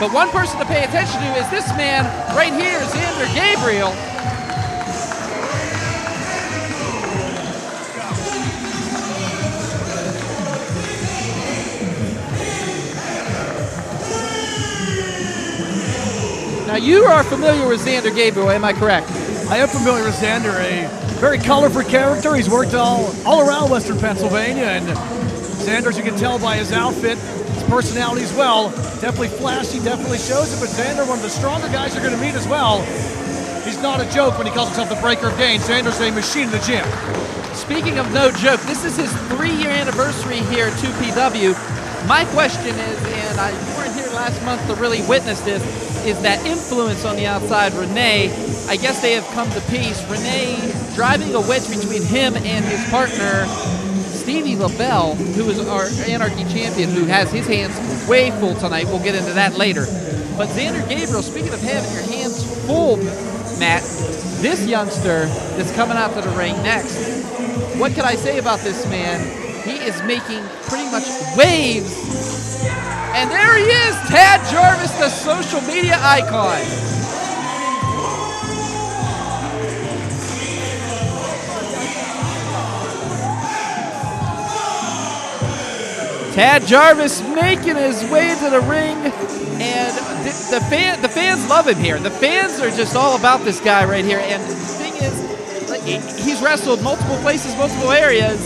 But one person to pay attention to is this man right here, Zander Gabriel. Now you are familiar with Zander Gabriel, am I correct? I am familiar with Zander, a very colorful character. He's worked all around Western Pennsylvania, and Zander, as you can tell by his outfit, his personality as well, definitely flashy, definitely shows it, but Zander, one of the stronger guys you're going to meet as well. He's not a joke when he calls himself the breaker of gains. Zander's a machine in the gym. Speaking of no joke, this is his 3-year anniversary here at 2PW. My question is, and you weren't here last month to really witness this, is that influence on the outside, Rayne. I guess they have come to peace. Rayne driving a wedge between him and his partner, Stevie LeBell, who is our Anarchy champion, who has his hands way full tonight. We'll get into that later. But Zander Gabriel, speaking of having your hands full, Matt, this youngster that's coming out to the ring next, what can I say about this man? He is making pretty much waves. And there he is, Tad Jarvis, the social media icon. Tad Jarvis making his way to the ring, and the fans love him here. The fans are just all about this guy right here. And the thing is, like, he's wrestled multiple places, multiple areas,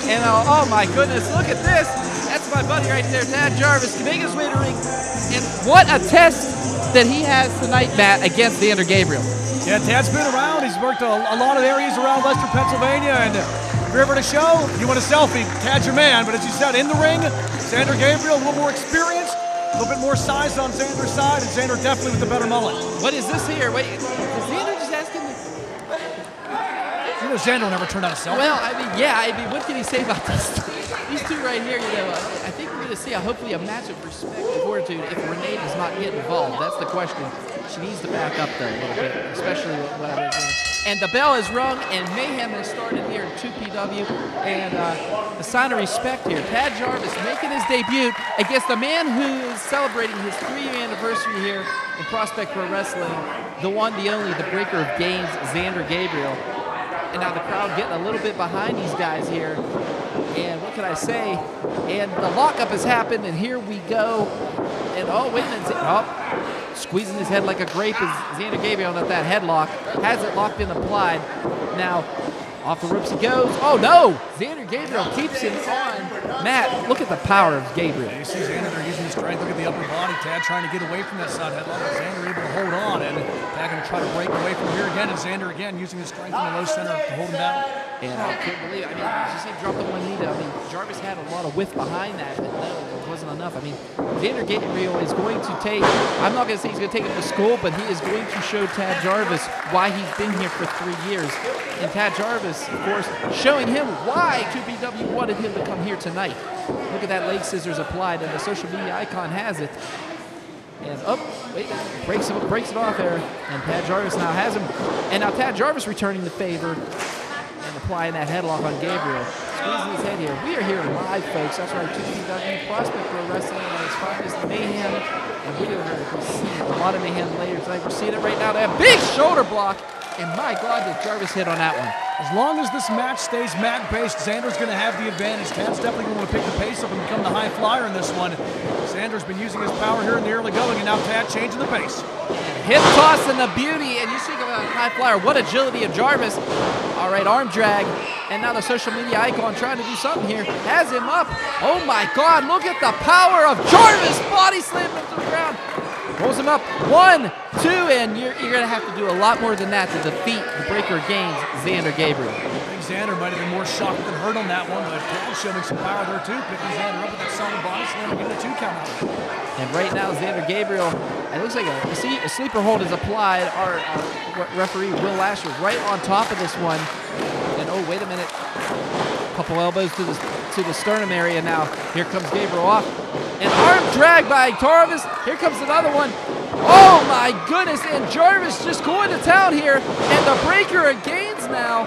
and oh my goodness, look at this. That's my buddy right there, Tad Jarvis, making his way to the ring. And what a test that he has tonight, Matt, against Zander Gabriel. Yeah, Tad's been around. He's worked a lot of areas around Western Pennsylvania, and if you're ever at a show, you want a selfie, Tad's your man. But as you said, in the ring, Zander Gabriel, a little more experience, a little bit more size on Zander's side, and Zander definitely with the better mullet. What is this here? Wait, is Zander just asking me? You know, Zander will never turn out a selfie. Well, I mean, what can he say about this? These two right here, you know, I think we're going to see hopefully a match of respect and fortitude if Rayne does not get involved. That's the question. She needs to back up there a little bit, especially what I'm doing. And the bell is rung, and Mayhem has started here at 2PW. And a sign of respect here. Tad Jarvis making his debut against a man who is celebrating his 3-year anniversary here in Prospect Pro Wrestling. The one, the only, the breaker of games, Zander Gabriel. And now the crowd getting a little bit behind these guys here. And what can I say? And the lockup has happened, and here we go. And oh, wait a minute. Oh, squeezing his head like a grape is Zander Gabriel at that headlock. Has it locked in, applied. Now, off the ropes he goes. Oh, no! Zander Gabriel keeps him on. Matt, look at the power of Gabriel. Yeah, you see Zander there using his strength. Look at the upper body. Tad trying to get away from that side headlock. Zander able to hold on, and Tad going to try to break away from here again. And Zander again using his strength in the low center to hold him down. And I couldn't believe it. I mean, you see him drop the one knee. I mean, Jarvis had a lot of width behind that, but no, it wasn't enough. I mean, Zander Gabriel is going to take, I'm not going to say he's going to take him to school, but he is going to show Tad Jarvis why he's been here for 3 years. And Tad Jarvis, of course, showing him why 2PW wanted him to come here tonight. Look at that leg scissors applied, and the social media icon has it. And wait, breaks it off there, and Tad Jarvis now has him. And now Tad Jarvis returning the favor and applying that headlock on Gabriel. Squeezing his head here. We are here live, folks. That's right, 2PW Prospect Pro Wrestling at its finest, Mayhem. And we are going to see a lot of Mayhem later tonight. We're seeing it right now. That big shoulder block. And my God, did Jarvis hit on that one. As long as this match stays mat-based, Zander's going to have the advantage. Tad's definitely going to pick the pace up and become the high flyer in this one. Zander's been using his power here in the early going, and now Tad changing the pace. Hip toss and the beauty, and you see a high flyer. What agility of Jarvis. All right, arm drag. And now the social media icon trying to do something here. Has him up. Oh my God, look at the power of Jarvis. Body slam him to the ground. Rolls him up. 1, 2, and you're going to have to do a lot more than that to defeat the breaker gains, Zander Gabriel. I think Zander might have been more shocked than hurt on that one, but Payton showing some power there too, picking Zander up with that solid body slam and getting a 2 count out. And right now, Zander Gabriel, it looks like a sleeper hold is applied. Our referee, Will Lasher, right on top of this one. And oh, wait a minute. Couple elbows to the sternum area now. Here comes Gabriel off. An arm drag by Jarvis. Here comes another one. Oh my goodness, and Jarvis just going to town here. And the breaker gains now.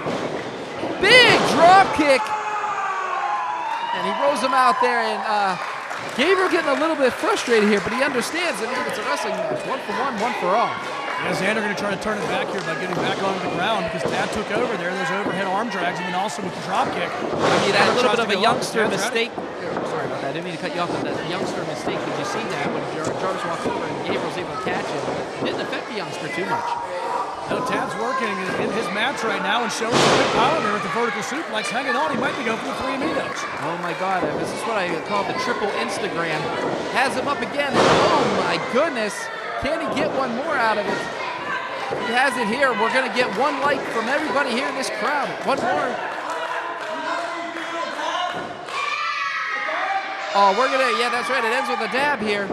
Big drop kick. And he rolls him out there, and Gabriel getting a little bit frustrated here, but he understands that it's a wrestling match. 1 for 1, 1 for all. Yeah, Zander going to try to turn it back here by getting back onto the ground because Tad took over there. Those overhead arm drags, and then also with the drop kick. I mean, a little bit of a youngster mistake. Sorry about that. I didn't mean to cut you off on that youngster mistake. Did you see that when Jarvis walked over and Gabriel's able to catch him? It didn't affect the youngster too much. No, Tad's working in his match right now and showing some good power there with the vertical suplex. Hanging on, he might be going for the 3 amigos. Oh my God, this is what I call the triple Instagram. Has him up again, and oh my goodness, can he get one more out of it? He has it here. We're going to get one like from everybody here in this crowd. One more. Oh, we're going to, yeah, that's right. It ends with a dab here.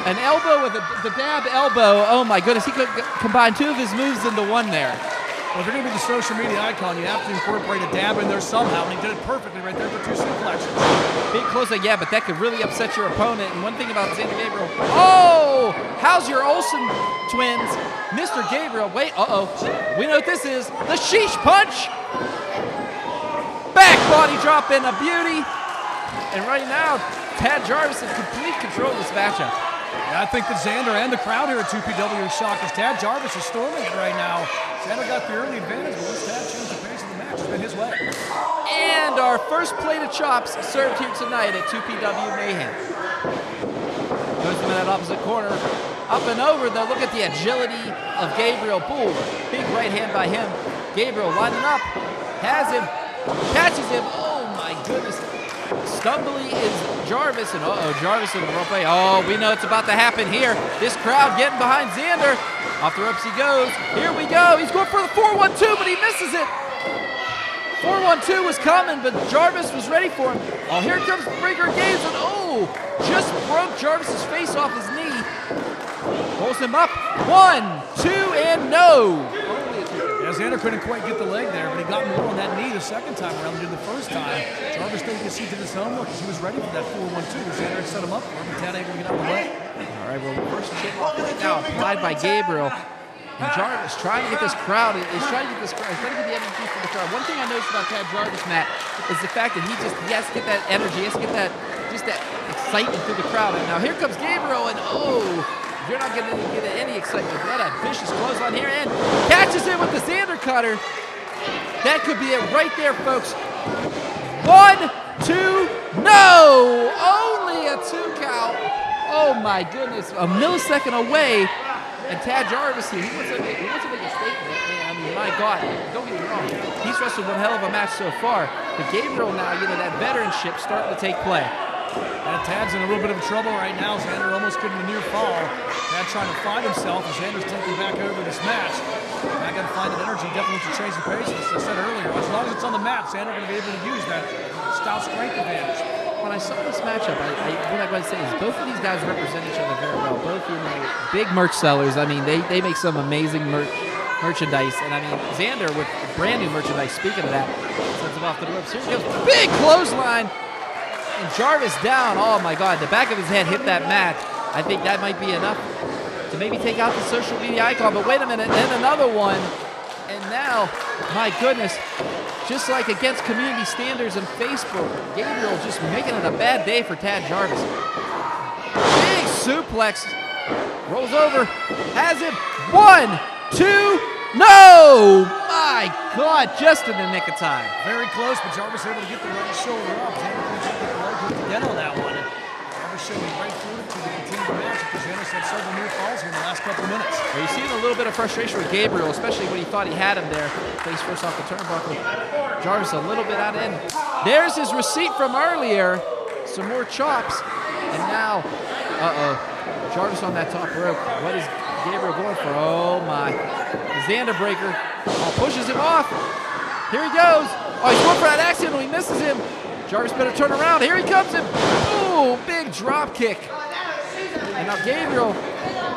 An elbow with the dab elbow. Oh my goodness, he could combine 2 of his moves into one there. Well, if you're going to be the social media icon, you have to incorporate a dab in there somehow, and he did it perfectly right there for 2 suplexes. Big close, yeah, but that could really upset your opponent. And one thing about Zander Gabriel, oh, how's your Olsen twins? Mr. Gabriel, wait, we know what this is, the sheesh punch. Back body drop in a beauty. And right now, Tad Jarvis in complete control of this matchup. Yeah, I think that Zander and the crowd here at 2PW are shocked as Tad Jarvis is storming it right now. Zander got the early advantage, but once Tad changed the pace of the match, it's been his way. And our first plate of chops served here tonight at 2PW Mayhem. Goes to that opposite corner. Up and over, though. Look at the agility of Gabriel. Boom. Big right hand by him. Gabriel lining up. Has him. Catches him. Oh, my goodness. Stumbly is Jarvis, and Jarvis in the rope. Oh, we know it's about to happen here. This crowd getting behind Zander. Off the ropes he goes. Here we go. He's going for the 4-1-2, but he misses it. 4-1-2 was coming, but Jarvis was ready for him. Oh, here comes Breaker Games, and just broke Jarvis's face off his knee. Pulls him up. 1, 2, and no. Yeah, Zander couldn't quite get the leg there, but he got more on that knee the second time around than he did the first time. Jarvis didn't get to his homework because he was ready for that 4-1-2. Zander had set him up for him, and Tad able to get out of the way. All right, well, first chip off right now applied by Gabriel. And Jarvis trying to get this crowd. He's trying to get this crowd. He's trying to get the energy from the crowd. One thing I noticed about Tad Jarvis, Matt, is the fact that he has to get that energy. He has to get that excitement through the crowd. And now here comes Gabriel, and you're not going to get any excitement. What a vicious clothesline here, and catches him with the Zander cutter. That could be it right there, folks. 1, 2, no! Only a 2 count. Oh my goodness, a millisecond away. And Tad Jarvis here, he wants to make a statement. I mean, my God, don't get me wrong. He's wrestled one hell of a match so far. But Gabriel now, that veteranship starting to take play. And Tad's in a little bit of trouble right now. Zander almost getting a near fall. Tad trying to find himself as Zander's taking back over this match. I got to find that energy. Definitely to change the pace. As I said earlier, as long as it's on the mat, Zander going to be able to use that stout strength advantage. When I saw this matchup, what I'm going to say is both of these guys represent each other very well. Both, big merch sellers. I mean, they make some amazing merchandise. And I mean, Zander with brand new merchandise. Speaking of that, sends him off the ropes. Here he goes, big clothesline. And Jarvis down. Oh my God, the back of his head hit that mat. I think that might be enough to maybe take out the social media icon. But wait a minute, then another one. And now, my goodness, just like against community standards and Facebook, Gabriel just making it a bad day for Tad Jarvis. Big suplex. Rolls over. Has him. 1, 2, no! My God, just in the nick of time. Very close, but Jarvis able to get the right shoulder up. Zander couldn't get the leg hooked again on that one. Jarvis showing great fortitude to continue the match because Zander had several near falls here in the last couple of minutes. Well, you're seeing a little bit of frustration with Gabriel, especially when he thought he had him there. Face first off the turnbuckle. Jarvis a little bit out in. There's his receipt from earlier. Some more chops. And now, Jarvis on that top rope. What is Gabriel going for? Oh my. The Zander breaker. Pushes him off. Here he goes. Oh, he's going for that accidental. He misses him. Jarvis better turn around. Here he comes. Ooh, big drop kick. And now Gabriel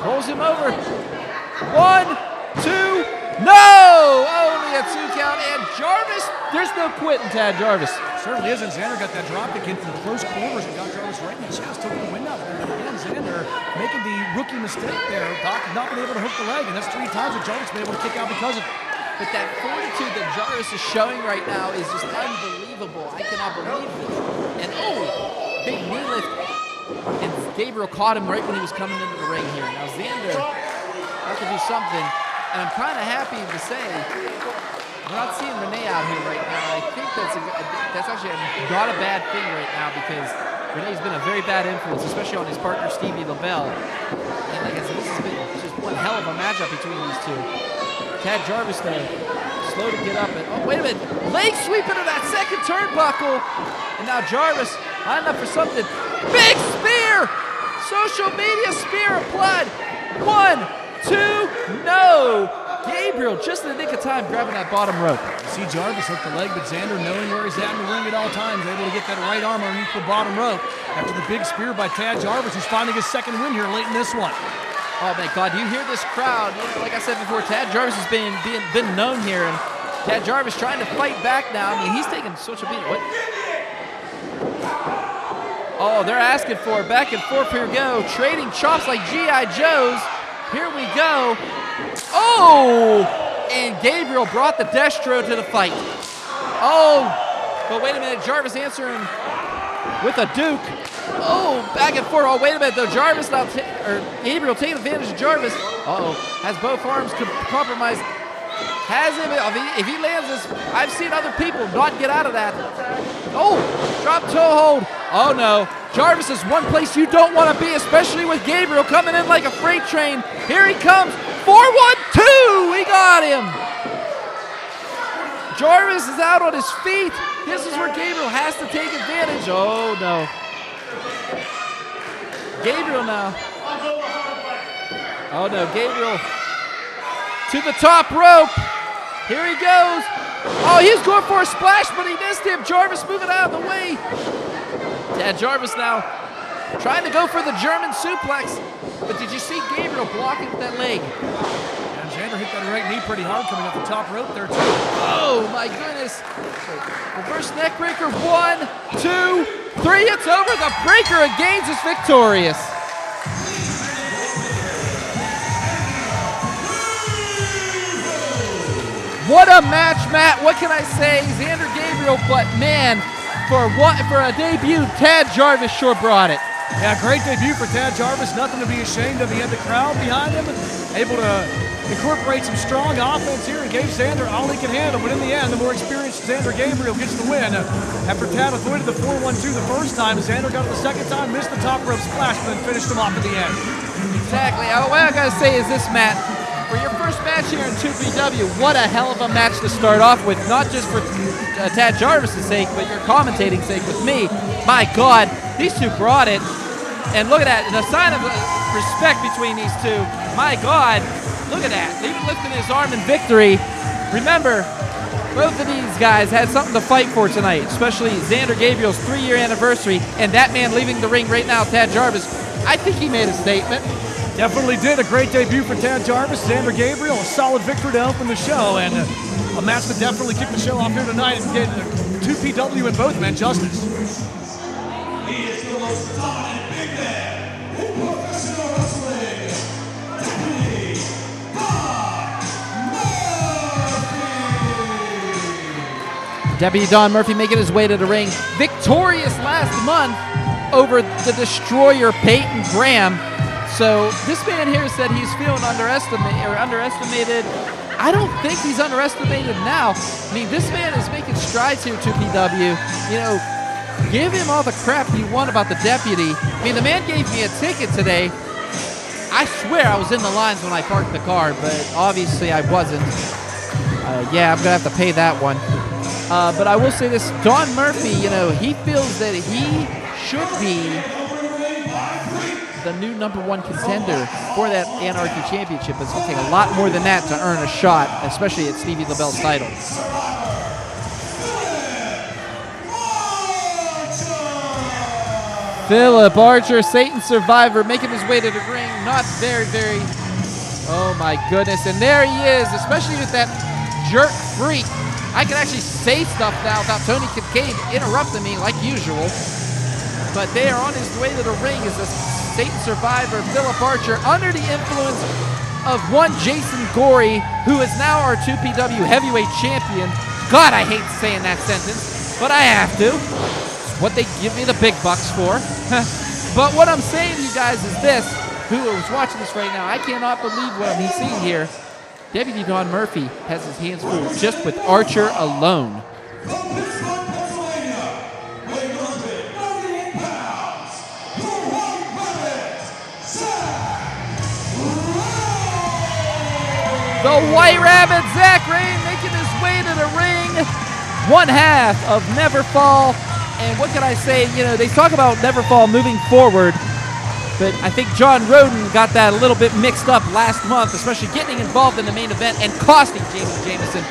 pulls him over. 1, 2, no! Only a 2 count. And Jarvis, there's no quitting, Tad Jarvis. Certainly isn't. Zander got that drop kick in from close quarters and got Jarvis right in the chest, took the wind out there. And again, Zander making the rookie mistake there, not being able to hook the leg. And that's 3 times that Jarvis been able to kick out because of it. But that fortitude that Jarvis is showing right now is just unbelievable. I cannot believe this. And big knee lift. And Gabriel caught him right when he was coming into the ring here. Now Zander has to do something. And I'm kind of happy to say we're not seeing Rayne out here right now. I think that's actually not a bad thing right now because Rayne's been a very bad influence, especially on his partner Stevie LeBell. And like I said, this has been just one hell of a matchup between these two. Tad Jarvis though, slow to get up. And, oh, wait a minute. Leg sweep into that second turnbuckle. And now Jarvis lining up for something. Big spear! Social media spear applied. 1, 2, no! Gabriel just in the nick of time grabbing that bottom rope. You see Jarvis hook the leg, but Zander, knowing where he's at in the ring at all times, able to get that right arm underneath the bottom rope after the big spear by Tad Jarvis, who's finding his second win here late in this one. Oh my God! Do you hear this crowd? You know, like I said before, Tad Jarvis has been known here, and Tad Jarvis trying to fight back now. I mean, he's taking such a beat. What? Oh, they're asking for it. Back and forth. Here we go. Trading chops like G.I. Joes. Here we go. Oh! And Gabriel brought the Destro to the fight. Oh! But wait a minute. Jarvis answering with a Duke. Oh, back and forth. Oh, wait a minute, though. Jarvis now, Gabriel taking advantage of Jarvis. Uh-oh. Has both arms compromised. Has him. If he lands this, I've seen other people not get out of that. Oh, drop toe hold. Oh, no. Jarvis is one place you don't want to be, especially with Gabriel coming in like a freight train. Here he comes. 4-1-2. We got him. Jarvis is out on his feet. This is where Gabriel has to take advantage. Oh, no. Gabriel now. Oh no, Gabriel to the top rope. Here he goes. Oh, he's going for a splash, but he missed him. Jarvis moving out of the way. Tad Jarvis now trying to go for the German suplex. But did you see Gabriel blocking with that leg? And Zander hit that right knee pretty hard coming up the top rope there too. Oh my goodness. Reverse neck breaker. 1, 2, 3, it's over. The breaker and Gaines is victorious. What a match, Matt. What can I say? Zander Gabriel, but man, for a debut, Tad Jarvis sure brought it. Yeah, great debut for Tad Jarvis. Nothing to be ashamed of. He had the crowd behind him, able to incorporate some strong offense here and gave Zander all he can handle. But in the end, the more experienced Zander Gabriel gets the win. After Tad avoided the 4-1-2 the first time, Zander got it the second time, missed the top rope splash, but then finished him off at the end. Exactly. What I gotta say is this, Matt. For your first match here in 2PW, what a hell of a match to start off with, not just for Tad Jarvis' sake, but your commentating sake with me. My God, these two brought it. And look at that, and a sign of respect between these two. My God, look at that. Even lifting his arm in victory. Remember, both of these guys had something to fight for tonight, especially Zander Gabriel's 3-year anniversary, and that man leaving the ring right now, Tad Jarvis. I think he made a statement. Definitely did. A great debut for Tad Jarvis. Zander Gabriel, a solid victory to open the show, and a match that definitely kicked the show off here tonight and gave 2PW and both men justice. He is the most dominant big man in professional wrestling. Deputy Don Murphy making his way to the ring. Victorious last month over the destroyer Payton Graham. So this man here said he's feeling underestimated. I don't think he's underestimated now. I mean, this man is making strides here to PW. You know, give him all the crap you want about the deputy. I mean, the man gave me a ticket today. I swear I was in the lines when I parked the car, but obviously I wasn't. Yeah, I'm going to have to pay that one. But I will say this, Don Murphy, you know, he feels that he should be the new #1 contender for that Anarchy Championship. It's going to take a lot more than that to earn a shot, especially at Stevie LeBell's title. Philip Archer, Satan Survivor, making his way to the ring. Not very, oh my goodness. And there he is, especially with that jerk freak. I can actually say stuff now without Tony Kincaid interrupting me like usual. But they are on his way to the ring as a Satan Survivor, Philip Archer, under the influence of one Jason Gory, who is now our 2PW heavyweight champion. God, I hate saying that sentence, but I have to. It's what they give me the big bucks for. But what I'm saying to you guys is this, who is watching this right now, I cannot believe what I'm seeing here. Deputy Don Murphy has his hands full just with Archer alone. The White Rabbit, Zack Rayne, making his way to the ring. One half of Neverfall. And what can I say? You know, they talk about Neverfall moving forward, but I think John Roden got that a little bit mixed up last month, especially getting involved in the main event and costing Jamie Jamison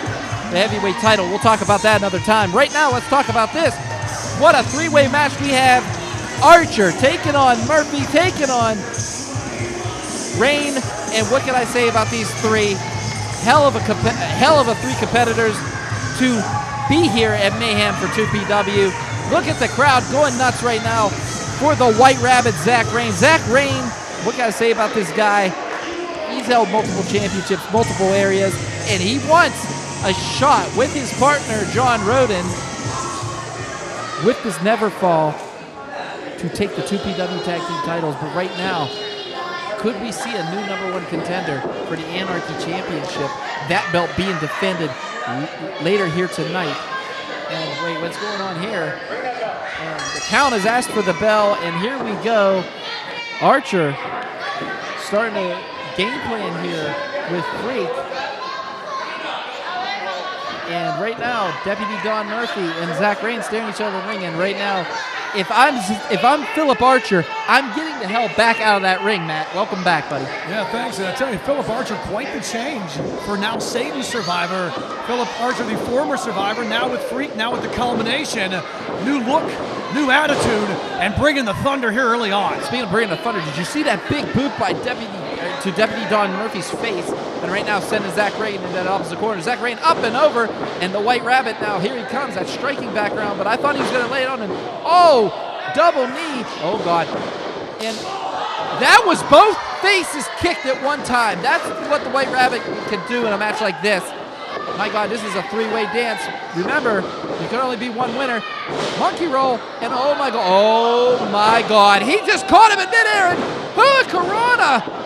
the heavyweight title. We'll talk about that another time. Right now, let's talk about this. What a three-way match we have. Archer taking on Murphy, taking on Rayne. And what can I say about these three? Hell of a three competitors to be here at Mayhem for 2PW. Look at the crowd going nuts right now for the White Rabbit, Zack Rayne. Zack Rayne, what can I say about this guy? He's held multiple championships, multiple areas, and he wants a shot with his partner, John Roden, with this Neverfall to take the 2PW Tag Team titles. But right now, could we see a new #1 contender for the Anarchy Championship? That belt being defended later here tonight. And wait, what's going on here? And the count has asked for the bell, and here we go. Archer starting to game plan here with Freak. And right now, Deputy Don Murphy and Zack Rayne staring each other in the ring. And right now, if I'm Philip Archer, I'm getting the hell back out of that ring, Matt. Welcome back, buddy. Yeah, thanks. And I tell you, Philip Archer, quite the change for now Satan's survivor. Philip Archer, the former survivor, now with Freak, now with the culmination. New look, new attitude, and bringing the thunder here early on. Speaking of bringing the thunder, did you see that big boot by Deputy Don Murphy's face? And right now sending Zack Rayne into that opposite corner. Zack Rayne up and over, and the White Rabbit now, here he comes, that striking background, but I thought he was going to lay it on him. Oh, double knee. Oh, God. And that was both faces kicked at one time. That's what the White Rabbit can do in a match like this. My God, this is a three-way dance. Remember, there can only be one winner. Monkey roll, and oh my God. He just caught him in midair, and Hurricanrana.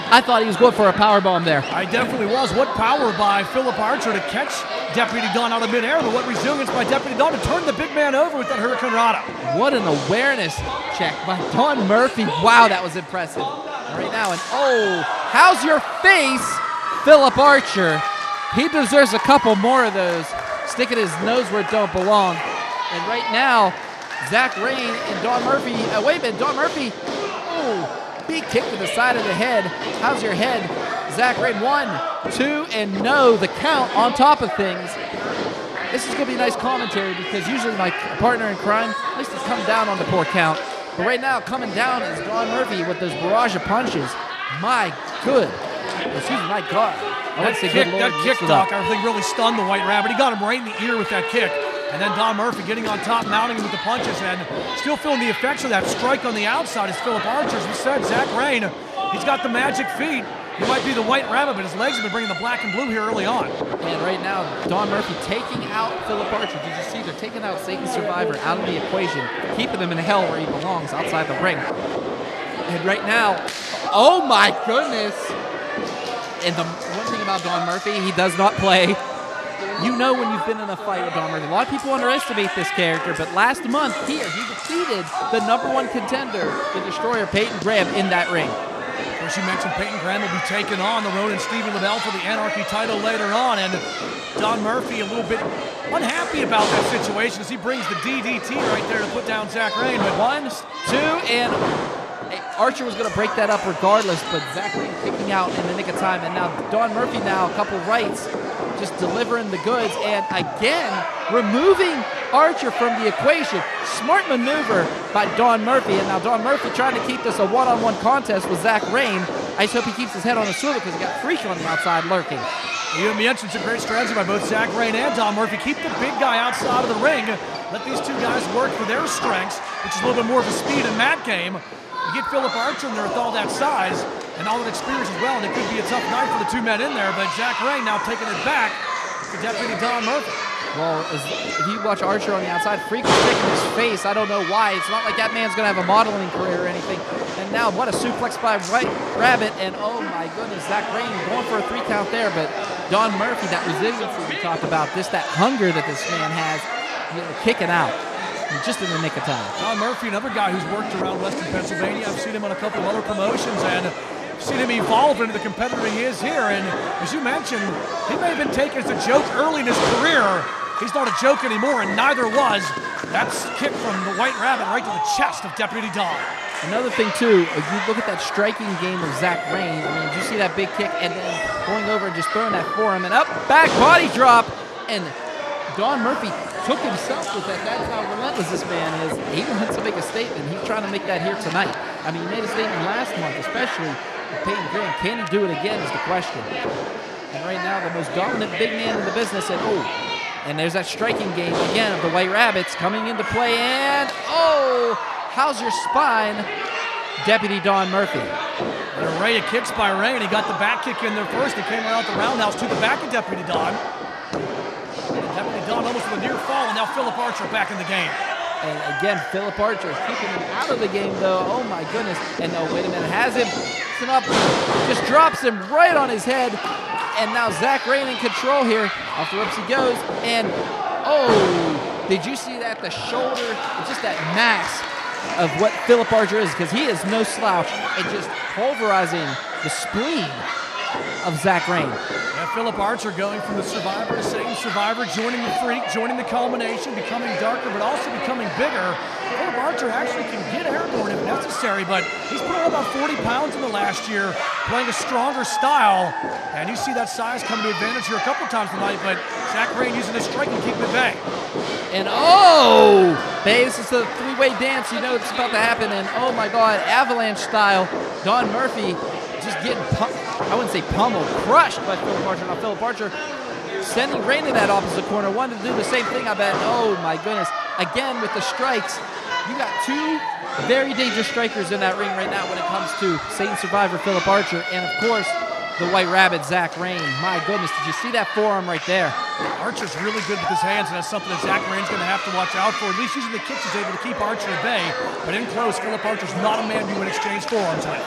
I thought he was going for a powerbomb there. I definitely was. What power by Philip Archer to catch Deputy Don out of midair, but what resilience by Deputy Don to turn the big man over with that Hurricanrana. What an awareness check by Don Murphy. Wow, that was impressive. Right now, and oh, how's your face, Philip Archer? He deserves a couple more of those. Sticking his nose where it don't belong. And right now, Zack Rayne and Don Murphy. Wait a minute, Don Murphy. Oh. Big kick to the side of the head. How's your head? Zack Rayne, 1, 2, and no, the count on top of things. This is going to be a nice commentary because usually my partner in crime, at least he's come down on the poor count. But right now, coming down is Don Murphy with those barrage of punches. My God. That kick, Doc, I think really stunned the White Rabbit. He got him right in the ear with that kick. And then Don Murphy getting on top, mounting him with the punches, and still feeling the effects of that strike on the outside is Philip Archer. As we said, Zack Rayne, he's got the magic feet. He might be the White Rabbit, but his legs have been bringing the black and blue here early on. And right now, Don Murphy taking out Philip Archer. Did you see? They're taking out Satan's survivor out of the equation, keeping him in hell where he belongs, outside the ring. And right now, oh my goodness. And the one thing about Don Murphy, he does not play. You know when you've been in a fight with Don Murphy. A lot of people underestimate this character, but last month here, he defeated the #1 contender, the Destroyer, Payton Graham, in that ring. Of course, you mentioned Payton Graham will be taking on the Road and Stevie LeBell for the Anarchy title later on, and Don Murphy a little bit unhappy about that situation as he brings the DDT right there to put down Zack Rayne. But 1, 2, and Archer was going to break that up regardless, but Zack Rayne kicking out in the nick of time, and now Don Murphy now a couple rights, just delivering the goods, and again, removing Archer from the equation. Smart maneuver by Don Murphy, and now Don Murphy trying to keep this a one-on-one contest with Zack Rayne. I just hope he keeps his head on a swivel because he got Freak on the outside lurking. You mentioned some great strategy by both Zack Rayne and Don Murphy. Keep the big guy outside of the ring. Let these two guys work for their strengths, which is a little bit more of a speed and mat game. You get Philip Archer in there with all that size. and all that experience as well, and it could be a tough night for the two men in there, but Zack Rayne now taking it back to Deputy Don Murphy. Well, if you watch Archer on the outside, Freak was taking his face. I don't know why. It's not like that man's going to have a modeling career or anything. And now, what a suplex by White Rabbit. And oh my goodness, Zack Rayne going for a 3 count there. But Don Murphy, that resiliency we talked about, that hunger that this man has, kicking out. Just in the nick of time. Don Murphy, another guy who's worked around Western Pennsylvania. I've seen him on a couple of other promotions, and seen him evolve into the competitor he is here. And as you mentioned, he may have been taken as a joke early in his career. He's not a joke anymore, and neither was that kick from the White Rabbit right to the chest of Deputy Don. Another thing, too, if you look at that striking game of Zack Rayne, I mean, did you see that big kick and then going over and just throwing that forearm and up, back body drop, and Don Murphy took himself with that. That's how relentless this man is. He wants to make a statement. He's trying to make that here tonight. I mean, he made a statement last month, especially with Payton Graham. Can he do it again is the question. And right now, the most dominant big man in the business, and there's that striking game again of the White Rabbits coming into play, and how's your spine, Deputy Don Murphy? An array of kicks by Rayne. He got the back kick in there first. He came around the roundhouse to the back of Deputy Don. Deputy Don almost with a near fall, and now Philip Archer back in the game. And again, Philip Archer keeping him out of the game, though. Oh my goodness. And wait a minute, has him up, just drops him right on his head. And now Zack Rayne in control here. Off the ropes he goes. And did you see that? The shoulder, just that mass of what Philip Archer is, because he is no slouch and just pulverizing the spleen of Zack Rayne. Yeah, Philip Archer going from the Survivor to Satan Survivor, joining the Freak, joining the Culmination, becoming darker, but also becoming bigger. Philip Archer actually can get airborne if necessary, but he's put on about 40 pounds in the last year, playing a stronger style, and you see that size come to advantage here a couple times tonight, but Zack Rayne using his strike and keeping it back. And babe, this is a 3-way dance. You know it's about to happen, and oh my God, avalanche style. Don Murphy just getting I wouldn't say pummeled, crushed by Philip Archer. Now Philip Archer sending Rayne in that opposite corner. Wanted to do the same thing, I bet. Oh my goodness. Again with the strikes. You got two very dangerous strikers in that ring right now when it comes to Satan Survivor Philip Archer and of course the White Rabbit Zack Rayne. My goodness, did you see that forearm right there? Archer's really good with his hands, and that's something that Zack Rayne's going to have to watch out for. At least using the kicks, he's able to keep Archer at bay. But in close, Philip Archer's not a man you would exchange forearms with.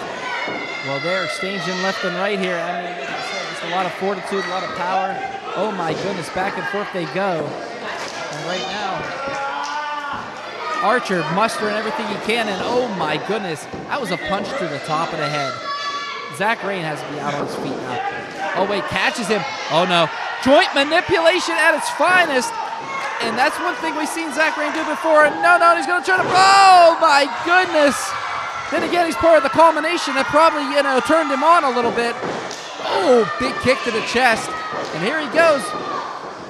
Well, they're exchanging left and right here. I mean, like I said, just a lot of fortitude, a lot of power. Oh my goodness, back and forth they go. And right now, Archer mustering everything he can, and oh my goodness, that was a punch to the top of the head. Zack Rayne has to be out on his feet now. Oh wait, catches him. Oh no, joint manipulation at its finest. And that's one thing we've seen Zack Rayne do before. No, he's gonna turn him. Oh my goodness. Then again, he's part of the culmination that probably, turned him on a little bit. Oh, big kick to the chest. And here he goes.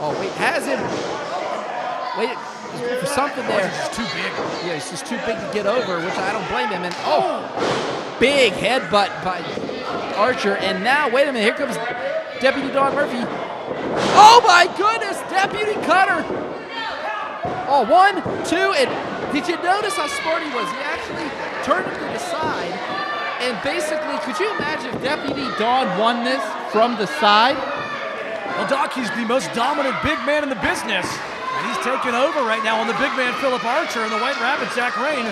Oh, wait, has him. Wait, he's going for something there. He's just too big. Yeah, he's just too big to get over, which I don't blame him. And big headbutt by Archer. And now, wait a minute, here comes Deputy Don Murphy. Oh my goodness, Deputy Cutter. Oh, 1, 2, and did you notice how smart he was? He actually turned him to the side, and basically, could you imagine if Deputy Don won this from the side? Well, Doc, he's the most dominant big man in the business, and he's taking over right now on the big man Philip Archer and the White Rabbit Zack Rayne.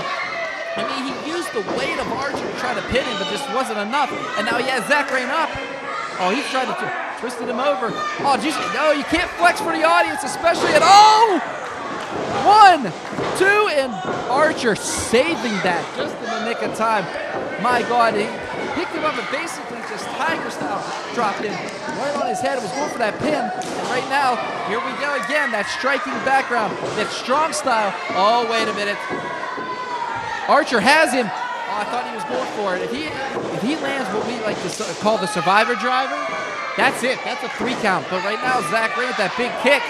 I mean, he used the weight of Archer to try to pin him, but this wasn't enough, and now he has Zack Rayne up. Oh, he's trying to twisted him over. Oh, you can't flex for the audience, especially at 1, 2, and Archer saving that just in the nick of time. My God, he picked him up and basically just tiger style dropped him right on his head. It was going for that pin. And right now, here we go again, that striking background, that strong style. Oh, wait a minute. Archer has him. Oh, I thought he was going for it. If he lands what we like to call the Survivor driver, that's it. That's a 3 count. But right now, Zack Rayne with that big kick.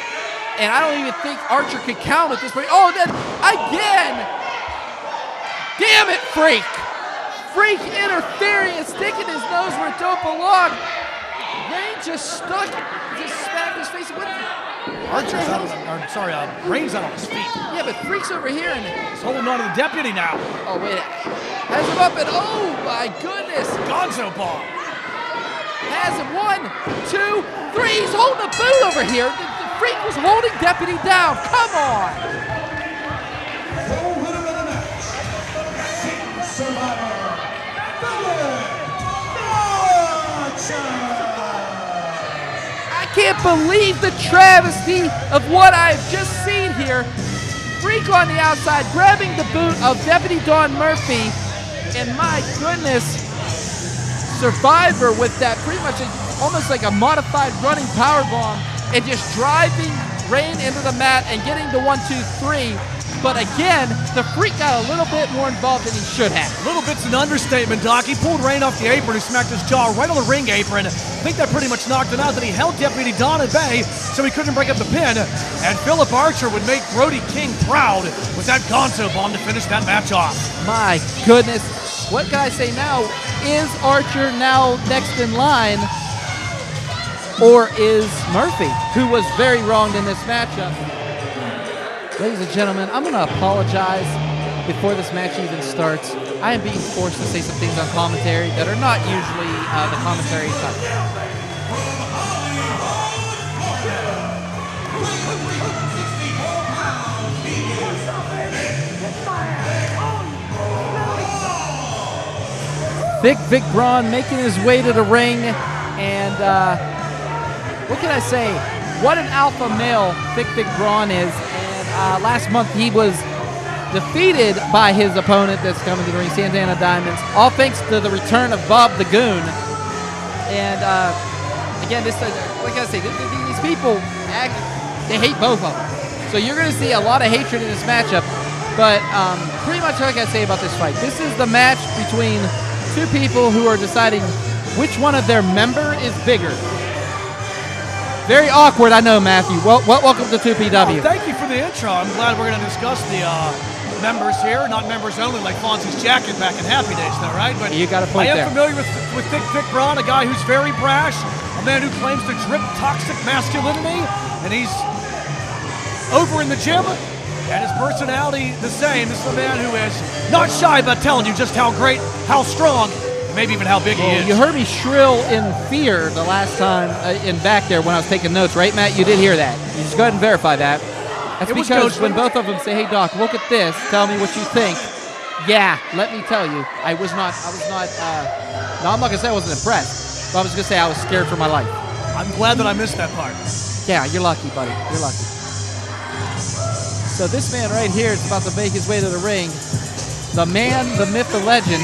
And I don't even think Archer could count at this point. Oh, then again! Damn it, Freak! Freak interfering and sticking his nose where it don't belong. Rayne just smacked his face. Rayne's out on his feet. Yeah, but Freak's over here and he's holding on to the deputy now. Oh, wait. Has him up and my goodness. Gonzo bomb. Has him 1, 2, 3. He's holding a boot over here. The Freak was holding Deputy down. Come on. The winner of the match, Survivor, I can't believe the travesty of what I've just seen here. Freak on the outside, grabbing the boot of Deputy Don Murphy. And my goodness, Survivor with that pretty much almost like a modified running powerbomb and just driving Rayne into the mat and getting the 1, 2, 3. But again, the Freak got a little bit more involved than he should have. A little bit's an understatement, Doc. He pulled Rayne off the apron and smacked his jaw right on the ring apron. I think that pretty much knocked him out. Then he held Deputy Don at bay so he couldn't break up the pin. And Philip Archer would make Brody King proud with that Gonzo bomb to finish that match off. My goodness. What can I say now? Is Archer now next in line? Or is Murphy, who was very wronged in this matchup? Ladies and gentlemen, I'm going to apologize before this match even starts. I am being forced to say some things on commentary that are not usually the commentary type. Vic Braun making his way to the ring, and what can I say? What an alpha male Vic Braun is. And last month he was defeated by his opponent that's coming to the ring, Santana Diamondz, all thanks to the return of Bob the Goon. And again, this like I say, these people they hate both of them. So you're going to see a lot of hatred in this matchup. But pretty much like I say about this fight, this is the match between two people who are deciding which one of their member is bigger. Very awkward, I know, Matthew. Well, welcome to 2PW. Oh, thank you for the intro. I'm glad we're going to discuss the members here, not members only, like Fonzie's jacket back in Happy Days, though, right? But you got a point there. I am familiar with Vic Braun, a guy who's very brash, a man who claims to drip toxic masculinity, and he's over in the gym, and his personality the same. This is a man who is not shy about telling you just how great, how strong, and maybe even how big he is. You heard me shrill in fear the last time in back there when I was taking notes, right, Matt? You did hear that. You just go ahead and verify that. That's because when both of them say, "Hey, Doc, look at this. Tell me what you think." Yeah, let me tell you, I was not. No, I'm not gonna say I wasn't impressed, but I was gonna say I was scared for my life. I'm glad that I missed that part. Yeah, you're lucky, buddy. You're lucky. So this man right here is about to make his way to the ring. The man, the myth, the legend.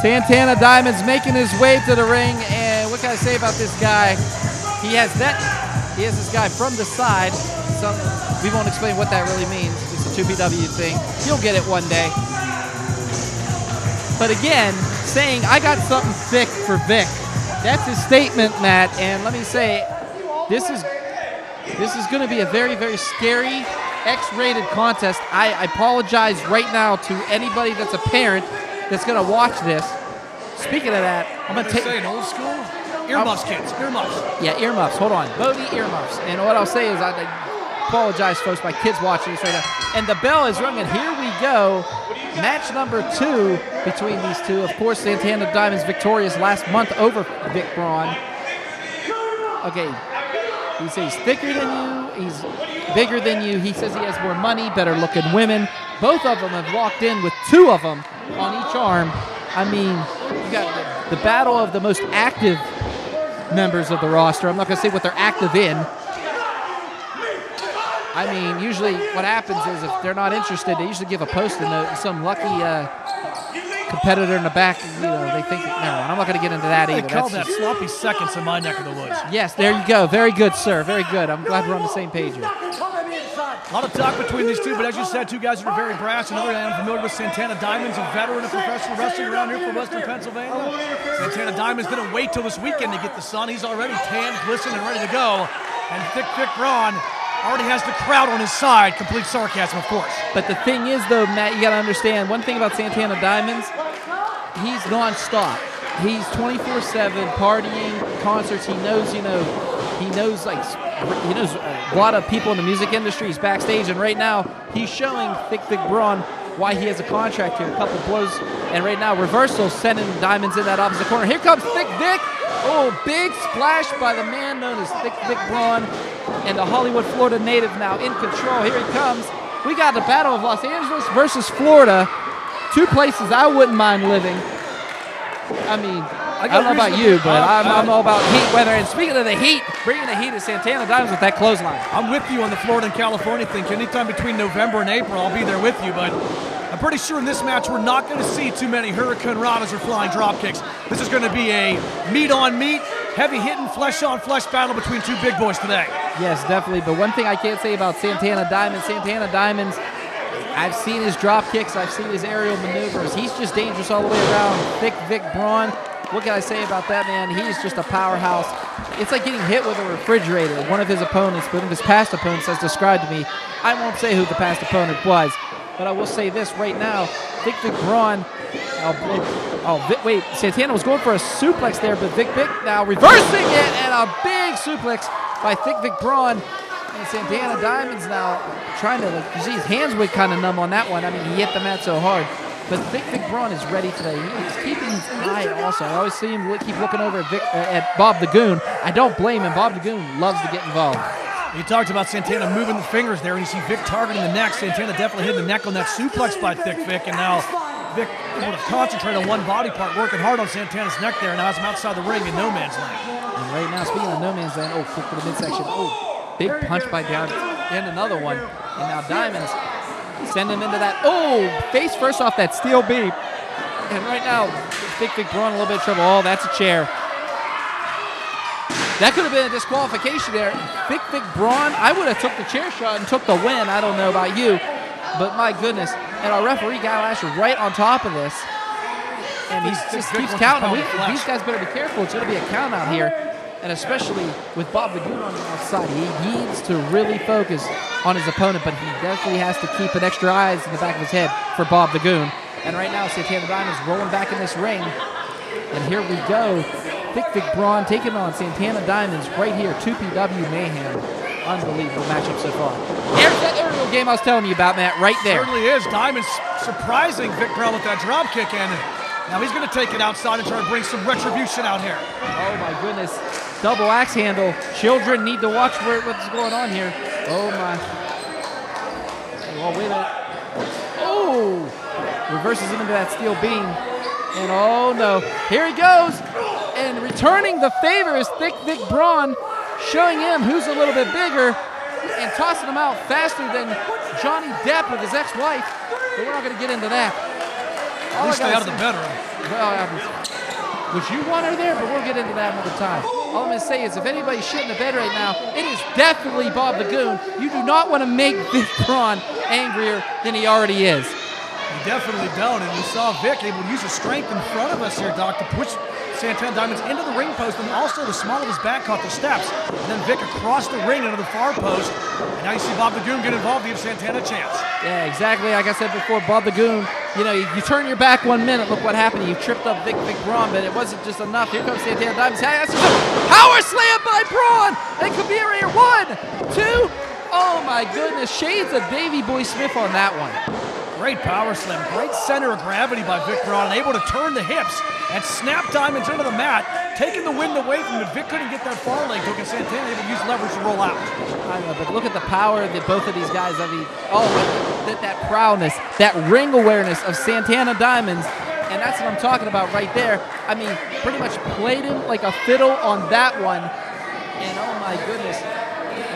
Santana Diamondz making his way to the ring, and what can I say about this guy? He has this guy from the side. We won't explain what that really means. It's a 2PW thing. You'll get it one day. But again, saying I got something thick for Vic. That's his statement, Matt. And let me say, this is going to be a very, very scary X-rated contest. I apologize right now to anybody that's a parent that's going to watch this. Speaking of that, I'm going to take an old school earmuffs, kids. Earmuffs. Yeah, earmuffs. Hold on. Bodie earmuffs. And what I'll say is I apologize, folks. My kid's watching this right now. And the bell is rung, and here we go. Match number 2 between these two. Of course, Santana Diamondz victorious last month over Vic Braun. Okay. He says he's thicker than you. He's bigger than you. He says he has more money, better looking women. Both of them have walked in with 2 of them on each arm. I mean, you got the battle of the most active members of the roster. I'm not going to say what they're active in. I mean, usually what happens is if they're not interested, they usually give a post-it note, and some lucky competitor in the back, they think, never mind, I'm not going to get into that either. They call that sloppy seconds in my neck of the woods. Yes, there you go. Very good, sir. Very good. I'm glad we're on the same page here. A lot of talk between these two, but as you said, two guys that are very brash. Another guy I'm familiar with, Santana Diamondz, a veteran of professional wrestling around here from Western Pennsylvania. Santana Diamondz didn't wait till this weekend to get the sun. He's already tanned, glistened, and ready to go. And Vic Braun already has the crowd on his side. Complete sarcasm, of course. But the thing is, though, Matt, you got to understand, one thing about Santana Diamondz, he's nonstop. He's 24/7 partying, concerts. He knows a lot of people in the music industry. He's backstage, and right now he's showing Vic Braun why he has a contract here. A couple blows, and right now reversal sending Diamondz in that opposite corner. Here comes Vic. Oh, big splash by the man known as Vic Braun, and the Hollywood, Florida native now in control. Here he comes. We got the battle of Los Angeles versus Florida. Two places I wouldn't mind living. I mean, I don't know about you, but I'm all about heat weather. And speaking of the heat, bringing the heat is Santana Diamondz with that clothesline. I'm with you on the Florida and California thing. Anytime between November and April, I'll be there with you. But I'm pretty sure in this match, we're not going to see too many Hurricane Ranas or flying drop kicks. This is going to be a meat-on-meat, heavy-hitting, flesh-on-flesh battle between two big boys today. Yes, definitely. But one thing I can't say about Santana Diamondz, I've seen his drop kicks. I've seen his aerial maneuvers. He's just dangerous all the way around. Vic Braun, what can I say about that man? He's just a powerhouse. It's like getting hit with a refrigerator. One of his opponents, one of his past opponents has described to me. I won't say who the past opponent was, but I will say this right now. Vic Braun, Santana was going for a suplex there, but Vic now reversing it, and a big suplex by Vic Braun. And Santana Diamondz now trying to, you see his hands went kind of numb on that one. I mean, he hit the mat so hard. But Vic Braun is ready today. He's keeping his eye also. I always see him keep looking over at Bob the Goon. I don't blame him. Bob the Goon loves to get involved. You talked about Santana moving the fingers there, and you see Vic targeting the neck. Santana definitely hit the neck on that suplex by Vic, and now Vic able to concentrate on one body part, working hard on Santana's neck there, and now has him outside the ring in no man's land. And right now, speaking of no man's land, quick for the midsection. Big punch by Diamondz, and another one. And now Diamondz send him into that. Face first off that steel beam. And right now, Vic Braun a little bit of trouble. Oh, that's a chair. That could have been a disqualification there. Vic Braun, I would have took the chair shot and took the win. I don't know about you, but my goodness. And our referee, Guy Lasher, right on top of this. And he just keeps counting. These guys better be careful. It's going to be a count out here. And especially with Bob the Goon on the outside, he needs to really focus on his opponent, but he definitely has to keep an extra eyes in the back of his head for Bob the Goon. And right now, Santana Diamondz rolling back in this ring. And here we go. Vic Braun taking on Santana Diamondz right here, 2PW Mayhem. Unbelievable matchup so far. There's that aerial game I was telling you about, Matt, right there. Certainly is. Diamondz surprising Vic Braun with that drop kick, and now he's going to take it outside and try to bring some retribution out here. Oh, my goodness. Double axe handle. Children need to watch what's going on here. Oh, my. Oh, wait a minute. Oh! Reverses him into that steel beam. And oh, no. Here he goes. And returning the favor is Vic Braun, showing him who's a little bit bigger and tossing him out faster than Johnny Depp with his ex-wife. But we're not going to get into that. At least stay out of the bedroom. Well, would you want her there? But we'll get into that another time. All I'm going to say is if anybody's shit in the bed right now, it is definitely Bob the Goon. You do not want to make Vic Braun angrier than he already is. You definitely don't. And you saw Vic able to use his strength in front of us here, Doc, to push Santana Diamondz into the ring post, and also the small of his back caught the steps. And then Vic across the ring into the far post. And now you see Bob the Goon get involved, give Santana a chance. Yeah, exactly. Like I said before, Bob the Goon, you turn your back 1 minute, look what happened. You tripped up Vic Braun, but it wasn't just enough. Here comes Santana Diamondz. Power slam by Braun! And Kabir here. 1, 2. Oh my goodness. Shades of Davey Boy Smith on that one. Great power slam, great center of gravity by Vic Braun, and able to turn the hips and snap Diamondz into the mat, taking the wind away from him. Vic couldn't get that far leg hook, and Santana able to use leverage to roll out. I know, but look at the power that both of these guys, that prowess, that ring awareness of Santana Diamondz, and that's what I'm talking about right there. I mean, pretty much played him like a fiddle on that one, and oh my goodness.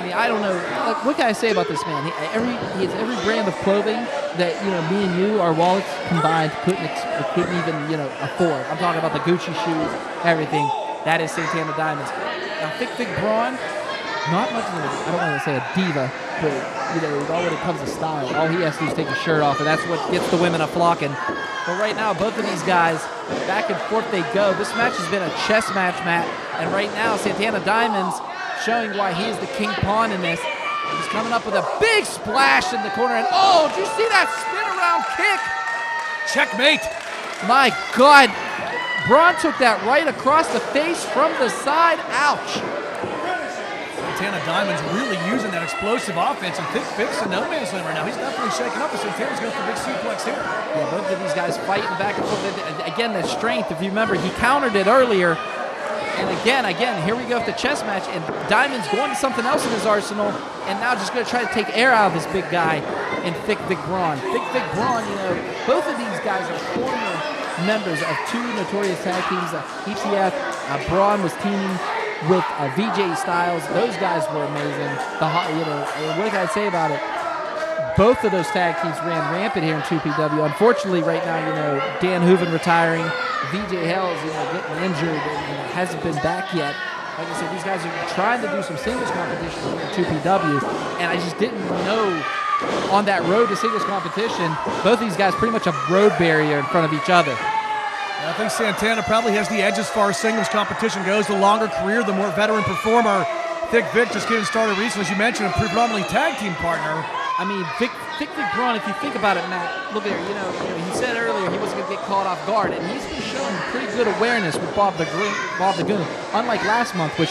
I don't know. What can I say about this man? He has every brand of clothing that me and you, our wallets combined, couldn't even afford. I'm talking about the Gucci shoes, everything. That is Santana Diamondz. Now, Vic Braun, not much of I don't want to say a diva, but all when it comes to style, all he has to do is take his shirt off, and that's what gets the women a flocking. But right now, both of these guys, back and forth they go. This match has been a chess match, Matt, and right now Santana Diamondz showing why he is the king pawn in this. He's coming up with a big splash in the corner. And oh, did you see that spin around kick? Checkmate. My God. Braun took that right across the face from the side. Ouch. Santana Diamondz really using that explosive offense, and Vic's in no man's land right now. He's definitely shaking up, and Santana's going for a big suplex here. Yeah, both of these guys fighting back and forth. Again, the strength, if you remember, he countered it earlier. And again, here we go with the chess match, and Diamond's going to something else in his arsenal, and now just going to try to take air out of this big guy in Vic Braun. Vic Braun, you know, both of these guys are former members of two notorious tag teams. ECF, Braun was teaming with VJ Styles. Those guys were amazing. What can I say about it? Both of those tag teams ran rampant here in 2PW. Unfortunately, right now, you know, Dan Hooven retiring, VJ Hell's, you know, getting injured and hasn't been back yet. Like I said, these guys are trying to do some singles competition here in 2PW, and I just didn't know on that road to singles competition, both of these guys pretty much a road barrier in front of each other. I think Santana probably has the edge as far as singles competition goes. The longer career, the more veteran performer. Vic just getting started recently, as you mentioned, a predominantly tag team partner. I mean, Vic Braun, if you think about it, Matt, look there, you know, he said earlier he wasn't going to get caught off guard, and he's been showing pretty good awareness with Bob the Goon, unlike last month, which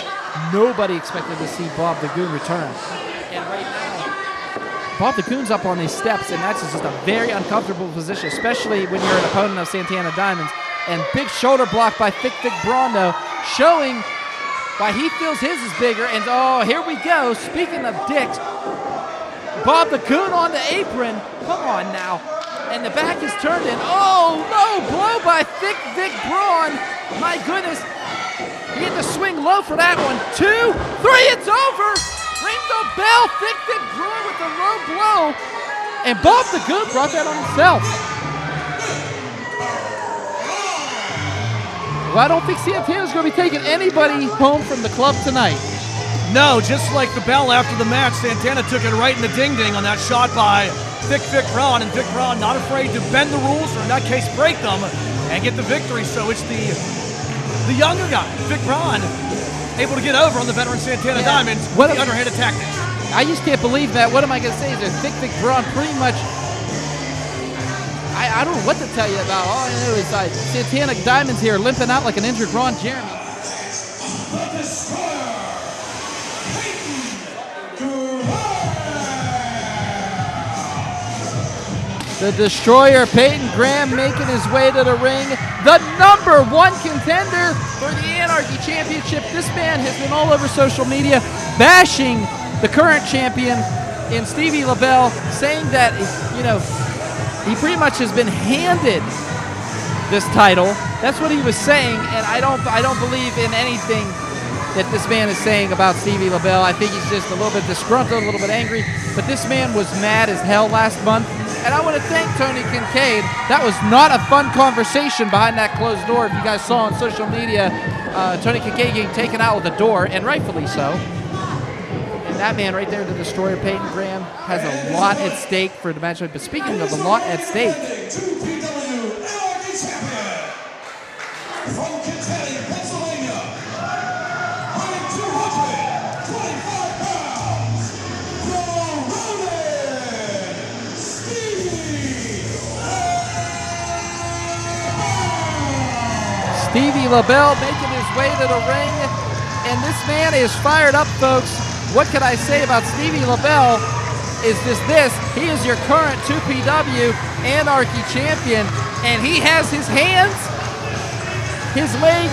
nobody expected to see Bob the Goon return. And right now, Bob the Goon's up on these steps, and that's just a very uncomfortable position, especially when you're an opponent of Santana Diamondz. And big shoulder block by Vic Braun, though, showing why he feels his is bigger. And oh, here we go. Speaking of dicks, Bob the Goon on the apron. Come on now. And the back is turned in. Oh, no, blow by Vic Braun. My goodness. He had to swing low for that one. 2, 3, it's over. Ring the bell. Vic Braun with the low blow. And Bob the Goon brought that on himself. Well, I don't think Santana's going to be taking anybody home from the club tonight. No, just like the bell after the match, Santana took it right in the ding-ding on that shot by Vic Braun, and Vic Braun not afraid to bend the rules, or in that case break them, and get the victory. So it's the younger guy, Vic Braun, able to get over on the veteran Santana Diamondz with the underhanded tactics. I just can't believe that. What am I going to say? Is that Vic Braun pretty much... I don't know what to tell you about. All I know is Santana Diamondz here limping out like an injured Ron Jeremy. The Destroyer, Payton Graham, making his way to the ring. The #1 contender for the Anarchy Championship. This man has been all over social media bashing the current champion in Stevie LeBell, saying that, you know, he pretty much has been handed this title. That's what he was saying, and I don't believe in anything that this man is saying about Stevie LeBell. I think he's just a little bit disgruntled, a little bit angry, but this man was mad as hell last month, and I want to thank Tony Kincaid. That was not a fun conversation behind that closed door. If you guys saw on social media, Tony Kincaid getting taken out with a door, and rightfully so. That man right there, the Destroyer, Payton Graham, has a lot at stake for the matchup. But speaking of a lot at stake, from Kentucky, Pennsylvania, weighing 225 pounds, the Rolling Stevie LeBell making his way to the ring, and this man is fired up, folks. What can I say about Stevie LeBell is this. He is your current 2PW Anarchy champion, and he has his hands, his leg,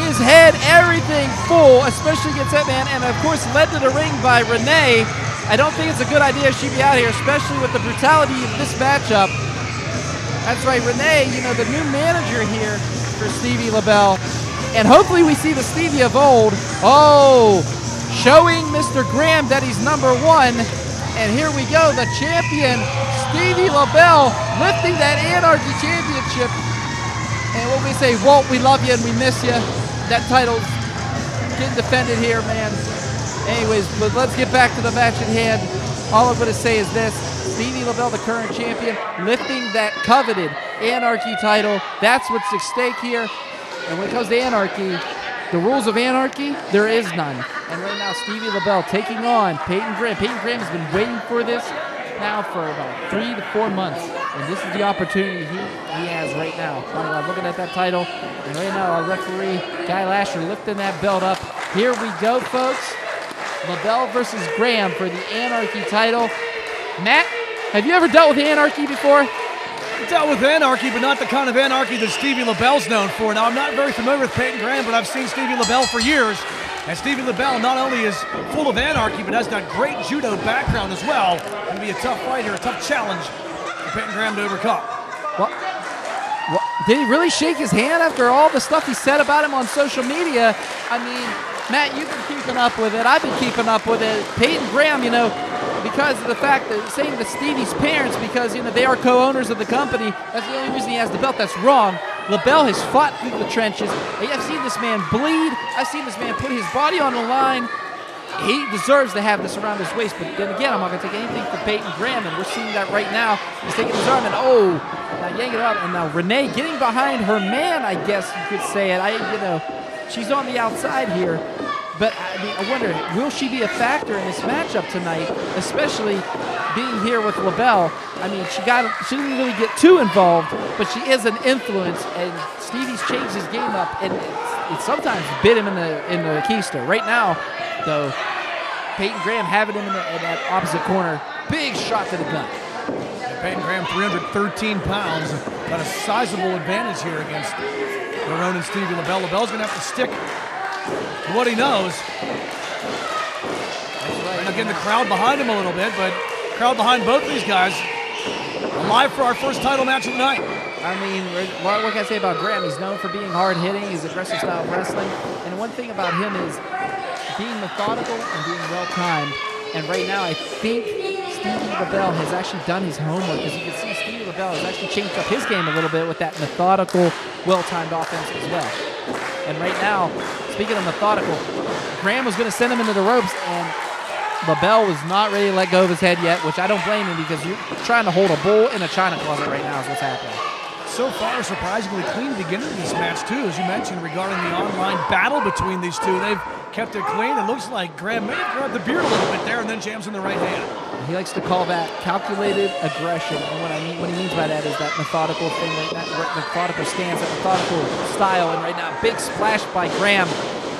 his head, everything full, especially against that man, and of course led to the ring by Rayne. I don't think it's a good idea she be out here, especially with the brutality of this matchup. That's right, Rayne, you know, the new manager here for Stevie LeBell, and hopefully we see the Stevie of old. Oh, showing Mr. Graham that he's #1. And here we go, the champion, Stevie LeBell, lifting that Anarchy Championship. And what we say, Walt, we love you and we miss you. That title's getting defended here, man. Anyways, but let's get back to the match at hand. All I'm going to say is this. Stevie LeBell, the current champion, lifting that coveted Anarchy title. That's what's at stake here. And when it comes to Anarchy, the rules of Anarchy, there is none. And right now, Stevie LeBell taking on Payton Graham. Payton Graham has been waiting for this now for about 3 to 4 months. And this is the opportunity he has right now. Looking at that title. And right now, our referee, Guy Lasher, lifting that belt up. Here we go, folks. LeBell versus Graham for the Anarchy title. Matt, have you ever dealt with Anarchy before? I've dealt with Anarchy, but not the kind of Anarchy that Stevie LeBell's known for. Now, I'm not very familiar with Payton Graham, but I've seen Stevie LeBell for years. And Stevie LeBell not only is full of Anarchy, but has that great judo background as well. Going to be a tough fight here, a tough challenge for Payton Graham to overcome. Well, did he really shake his hand after all the stuff he said about him on social media? I mean, Matt, you've been keeping up with it. I've been keeping up with it. Payton Graham, because of the fact that saying that Stevie's parents, because they are co-owners of the company, that's the only reason he has the belt. That's wrong. LeBell has fought through the trenches. I've seen this man bleed. I've seen this man put his body on the line. He deserves to have this around his waist, but then again, I'm not going to take anything for Payton Graham, and we're seeing that right now. He's taking his arm, and now yanking it out, and now Renee getting behind her man, I guess you could say it. She's on the outside here. But I wonder, will she be a factor in this matchup tonight, especially being here with LeBell? I mean, she didn't really get too involved, but she is an influence, and Stevie's changed his game up, and it sometimes bit him in the keister. Right now, though, Payton Graham having him in that opposite corner. Big shot to the gut. Payton Graham, 313 pounds, got a sizable advantage here against Rayne and Stevie LeBell. LeBell's going to have to stick to what he knows. And again, the crowd behind him a little bit, but crowd behind both of these guys. Alive for our first title match of the night. I mean, what can I say about Graham? He's known for being hard-hitting. He's aggressive style of wrestling. And one thing about him is being methodical and being well-timed. And right now, I think Stevie LeBell has actually done his homework, because you can see Stevie LeBell has actually changed up his game a little bit with that methodical, well-timed offense as well. And right now, speaking of methodical, Graham was going to send him into the ropes, and LeBell was not ready to let go of his head yet, which I don't blame him, because you're trying to hold a bull in a china closet right now is what's happening. So far, surprisingly clean beginning of this match, too, as you mentioned, regarding the online battle between these two. They've kept it clean. It looks like Graham may have grabbed the beard a little bit there and then jams in the right hand. He likes to call that calculated aggression, and what he means by that is that methodical thing, that methodical stance, that methodical style. And right now, big splash by Graham.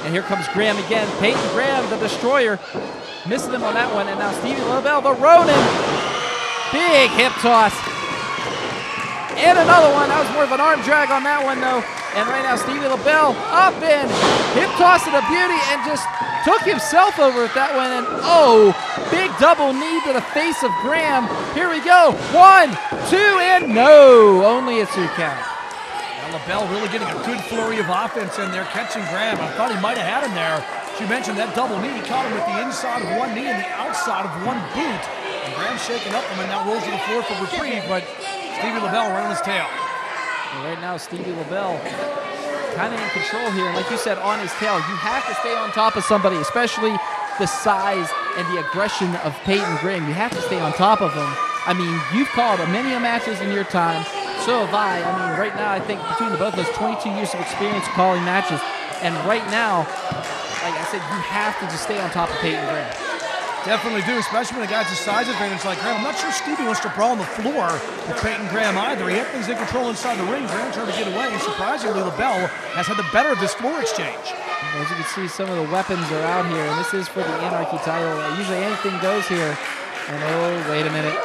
And here comes Graham again. Payton Graham, the destroyer, missing him on that one. And now Stevie LeBell, the Ronin. Big hip toss. And another one. That was more of an arm drag on that one, though. And right now, Stevie LeBell up and hip toss to the beauty and just took himself over with that one. And big double knee to the face of Graham. Here we go. 1, 2, and no. Only a 2 count. Now LeBell really getting a good flurry of offense in there, catching Graham. I thought he might have had him there. She mentioned that double knee. He caught him with the inside of one knee and the outside of one boot. And Graham shaking up him and now rolls to the floor for reprieve, but Stevie LeBell right on his tail. And right now, Stevie LeBell kind of in control here. And like you said, on his tail. You have to stay on top of somebody, especially the size and the aggression of Payton Graham. You have to stay on top of him. I mean, you've called many matches in your time. So have I. I mean, right now, I think between the both of us, 22 years of experience calling matches. And right now, like I said, you have to just stay on top of Payton Graham. Definitely do, especially when a guy's a size advantage like Graham. I'm not sure Stevie wants to brawl on the floor with Payton Graham either. He had things in control inside the ring. Graham trying to get away, and surprisingly, LeBell has had the better of this floor exchange. As you can see, some of the weapons are out here, and this is for the Anarchy title. Usually anything goes here. And wait a minute.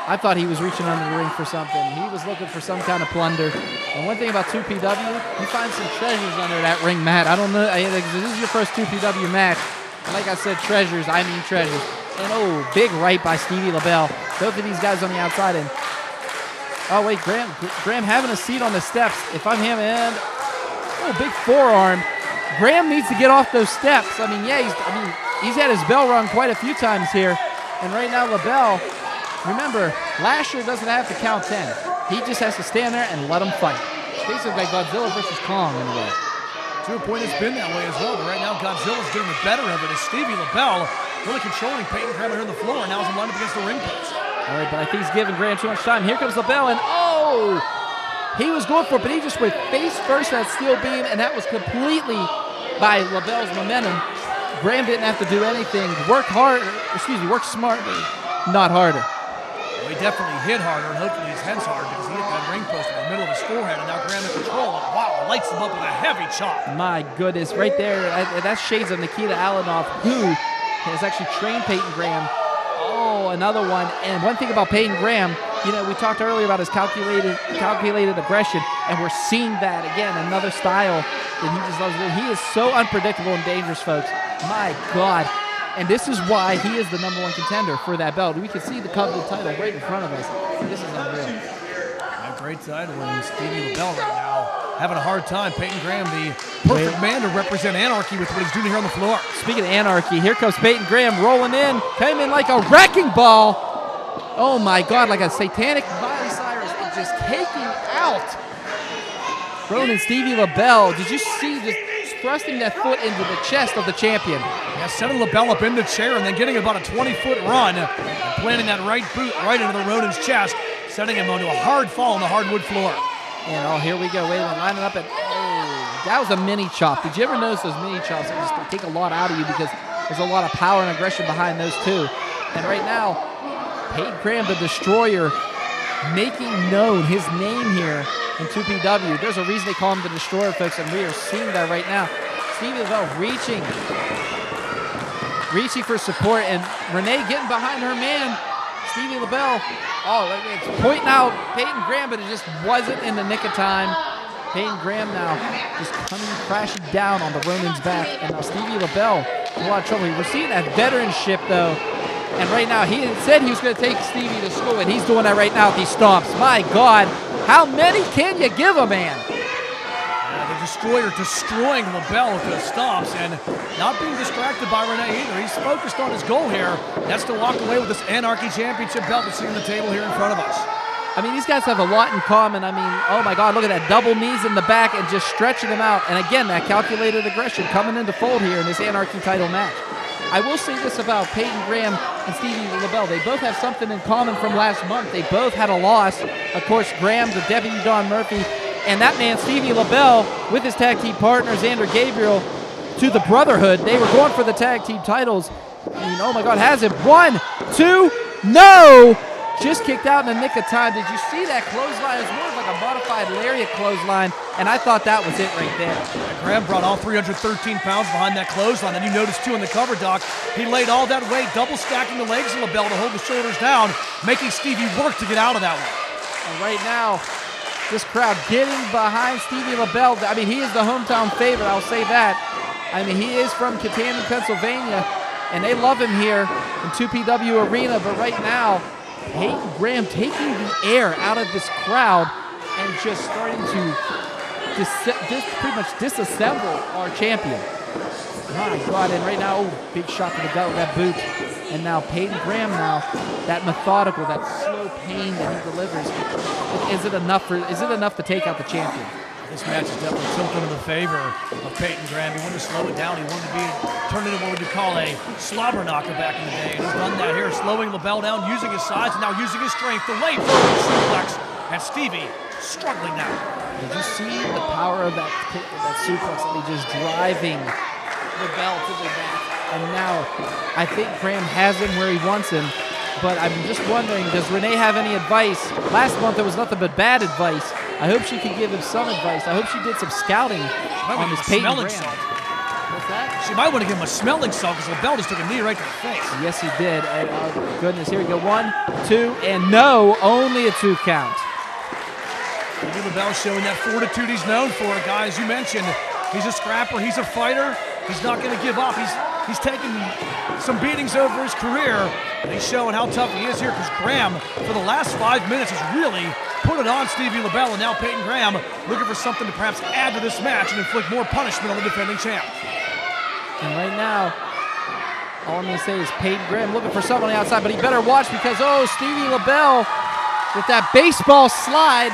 I thought he was reaching under the ring for something. He was looking for some kind of plunder. And one thing about 2PW, you find some treasures under that ring mat. I don't know, this is your first 2PW match. And like I said, treasures, I mean treasures. And big right by Stevie LeBell. Both of these guys on the outside. And wait, Graham having a seat on the steps. If I'm him, and big forearm. Graham needs to get off those steps. I mean, he's had his bell rung quite a few times here. And right now, LeBell, remember, Lasher doesn't have to count 10. He just has to stand there and let him fight. Basically like Godzilla versus Kong in a way. To a point, it's been that way as well, but right now Godzilla's getting the better of it as Stevie LeBell really controlling Payton Graham here on the floor, and now he's lined up against the ring post. All right, but I think he's giving Graham too much time. Here comes LeBell, and He was going for it, but he just went face first at that steel beam, and that was completely by LeBell's momentum. Graham didn't have to do anything. Work smarter, not harder. Well, he definitely hit harder, and hopefully his head's hard because he hit that ring post in the middle of his forehead, and now Graham in control. And wow, lights him up with a heavy chop. My goodness, right there, that's shades of Nikita Alanoff, who has actually trained Payton Graham. Oh, another one. And one thing about Payton Graham, you know, we talked earlier about his calculated aggression, and we're seeing that again, another style that he just loves to do. He is so unpredictable and dangerous, folks. My God. And this is why he is the #1 contender for that belt. We can see the coveted title right in front of us. This is unreal. A great title, and Stevie LeBell right now having a hard time. Payton Graham, the perfect man to represent Anarchy with what he's doing here on the floor. Speaking of Anarchy, here comes Payton Graham rolling in. Came in like a wrecking ball. Oh my God, like a satanic Miley Cyrus, and just taking out Ronan Stevie LeBell. Did you see this? Thrusting that foot into the chest of the champion. Yeah, sending LeBell up in the chair and then getting about a 20-foot run and planting that right boot right into the Ronan's chest, sending him onto a hard fall on the hardwood floor. And oh, here we go. Wait a minute, lining up at, oh, that was a mini chop. Did you ever notice those mini chops? They just take a lot out of you because there's a lot of power and aggression behind those two. And right now, Payton Graham, the Destroyer, making known his name here in 2PW. There's a reason they call him the Destroyer, folks, and we are seeing that right now. Stevie LeBell reaching for support, and Renee getting behind her man, Stevie LeBell. Oh, it's pointing out Payton Graham, but it just wasn't in the nick of time. Payton Graham now just coming crashing down on the Ronan's back, and now Stevie LeBell in a lot of trouble. We're seeing that veteranship, though. And right now, he had said he was going to take Stevie to school, and he's doing that right now with these stomps. My God, how many can you give a man? The Destroyer destroying LeBell with those stomps and not being distracted by Renee either. He's focused on his goal here. That's to walk away with this Anarchy Championship belt that's sitting on the table here in front of us. I mean, these guys have a lot in common. I mean, oh my God, look at that double knees in the back and just stretching them out. And again, that calculated aggression coming into fold here in this Anarchy title match. I will say this about Payton Graham and Stevie LeBell. They both have something in common from last month. They both had a loss. Of course, Graham, the Deputy Don Murphy, and that man, Stevie LeBell, with his tag team partner, Zander Gabriel, to the Brotherhood. They were going for the tag team titles. I mean, oh my God, has it. 1, 2, no! Just kicked out in the nick of time. Did you see that clothesline? It was more of like a modified lariat clothesline, and I thought that was it right there. Graham brought all 313 pounds behind that clothesline, and you noticed too in the cover, Doc, he laid all that weight, double stacking the legs of LeBell to hold the shoulders down, making Stevie work to get out of that one. And right now, this crowd getting behind Stevie LeBell. I mean, he is the hometown favorite, I'll say that. I mean, he is from Kittanning, Pennsylvania, and they love him here in 2PW Arena, but right now, Payton Graham taking the air out of this crowd and just starting to pretty much disassemble our champion. My God, and right now, oh, big shot to the gut with that boot. And now Payton Graham now, that methodical, that slow pain that he delivers. Is it enough to take out the champion? This match is definitely tilting in the favor of Payton Graham. He wanted to slow it down. He wanted to be turned into what we would call a slobber knocker back in the day. And he's done that here, slowing LeBell down, using his size, and now using his strength to lay for the suplex. And Stevie struggling now. Did you see the power of that suplex? I mean, just driving LeBell to the back. And now I think Graham has him where he wants him. But I'm just wondering, does Renee have any advice? Last month there was nothing but bad advice. I hope she could give him some advice. I hope she did some scouting on this Payton Graham. What's that? She might want to give him a smelling salt because LeBell just took a knee right to the face. Yes, he did. And, oh, goodness. Here we go. 1, 2, and no. Only a 2 count. LeBell showing that fortitude he's known for. Guy, as you mentioned, he's a scrapper. He's a fighter. He's not going to give up. He's taken some beatings over his career, and he's showing how tough he is here because Graham, for the last 5 minutes, has really put it on Stevie LeBell, and now Payton Graham looking for something to perhaps add to this match and inflict more punishment on the defending champ. And right now, all I'm going to say is Payton Graham looking for someone on the outside, but he better watch because, oh, Stevie LeBell with that baseball slide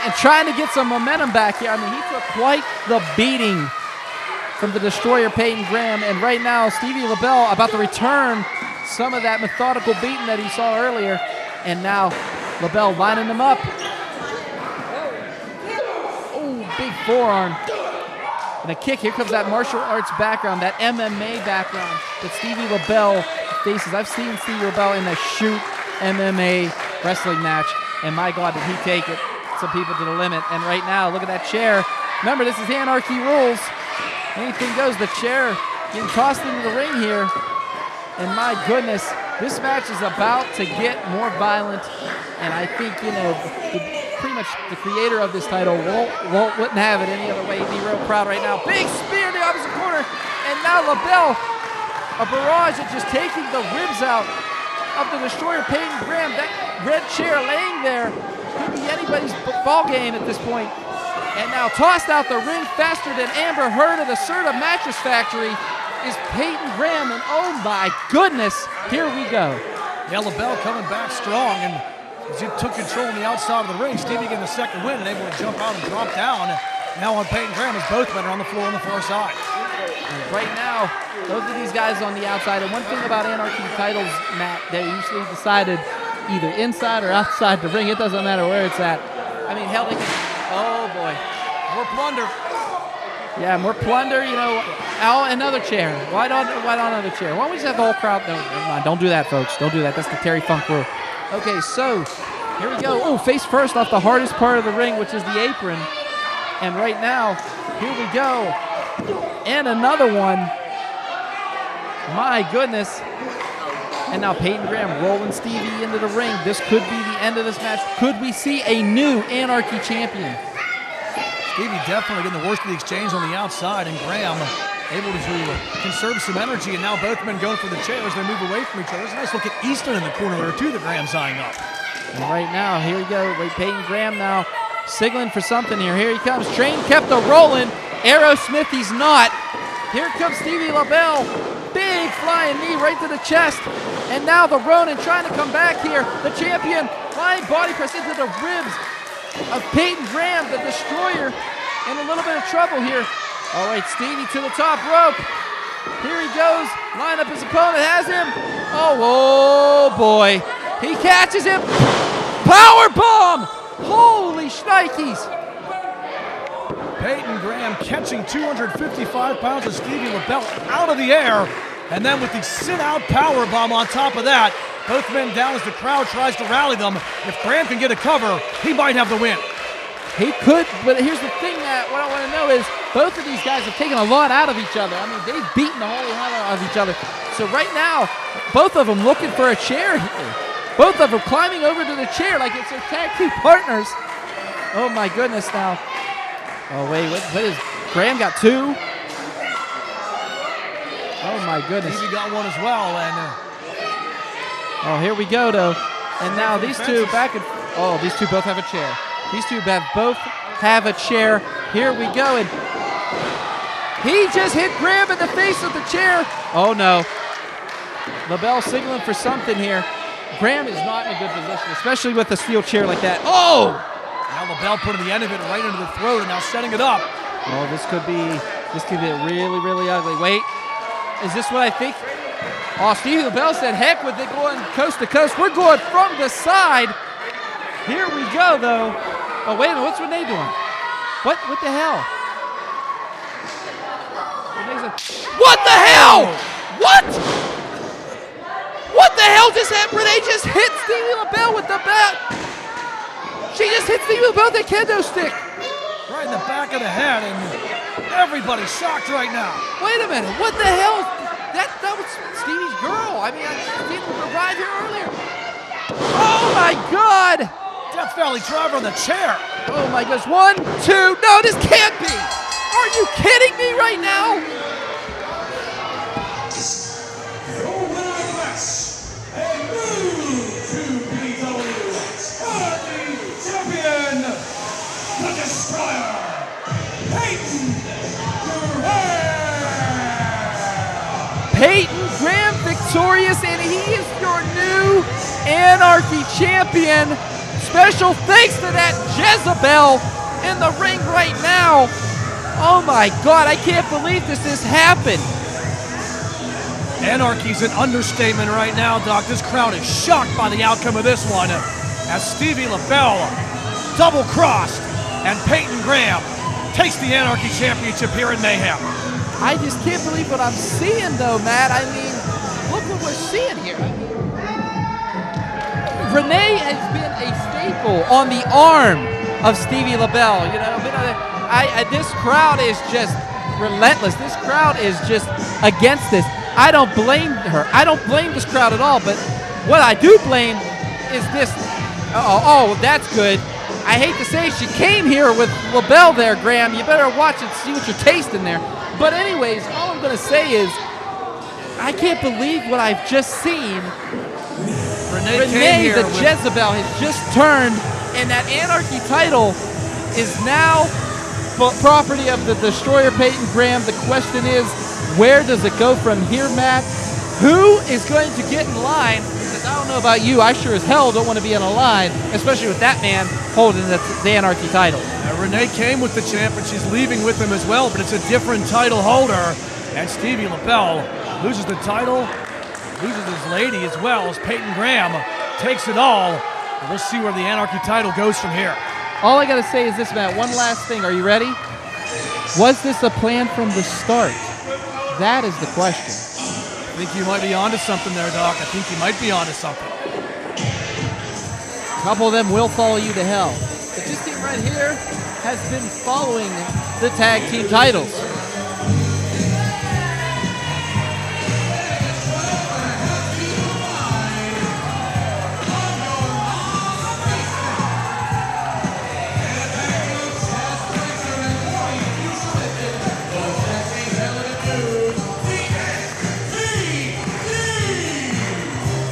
and trying to get some momentum back here. I mean, he took quite the beating from the Destroyer Payton Graham, and right now Stevie LeBell about to return some of that methodical beating that he saw earlier, and now LeBell lining him up. forearm. And a kick. Here comes that martial arts background, that MMA background that Stevie LeBell faces. I've seen Stevie LeBell in a shoot MMA wrestling match, and my God, did he take it. Some people to the limit. And right now, look at that chair. Remember, this is Anarchy rules. Anything goes. The chair getting tossed into the ring here. And my goodness, this match is about to get more violent. And I think, pretty much the creator of this title wouldn't have it any other way. He'd be real proud right now. Big spear in the opposite corner. And now LeBell, a barrage of just taking the ribs out of the destroyer, Payton Graham. That red chair laying there could be anybody's ball game at this point. And now tossed out the ring faster than Amber Heard of the Serta Mattress Factory is Payton Graham. And oh my goodness, here we go. Yeah, LeBell coming back strong, and as he took control on the outside of the ring, Stevie getting the second win and able to jump out and drop down. Now on Payton Graham as both men are on the floor on the far side. And right now, both of these guys on the outside. And one thing about Anarchy titles, Matt, they're usually decided either inside or outside the ring. It doesn't matter where it's at. I mean, hell, they can, oh boy. More plunder. Yeah, more plunder, Oh, another chair. Why not another chair? Why don't we just have the whole crowd? No, never mind. Don't do that, folks. Don't do that. That's the Terry Funk rule. Okay, so here we go. Oh, face first off the hardest part of the ring, which is the apron. And right now, here we go. And another one. My goodness. And now Payton Graham rolling Stevie into the ring. This could be the end of this match. Could we see a new Anarchy champion? Stevie definitely getting the worst of the exchange on the outside, and Graham able to conserve some energy, and now both men going for the chairs. They move away from each other. There's a nice look at Easton in the corner there, too, that Graham's eyeing up. And right now, here we go. Payton Graham now signaling for something here. Here he comes. Train kept a rolling. Aerosmith, he's not. Here comes Stevie LeBell. Big flying knee right to the chest. And now the Ronin trying to come back here. The champion flying body press into the ribs of Payton Graham, the destroyer, in a little bit of trouble here. All right, Stevie to the top rope. Here he goes. Line up his opponent, has him. Oh boy. He catches him. Power bomb. Holy shnikes. Payton Graham catching 255 pounds of Stevie LeBell out of the air. And then with the sit-out power bomb on top of that, both men down as the crowd tries to rally them. If Graham can get a cover, he might have the win. He could, but here's the thing that what I want to know is both of these guys have taken a lot out of each other. I mean, they've beaten the holy hell out of each other. So right now, both of them looking for a chair here. Both of them climbing over to the chair like it's their tag team partners. Oh my goodness now. Oh wait, what is, Graham got two? Oh my goodness. Stevie got one as well, and oh, here we go though. And now these two back and oh, these two both have a chair. These two both have a chair. Here we go, and he just hit Graham in the face with the chair. Oh no. LeBell signaling for something here. Graham is not in a good position, especially with a steel chair like that. Oh! Now LeBell putting the end of it right into the throat and now setting it up. Oh, this could be really, really ugly. Wait, is this what I think? Oh, Stevie LeBell said, heck with it going coast to coast. We're going from the side. Here we go, though. Oh, wait a minute, what's Renee doing? What the hell? What the hell? What? What the hell just happened? Renee just hit Stevie LeBell with the bat. She just hit Stevie LeBell with the kendo stick. Right in the back of the head, and everybody's shocked right now. Wait a minute, what the hell? That was Stevie's girl. I mean, Stevie arrived here earlier. Oh my God! Death Valley driver on the chair. Oh my goodness, 1, 2, no, this can't be. Are you kidding me right now? Your winner of the match, and new to BWS champion, the Destroyer, Payton Graham. Payton Graham victorious, and he is your new Anarchy champion. Special thanks to that Jezebel in the ring right now. Oh my God, I can't believe this has happened. Anarchy's an understatement right now, Doc. This crowd is shocked by the outcome of this one, as Stevie LeBell double-crossed and Payton Graham takes the Anarchy Championship here in Mayhem. I just can't believe what I'm seeing, though, Matt. I mean, look what we're seeing here. Renee has been a staple on the arm of Stevie LeBell. You know, this crowd is just relentless. This crowd is just against this. I don't blame her. I don't blame this crowd at all. But what I do blame is this. Oh, that's good. I hate to say she came here with LeBell there, Graham. You better watch and see what you're tasting there. But anyways, all I'm going to say is I can't believe what I've just seen. Renee the Jezebel has just turned, and that Anarchy title is now property of the Destroyer Payton. Graham, the question is, where does it go from here, Matt? Who is going to get in line? Because I don't know about you, I sure as hell don't want to be in a line, especially with that man holding the Anarchy title. Renee came with the champ, and she's leaving with him as well, but it's a different title holder. And Stevie LeBell loses the title, loses his lady as well as Payton Graham takes it all. And we'll see where the Anarchy title goes from here. All I got to say is this, Matt. One last thing. Are you ready? Was this a plan from the start? That is the question. I think you might be onto something there, Doc. I think you might be onto something. A couple of them will follow you to hell. But this team right here has been following the tag team titles.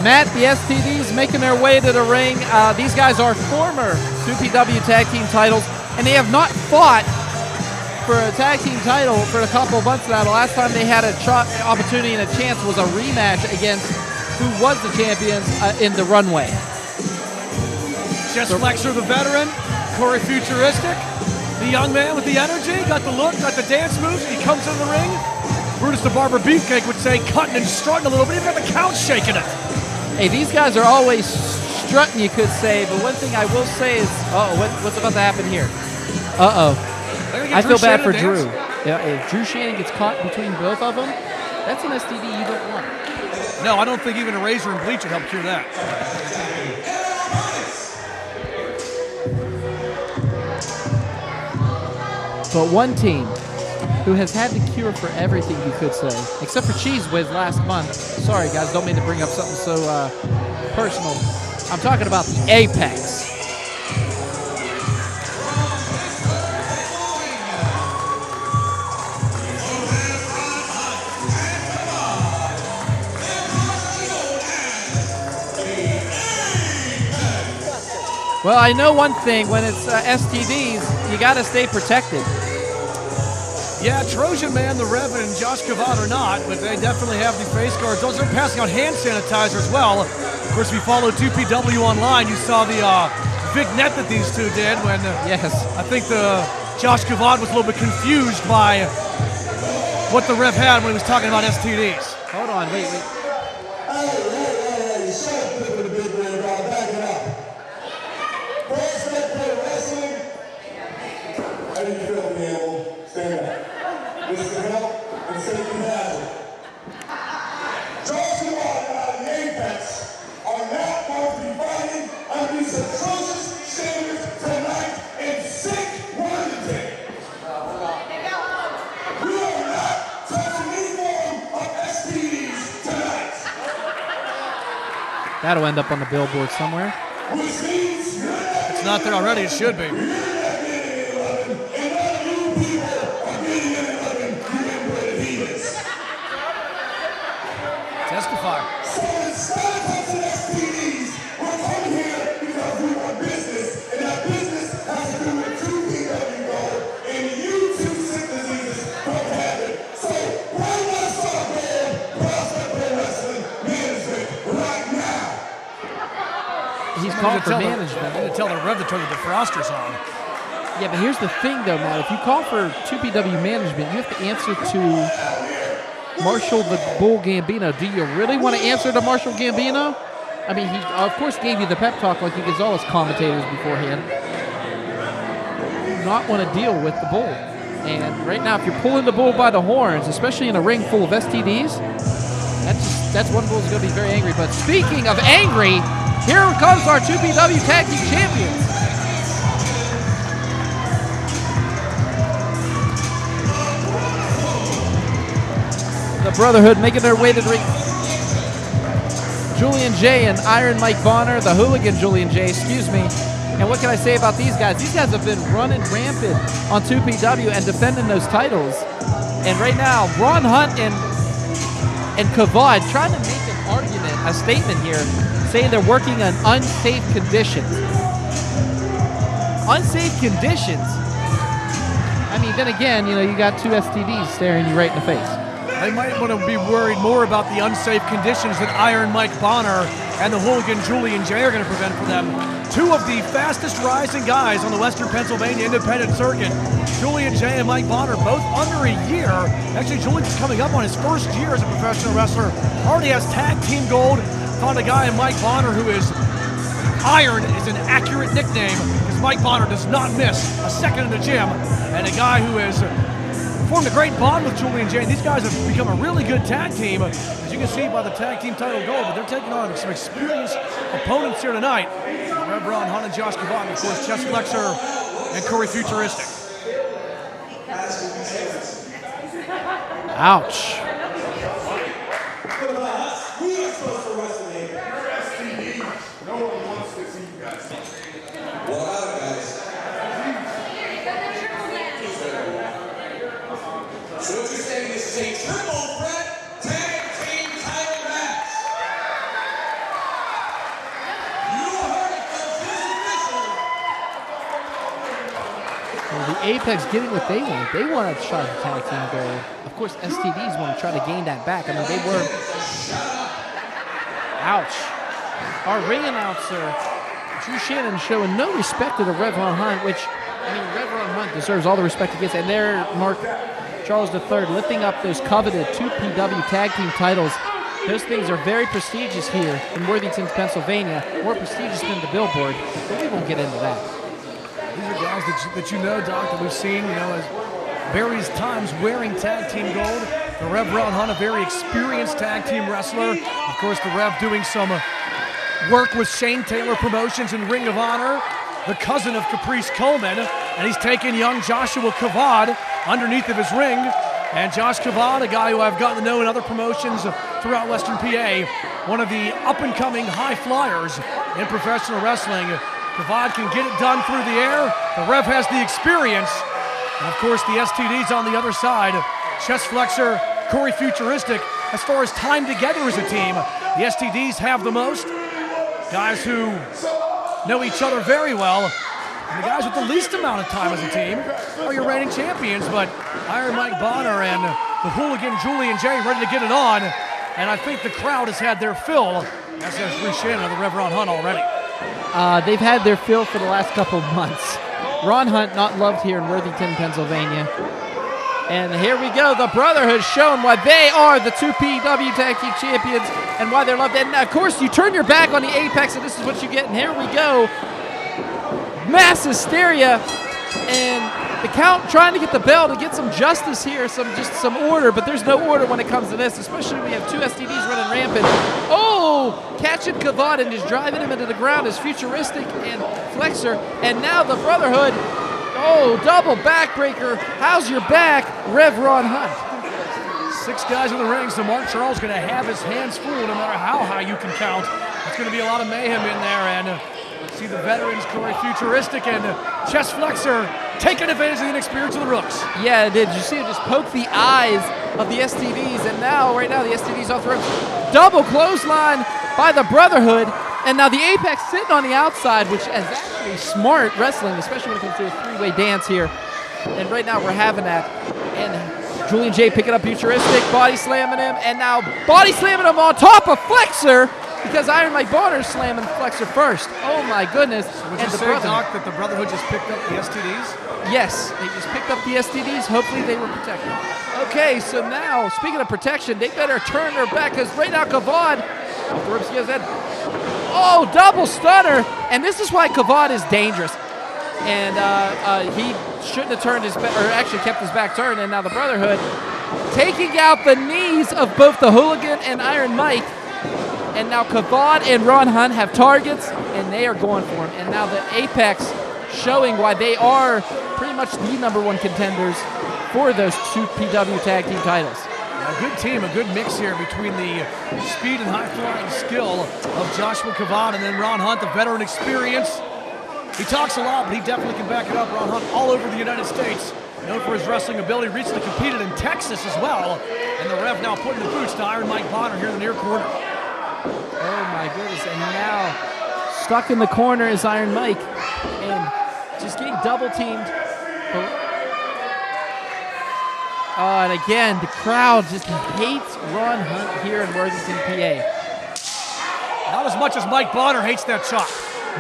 Matt, the STDs making their way to the ring. These guys are former 2PW tag team titles, and they have not fought for a tag team title for a couple of months now. The last time they had an opportunity and a chance was a rematch against who was the champions in the runway. Just Flexor, the veteran, Gory Futuristic, the young man with the energy, got the look, got the dance moves, and he comes in the ring. Brutus the Barber Beefcake would say cutting and strutting a little bit, even got the count shaking it. Hey, these guys are always strutting, you could say, but one thing I will say is, what's about to happen here? I feel bad for Drew. Yeah, if Drew Shannon gets caught between both of them, that's an STD you don't want. No, I don't think even a razor and bleach would help cure that. But one team who has had the cure for everything, you could say, except for Cheese Whiz last month. Sorry, guys, don't mean to bring up something so personal. I'm talking about the Apex. Well, I know one thing, when it's STDs, you got to stay protected. Yeah, Trojan Man, the Reverend, and Josh Kavad are not, but they definitely have the face guards. Those are passing out hand sanitizer as well. Of course, if you follow 2PW online, you saw the big net that these two did when yes. I think the Josh Kavad was a little bit confused by what the ref had when he was talking about STDs. Hold on, wait. Hey, shut up, flipping the big red rod, back it up. First red play wrestling. How do you feel, man? Stand up. This is help and safety hazard. Josh and the Apex are not going to be fighting under these atrocious standards tonight in sick Worthington. We are not touching any form of STDs tonight. That'll end up on the billboard somewhere. Which means It's not there already, it should be. Testify. So instead of touching STDs, we're coming here because we want business, and that business has to do with 2PW gold, and you two sick diseases don't have it. So why not start going Prospect Pro Wrestling Management right now? He's called for management. I had to tell the Rev to turn the defrosters on. Yeah, but here's the thing, though, Matt. If you call for 2PW management, you have to answer to Marshall the Bull Gambino. Do you really want to answer to Marshall Gambino? I mean, he, of course, gave you the pep talk like he gives all his commentators beforehand. You do not want to deal with the Bull. And right now, if you're pulling the bull by the horns, especially in a ring full of STDs, that's one bull's going to be very angry. But speaking of angry, here comes our 2PW Tag Team Champions. The Brotherhood making their way to the ring. Julian J and Iron Mike Bonner, the hooligan Julian J, excuse me. And what can I say about these guys? These guys have been running rampant on 2PW and defending those titles. And right now, Ron Hunt and Kavad trying to make an argument, a statement here, saying they're working on unsafe conditions. Unsafe conditions? I mean, then again, you got two STDs staring you right in the face. They might want to be worried more about the unsafe conditions that Iron Mike Bonner and the hooligan Julian J are going to prevent for them. Two of the fastest rising guys on the Western Pennsylvania independent circuit. Julian J and Mike Bonner, both under a year. Actually, Julian's coming up on his first year as a professional wrestler. Already has tag team gold. Found a guy in Mike Bonner who is Iron is an accurate nickname because Mike Bonner does not miss a second in the gym. And a guy who has formed a great bond with Julian J. These guys have become a really good tag team, as you can see by the tag team title gold, but they're taking on some experienced opponents here tonight. Vic Braun, Hunt, and Josh Kavad, of course, Chess Flexor and Gory Futuristic. Ouch. We are supposed to wrestle in STDs. No one wants to see you guys. Well, guys. So what you're saying is a triple threat tag team title match. You heard it, folks. This is official. Well, the Apex getting what they want. They want to try to tag team gold. Of course, STDs want to try to gain that back. I mean, they were... Ouch. Our ring announcer, Drew Shannon, showing no respect to the Rev Ron Hunt, which, I mean, Rev Ron Hunt deserves all the respect he gets. And there, Mark Charles III lifting up those coveted 2PW tag team titles. Those things are very prestigious here in Worthington, Pennsylvania. More prestigious than the Billboard, but we won't get into that. These are guys that you know, Doc, that we've seen, as various times wearing tag team gold. The Rev Ron Hunt, a very experienced tag team wrestler. Of course, the Rev doing some work with Shane Taylor Promotions and Ring of Honor, the cousin of Caprice Coleman, and he's taken young Joshua Kavad underneath of his ring. And Josh Kavad, a guy who I've gotten to know in other promotions throughout Western PA, one of the up-and-coming high flyers in professional wrestling. Kavad can get it done through the air. The Rev has the experience. And of course, the STDs on the other side. Chess Flexor, Gory Futuristic. As far as time together as a team, the STDs have the most. Guys who know each other very well. And the guys with the least amount of time as a team are your reigning champions, but Iron Mike Bonner and the hooligan Julian J ready to get it on. And I think the crowd has had their fill, as has Drew Shannon of the Rev Ron Hunt already. They've had their fill for the last couple of months. Ron Hunt not loved here in Worthington, Pennsylvania. And here we go, the Brotherhood showing why they are the 2PW Tag Team Champions and why they're loved. And of course, you turn your back on the Apex and this is what you get. And here we go. Mass hysteria. And the Count trying to get the bell to get some justice here, some order, but there's no order when it comes to this, especially when we have two STDs running rampant. Oh, catching Kavad and just driving him into the ground is Futuristic and Flexor. And now the Brotherhood. Oh, double backbreaker. How's your back, Rev Ron Hunt? 6 guys in the ring, so Mark Charles going to have his hands full no matter how high you can count. It's going to be a lot of mayhem in there, and see the veterans, Gory Futuristic and Chess Flexor taking advantage of the inexperience of the Rooks. Yeah, it did. You see it just poke the eyes of the STDs, and right now the STDs off the ropes. Double clothesline by the Brotherhood, and now the Apex sitting on the outside, which is actually smart wrestling, especially when it comes to a three-way dance here. And right now we're having that. And Julian J picking up Futuristic, body slamming him, and now body slamming him on top of Flexor, because Iron Mike Bonner's slamming Flexor first. Oh my goodness. Would you say, Doc, that the Brotherhood just picked up the STDs? Yes, they just picked up the STDs. Hopefully they were protected. Okay, so now, speaking of protection, they better turn their back, because right now Kavad, off the ropes he has that. Oh, double stunner, and this is why Kavad is dangerous. And he shouldn't have turned his back, or actually kept his back turned. And now the Brotherhood taking out the knees of both the Hooligan and Iron Mike. And now Kavad and Ron Hunt have targets, and they are going for him. And now the Apex showing why they are pretty much the #1 contenders for those 2 PW tag team titles. A good team, a good mix here between the speed and high-flying skill of Joshua Kavad and then Ron Hunt, the veteran experience. He talks a lot, but he definitely can back it up. Ron Hunt all over the United States, known for his wrestling ability, recently competed in Texas as well. And the ref now putting the boots to Iron Mike Bonner here in the near corner. Oh my goodness, and now stuck in the corner is Iron Mike, and just getting double teamed. And again, the crowd just hates Ron Hunt here in Worthington, PA. Not as much as Mike Bonner hates that chop.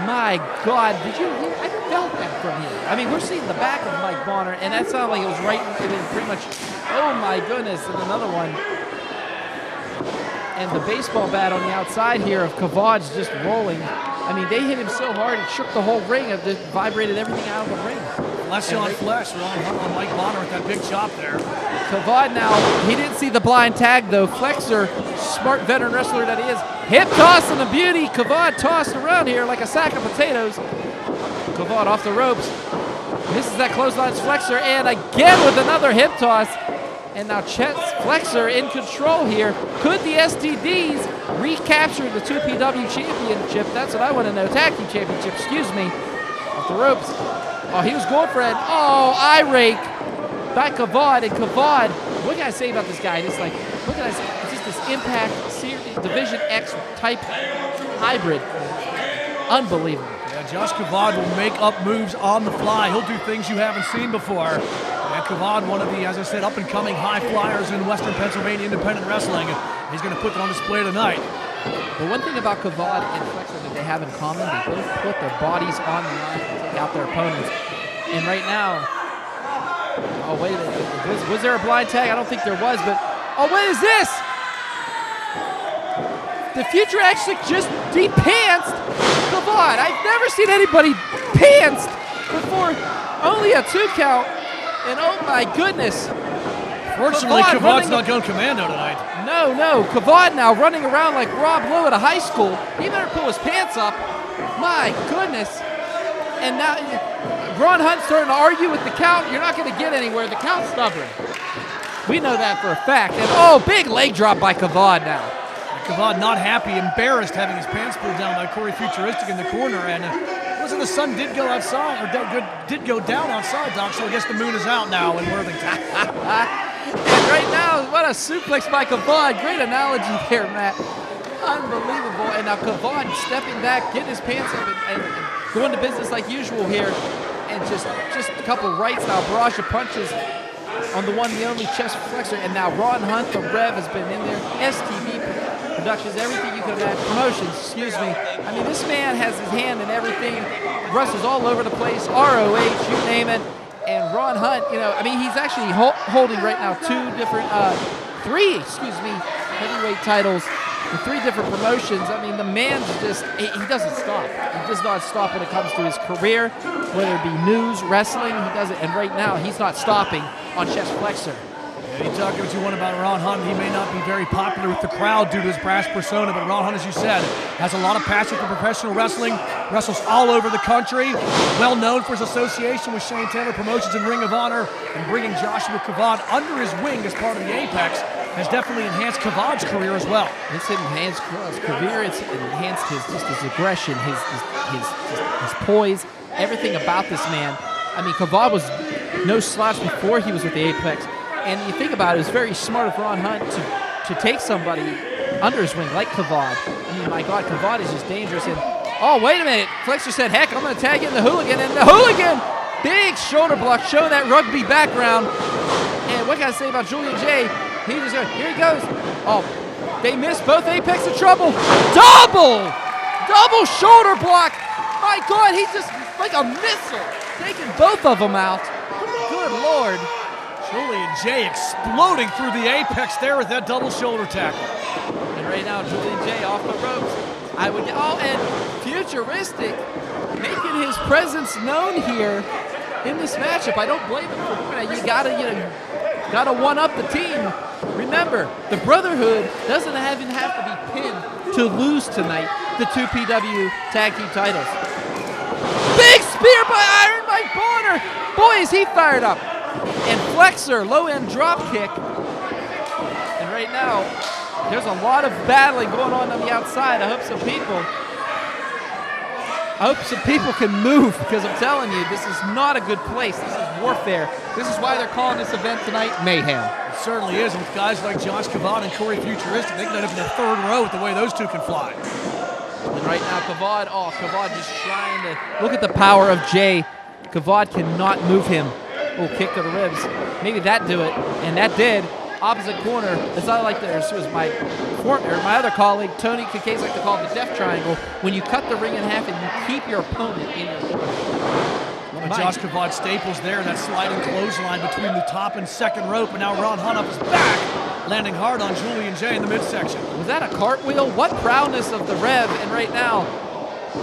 My God, did you hear? I felt that from here. I mean, we're seeing the back of Mike Bonner, and that sounded like it was right, it was pretty much, oh my goodness, and another one. And the baseball bat on the outside here of Kavad's just rolling. I mean, they hit him so hard, it shook the whole ring. It just vibrated everything out of the ring. Flesh on flesh, Ron Hunt on Mike Bonner with that big chop there. Kavad now, he didn't see the blind tag though. Flexor, smart veteran wrestler that he is. Hip toss and a beauty. Kavad tossed around here like a sack of potatoes. Kavad off the ropes. Misses that clothesline's Flexor, and again with another hip toss. And now Chet's Flexor in control here. Could the STDs recapture the 2PW championship? That's what I want to know. Tag team championship, excuse me. Off the ropes. Oh, he was going for it. Oh, eye rake by Kavad. And Kavad, what can I say about this guy? It's like, what can I say? It's just this Impact Division X type hybrid. Unbelievable. Yeah, Josh Kavad will make up moves on the fly. He'll do things you haven't seen before. And Kavad, one of the, as I said, up-and-coming high flyers in Western Pennsylvania independent wrestling. He's going to put that on display tonight. The one thing about Kavad and Flexor that they have in common, they both put their bodies on the line to take out their opponents. And right now, oh, wait a minute. Was there a blind tag? I don't think there was, but, oh, what is this? The Futuristic just de-pantsed Kavad. I've never seen anybody pantsed before. Only a 2 count. And oh my goodness. Fortunately, Kavad's not going commando tonight. No. Kavad now running around like Rob Lowe at a high school. He better pull his pants up. My goodness. And now Ron Hunt's starting to argue with the count. You're not going to get anywhere. The count's stubborn. We know that for a fact. And oh, big leg drop by Kavad now. Kavad not happy, embarrassed, having his pants pulled down by Corey Futuristic in the corner. And wasn't the sun did go outside, or did go down outside, Doc, so I guess the moon is out now in Worthington. And right now, what a suplex by Kavad. Great analogy there, Matt. Unbelievable. And now Kavad stepping back, getting his pants up, and going to business like usual here. And just a couple rights now, barrage of punches on the one, the only chest flexor. And now Ron Hunt, the Rev, has been in there. STD Productions, everything you can imagine. Promotions, excuse me. I mean, this man has his hand in everything. Wrestles all over the place. ROH, you name it. And Ron Hunt, you know, I mean, he's actually holding right now three heavyweight titles in 3 different promotions. I mean, the man's just, he doesn't stop. He does not stop when it comes to his career, whether it be news, wrestling, he does it. And right now, he's not stopping on chest flexor. Yeah, you talk what you want about Ron Hunt. He may not be very popular with the crowd due to his brash persona, but Ron Hunt, as you said, has a lot of passion for professional wrestling, wrestles all over the country, well known for his association with Shane Taylor Promotions and Ring of Honor, and bringing Joshua Kavad under his wing as part of the Apex has definitely enhanced Kavad's career as well. It's enhanced his career, it's enhanced his aggression, his poise, everything about this man. I mean, Kavad was no slouch before he was with the Apex. And you think about it, it's very smart of Ron Hunt to take somebody under his wing like Kavad. I mean, my God, Kavad is just dangerous. And oh, wait a minute. Flexor said, heck, I'm going to tag in the Hooligan. And the Hooligan, big shoulder block, showing that rugby background. And what can I say about Julian J? He was here he goes. Oh, they missed both Apex of Trouble. Double shoulder block. My God, he's just like a missile, taking both of them out. Good Lord. Julian J exploding through the apex there with that double shoulder tackle. And right now, Julian J off the ropes. And Futuristic making his presence known here in this matchup. I don't blame him for doing that. You gotta one up the team. Remember, the Brotherhood doesn't even have to be pinned to lose tonight the 2 PW Tag Team titles. Big spear by Iron Mike Bonner. Boy, is he fired up. And Flexor, low-end drop kick. And right now, there's a lot of battling going on the outside. I hope some people can move, because I'm telling you, this is not a good place. This is warfare. This is why they're calling this event tonight Mayhem. It certainly is. And with guys like Josh Kavad and Corey Futuristic, they can end up in the third row with the way those two can fly. And right now, Kavad just trying to look at the power of Jay. Kavad cannot move him. Oh, kick to the ribs. Maybe that do it, and that did. Opposite corner. It's not like this was my other colleague, Tony Kikase, like to call it the death triangle. When you cut the ring in half and you keep your opponent in your corner. One of Josh Kavad staples there, that sliding clothesline between the top and second rope, and now Ron Hunt up his back, landing hard on Julian J in the midsection. Was that a cartwheel? What proudness of the Rev, and right now,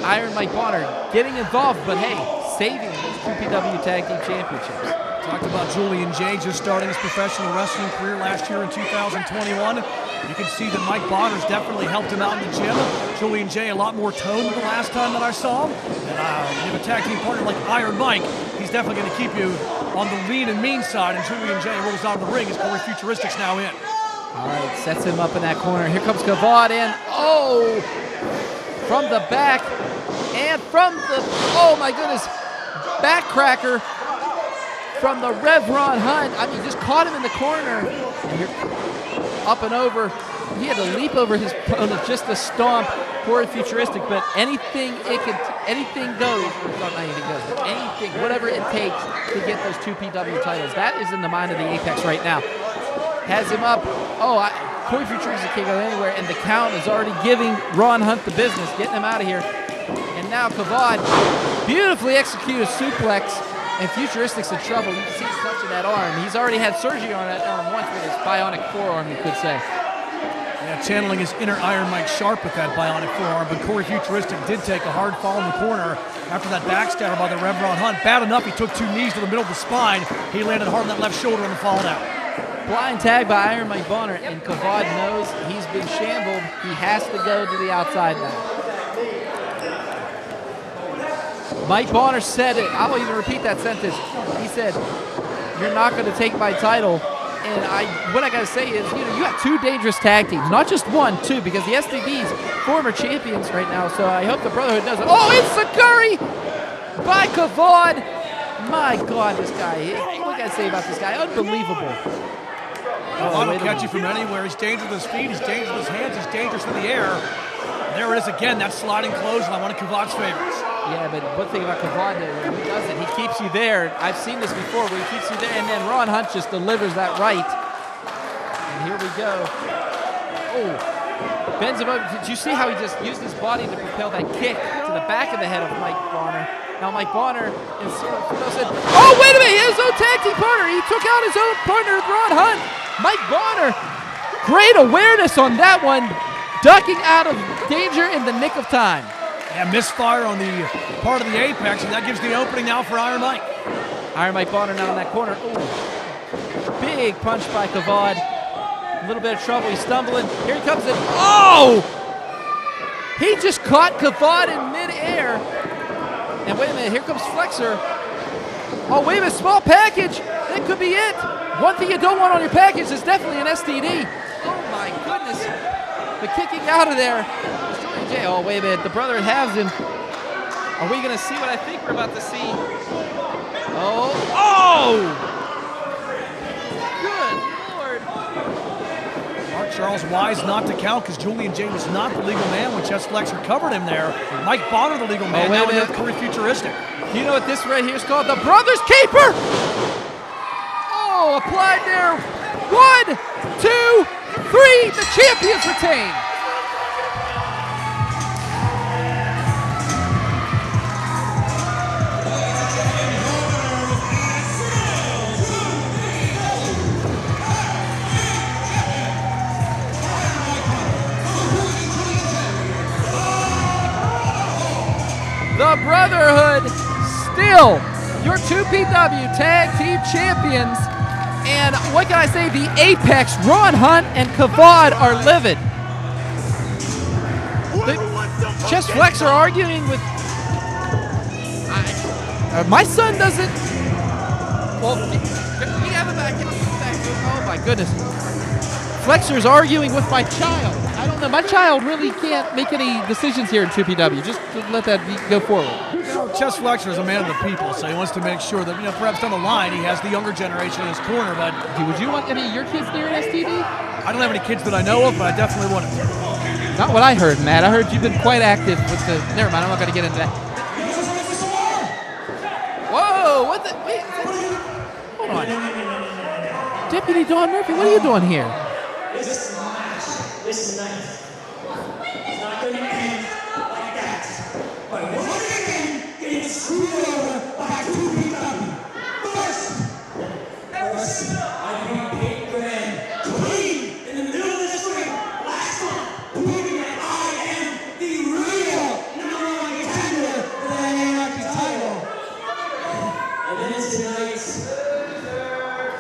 Iron Mike Bonner getting involved, but hey, saving those 2 PW Tag Team Championships. Talked about Julian J just starting his professional wrestling career last year in 2021. You can see that Mike Bonner's definitely helped him out in the gym. Julian J a lot more toned than the last time that I saw him. And you have a tag team partner like Iron Mike, he's definitely going to keep you on the lean and mean side. And Julian J rolls out of the ring as Corey Futuristic's now in. All right, sets him up in that corner. Here comes Kavad in. Oh! From the back and from the, oh my goodness, backcracker from the Rev Ron Hunt. I mean, just caught him in the corner. And here, up and over. He had to leap over his opponent just to stomp Corey Futuristic, but anything goes. Not anything goes, but anything, whatever it takes to get those 2 PW titles. That is in the mind of the Apex right now. Has him up. Corey Futuristic can't go anywhere, and the count is already giving Ron Hunt the business, getting him out of here. And now Kavad beautifully executed a suplex, and Futuristic's in trouble. You can see he's touching that arm. He's already had surgery on that arm once with his bionic forearm, you could say. Yeah, channeling his inner Iron Mike Sharp with that bionic forearm, but Corey Futuristic did take a hard fall in the corner after that backstabber by the Rev Ron Hunt. Bad enough, he took 2 knees to the middle of the spine. He landed hard on that left shoulder and fallen out. Blind tag by Iron Mike Bonner, and Kavad knows he's been shambled. He has to go to the outside now. Mike Bonner said it. I won't even repeat that sentence. He said, "You're not going to take my title." And what I got to say is, you have 2 dangerous tag teams, not just 1, 2, because the STDs, former champions right now. So I hope the Brotherhood does it. Oh, it's a curry by Kavad. My God, this guy. What can I say about this guy? Unbelievable. Kavad will catch you from anywhere. He's dangerous with his feet. He's dangerous with his hands. He's dangerous in the air. There it is again, that sliding clothesline, one of Kavad's favorites. Yeah, but one thing about Kavad, when he does it, he keeps you there. I've seen this before, where he keeps you there, and then Ron Hunt just delivers that right. And here we go. Oh, bends him over. Did you see how he just used his body to propel that kick to the back of the head of Mike Bonner? Now Mike Bonner said, oh, wait a minute, he has his own tag team partner. He took out his own partner with Ron Hunt. Mike Bonner, great awareness on that one, ducking out of danger in the nick of time. Yeah, misfire on the part of the Apex, and that gives the opening now for Iron Mike. Iron Mike Bonner now in that corner. Ooh. Big punch by Kavad. A little bit of trouble. He's stumbling. Here he comes in. Oh! He just caught Kavad in midair. And wait a minute. Here comes Flexor. Oh, wait a minute. Small package. That could be it. One thing you don't want on your package is definitely an STD. Oh, my goodness. The kicking out of there. Oh, wait a minute. The Brotherhood has him. Are we going to see what I think we're about to see? Oh. Oh! Good Lord. Mark Charles wise not to count because Julian J was not the legal man when Chest Flexor covered him there. Mike Bonner, the legal man, now in Corey Futuristic. You know what this right here is called? The Brothers Keeper! Oh, applied there. 1, 2, 3. The champions retain. The Brotherhood reveal your 2PW Tag Team Champions. And what can I say? The Apex, Ron Hunt and Kavad are livid. Just Flexor arguing with... my son doesn't... Well, we have it back. Oh, my goodness. Flexor's arguing with my child. I don't know. My child really can't make any decisions here in 2PW. Just to let that go forward. Chess Flexor is a man of the people, so he wants to make sure that, perhaps down the line he has the younger generation in his corner. But would you want any of your kids near an STD? I don't have any kids that I know of, but I definitely want it. Not what I heard, Matt. I heard you've been quite active with the... Never mind, I'm not going to get into that. Whoa, what the... Wait, hold on. Deputy Don Murphy, what are you doing here? This night is not going to end like that. But we're going to end getting screwed over by 2PW. First, I beat Payton clean in the middle of the street last month, proving that I am the real #1 contender for the Anarchy title. And then tonight's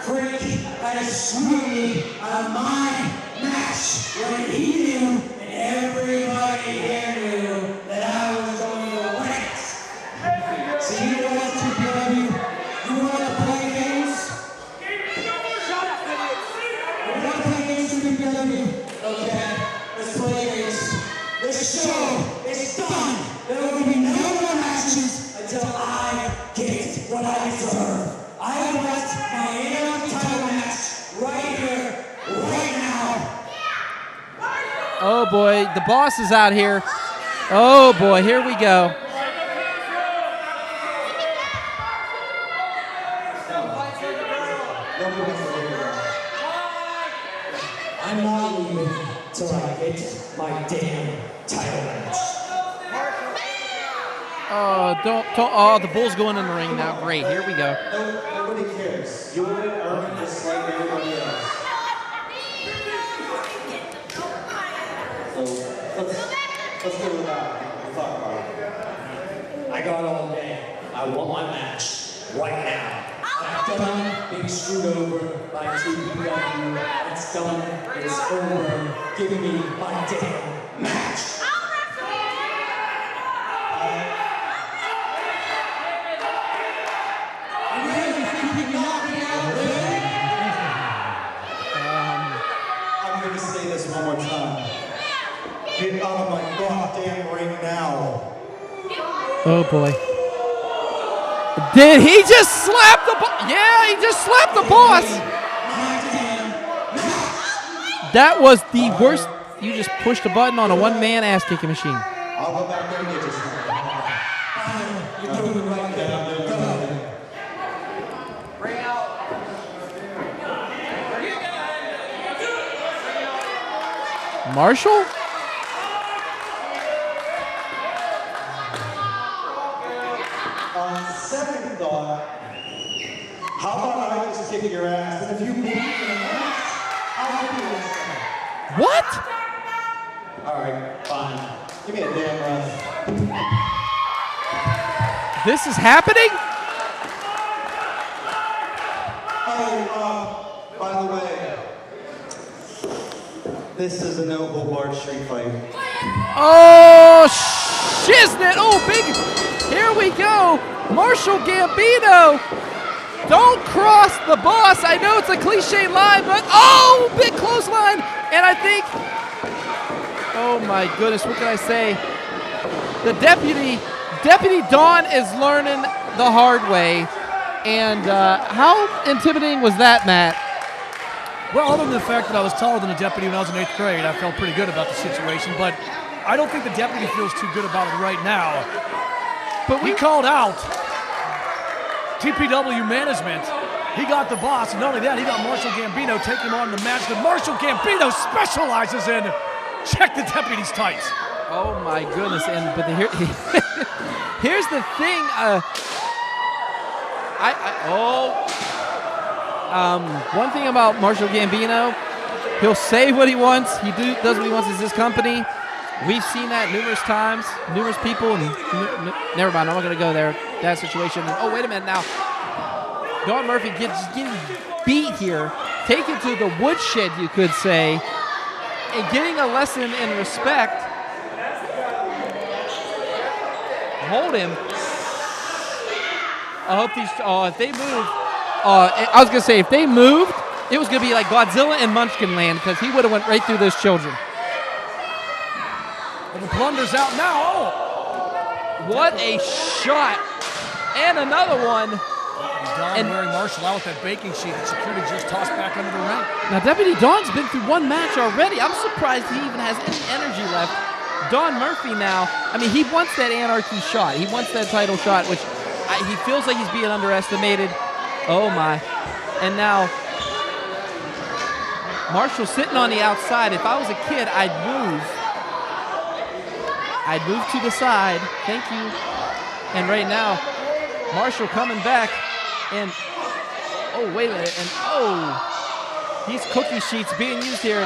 freak had a screwy on my match when he knew and everybody here knew that I was going to win it. So you know what, 2PW? You want to play games? You want to play games, 2PW? Okay, let's play games. This show is done. There will be no more matches until I get what I deserve. I want my Anarchy title match right here, right now. Oh, boy. The boss is out here. Oh, boy. Here we go. I'm not leaving till I get my damn title match. Oh, don't. Oh, the Bull's going in the ring now. Great. Here we go. Nobody cares. You would earn just like everybody else. So let's go with that. We'll talk about it. I got all day. I want my match right now. I'm done being screwed over by 2PW. It's done. It's over. Give me my damn match. I'm going to say this one more time. Get out of my goddamn ring now. Oh, boy. Did he just slap the boss? Yeah, he just slapped the boss. That was the worst. You just pushed a button on a one-man ass-kicking machine. I'll go back there and get you some. You're doing it right there. Go. Marshall? On second thought, how about I just kick your ass? And if you beat me, I'll be What? all right, fine. Give me a damn run. This is happening? Oh, by the way, this is a no-hold-barred street fight. Oh, shiznit. Oh, big. Here we go. Marshall Gambino. Don't cross the boss. I know it's a cliche line, but oh, big clothesline. And I think, oh my goodness, what can I say? The Deputy Don is learning the hard way. And how intimidating was that, Matt? Well, other than the fact that I was taller than the deputy when I was in 8th grade, I felt pretty good about the situation, but I don't think the deputy feels too good about it right now. But we called out TPW management. He got the boss, and not only that, he got Marshall Gambino taking him on the match that Marshall Gambino specializes in. Check the deputy's tights. Oh my goodness! Here's the thing. One thing about Marshall Gambino, he'll say what he wants. He does what he wants. It's his company. We've seen that numerous times, numerous people, and never mind. I'm not going to go there. that situation. And, oh, wait a minute now. Don Murphy getting beat here, taken to the woodshed, you could say, and getting a lesson in respect. Hold him. I hope these, if they move, I was going to say, if they moved, it was going to be like Godzilla and Munchkin Land, because he would have went right through those children. And the plunder's out now. Oh. What a shot. And another one. Don wearing Marshall out with that baking sheet that security just tossed back under the ring. Now, Deputy Don's been through one match already. I'm surprised he even has any energy left. Don Murphy now, I mean, he wants that Anarchy shot. He wants that title shot, which he feels like he's being underestimated. Oh, my. And now, Marshall sitting on the outside. If I was a kid, I'd move. I'd move to the side. Thank you. And right now, Marshall coming back. And, oh, wait a minute. And, oh, these cookie sheets being used here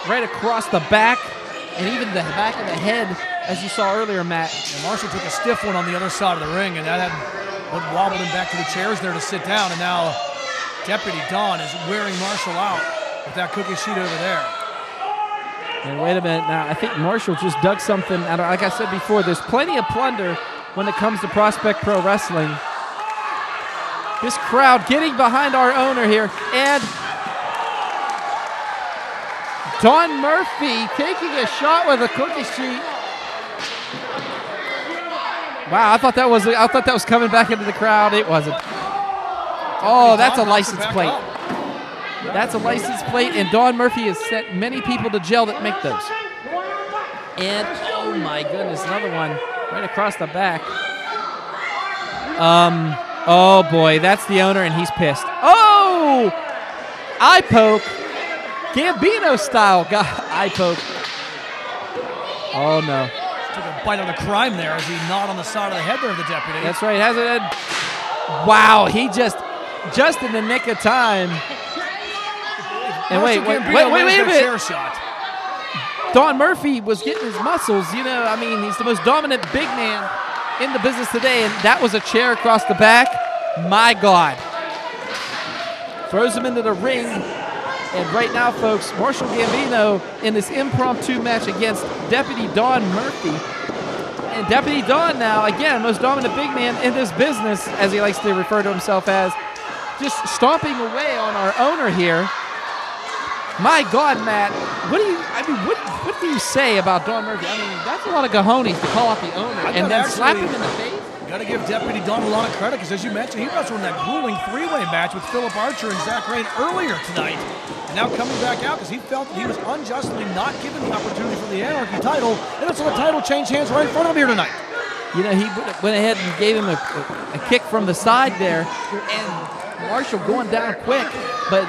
right across the back and even the back of the head, as you saw earlier, Matt. And Marshall took a stiff one on the other side of the ring, and that had wobbled him back to the chairs there to sit down. And now Deputy Don is wearing Marshall out with that cookie sheet over there. And wait a minute now. I think Marshall just dug something out of, like I said before, there's plenty of plunder when it comes to Prospect Pro Wrestling. This crowd getting behind our owner here. And Don Murphy taking a shot with a cookie sheet. Wow, I thought that was coming back into the crowd. It wasn't. Oh, that's a license plate. That's a license plate, and Don Murphy has sent many people to jail that make those. And, oh my goodness, another one right across the back. Oh boy, that's the owner, and he's pissed. Oh! Eye poke. Gambino style eye poke. Oh no. Took a bite of the crime there as he gnawed on the side of the head there of the deputy. That's right, has it. Wow, he just in the nick of time. And wait a minute. Shot. Don Murphy was getting his muscles. You know, I mean, he's the most dominant big man in the business today, and that was a chair across the back. My God. Throws him into the ring. And right now, folks, Marshall Gambino in this impromptu match against Deputy Don Murphy. And Deputy Don now, again, most dominant big man in this business, as he likes to refer to himself as, just stomping away on our owner here. My God, Matt, what do you say about Don Murphy? I mean, that's a lot of cojones to call out the owner and then slap him in the face. Got to give Deputy Don a lot of credit because, as you mentioned, he wrestled in that grueling three-way match with Philip Archer and Zack Rayne earlier tonight. And now coming back out because he felt that he was unjustly not given the opportunity for the Anarchy title, and so the title changed hands right in front of him here tonight. You know, he went ahead and gave him a kick from the side there, and Marshall going down quick, but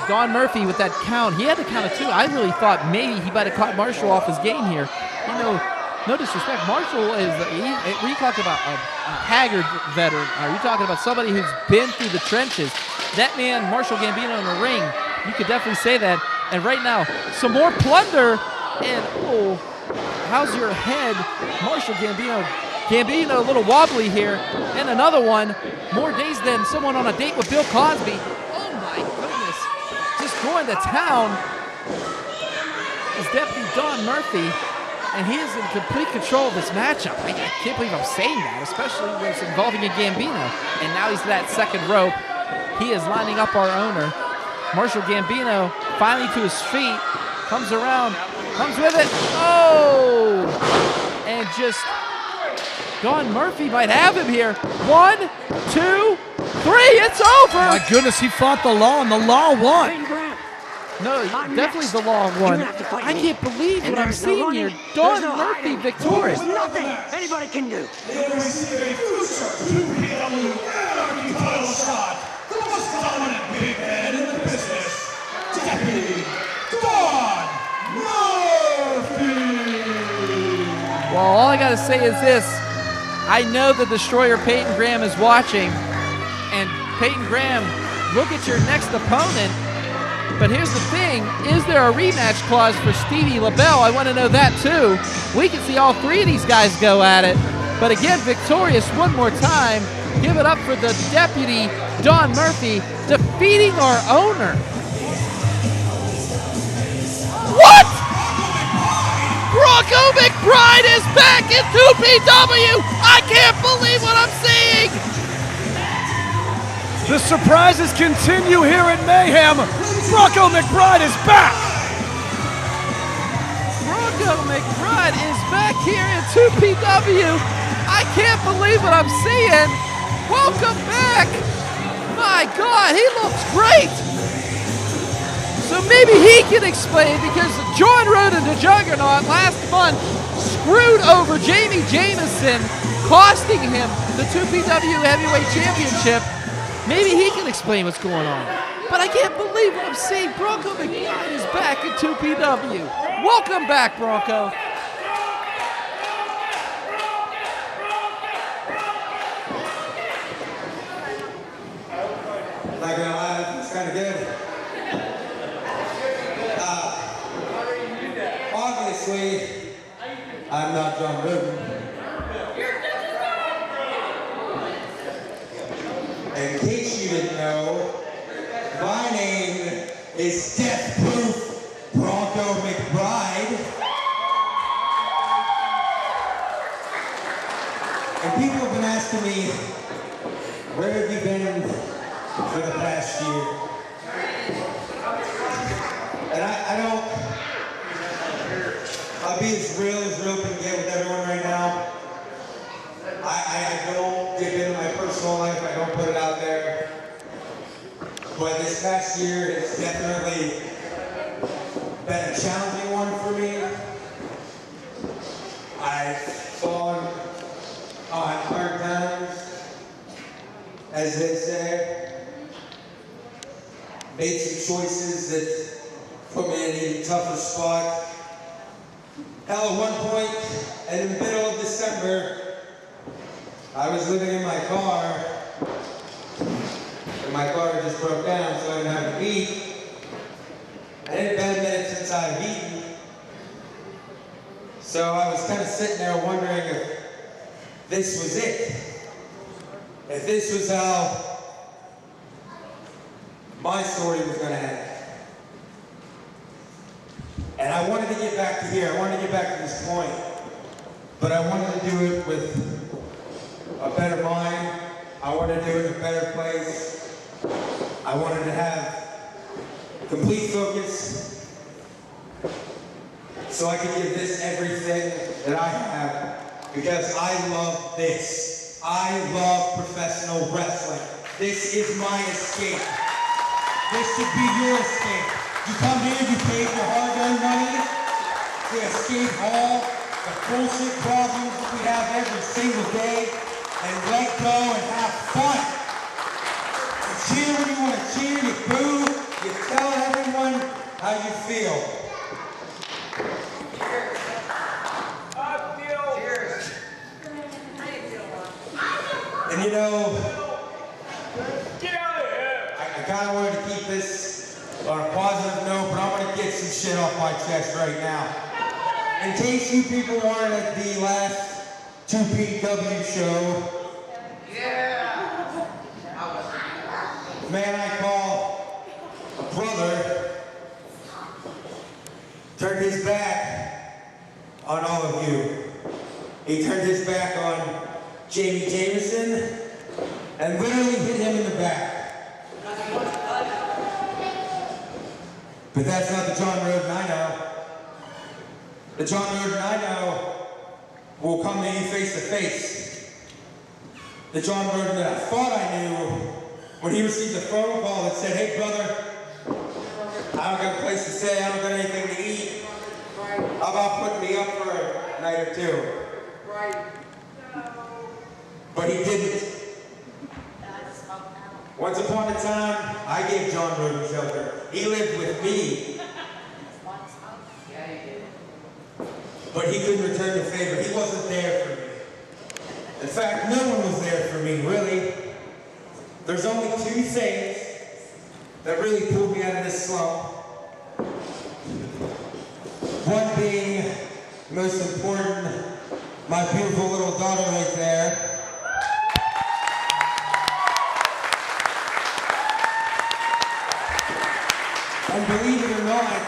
Don Murphy with that count, he had to count of two. I really thought maybe he might have caught Marshall off his game here. You know, no disrespect, Marshall is, when you talk about a haggard veteran, are you talking about somebody who's been through the trenches? That man, Marshall Gambino in the ring, you could definitely say that. And right now, some more plunder, and oh, how's your head? Marshall Gambino a little wobbly here, and another one, more days than someone on a date with Bill Cosby. Oh my goodness, just going to town is Deputy Don Murphy. And he is in complete control of this matchup. I can't believe I'm saying that, especially when it's involving a Gambino. And now he's to that second rope. He is lining up our owner. Marshall Gambino finally to his feet. Comes around. Comes with it. Oh! And just Don Murphy might have him here. 1, 2, 3. It's over! My goodness, he fought the law, and the law won. No, definitely the long one. I can't believe what I'm seeing here. Don Murphy victorious. There's nothing anybody can do. They will receive a future PPW Anarchy title shot. The most dominant big man in the business, Deputy Don Murphy. Well, all I got to say is this. I know the Destroyer Payton Graham is watching. And Payton Graham, look at your next opponent. But here's the thing, is there a rematch clause for Stevie LeBell? I want to know that too. We can see all three of these guys go at it. but again, victorious one more time. Give it up for the deputy, Don Murphy, defeating our owner. What? Bronco McBride is back in 2PW. I can't believe what I'm seeing. The surprises continue here at Mayhem. Bronco McBride is back. Bronco McBride is back here in 2PW. I can't believe what I'm seeing. Welcome back. My God, he looks great. So maybe he can explain, because John Roden, the Juggernaut, last month screwed over Jamie Jamison, costing him the 2PW Heavyweight Championship. Maybe he can explain what's going on. But I can't believe what I'm seeing. Bronco McBride is back in 2PW. Welcome back, Bronco. Not gonna lie, it's kind of good. Obviously, I'm not John Roden. In case you didn't know, my name is Death Proof Bronco McBride. And people have been asking me, where have you been for the past year? And I'll be as real can get with everyone right now. I don't get into my personal life, I don't put it out there. But this past year has definitely been a challenging one for me. I've fallen on hard times, as they say. Made some choices that put me in an even tougher spot. Hell, at one point, in the middle of December, I was living in my car, and my car just broke down, so I didn't have to eat. And it had been a minute since I had eaten. So I was kind of sitting there wondering if this was it. If this was how my story was going to end. And I wanted to get back to here. I wanted to get back to this point. But I wanted to do it with a better mind. I wanted to do it in a better place. I wanted to have complete focus so I could give this everything that I have, because I love this. I love professional wrestling. This is my escape. This should be your escape. You come here, you pay your hard-earned money to escape all the bullshit problems that we have every single day, and let go and have fun. You cheer when you want to cheer, you boo, you tell everyone how you feel. Cheers. And you know, I kind of wanted to keep this on a positive note, but I'm going to get some shit off my chest right now. In case you people weren't at the last 2PW show, man I call a brother turned his back on all of you. He turned his back on Jamie Jamison and literally hit him in the back. But that's not the John Roden I know. The John Roden I know will come to you face to face. The John Roden that I thought I knew, when he received a phone call that said, "Hey brother, I don't got a place to stay, I don't got anything to eat. How about putting me up for a night or two?" But he didn't. Once upon a time, I gave John Roden shelter. He lived with me. But he couldn't return the favor. He wasn't there for me. In fact, no one was there for me, really. There's only two things that really pulled me out of this slump. One being the most important my beautiful little daughter right there. And believe it or not,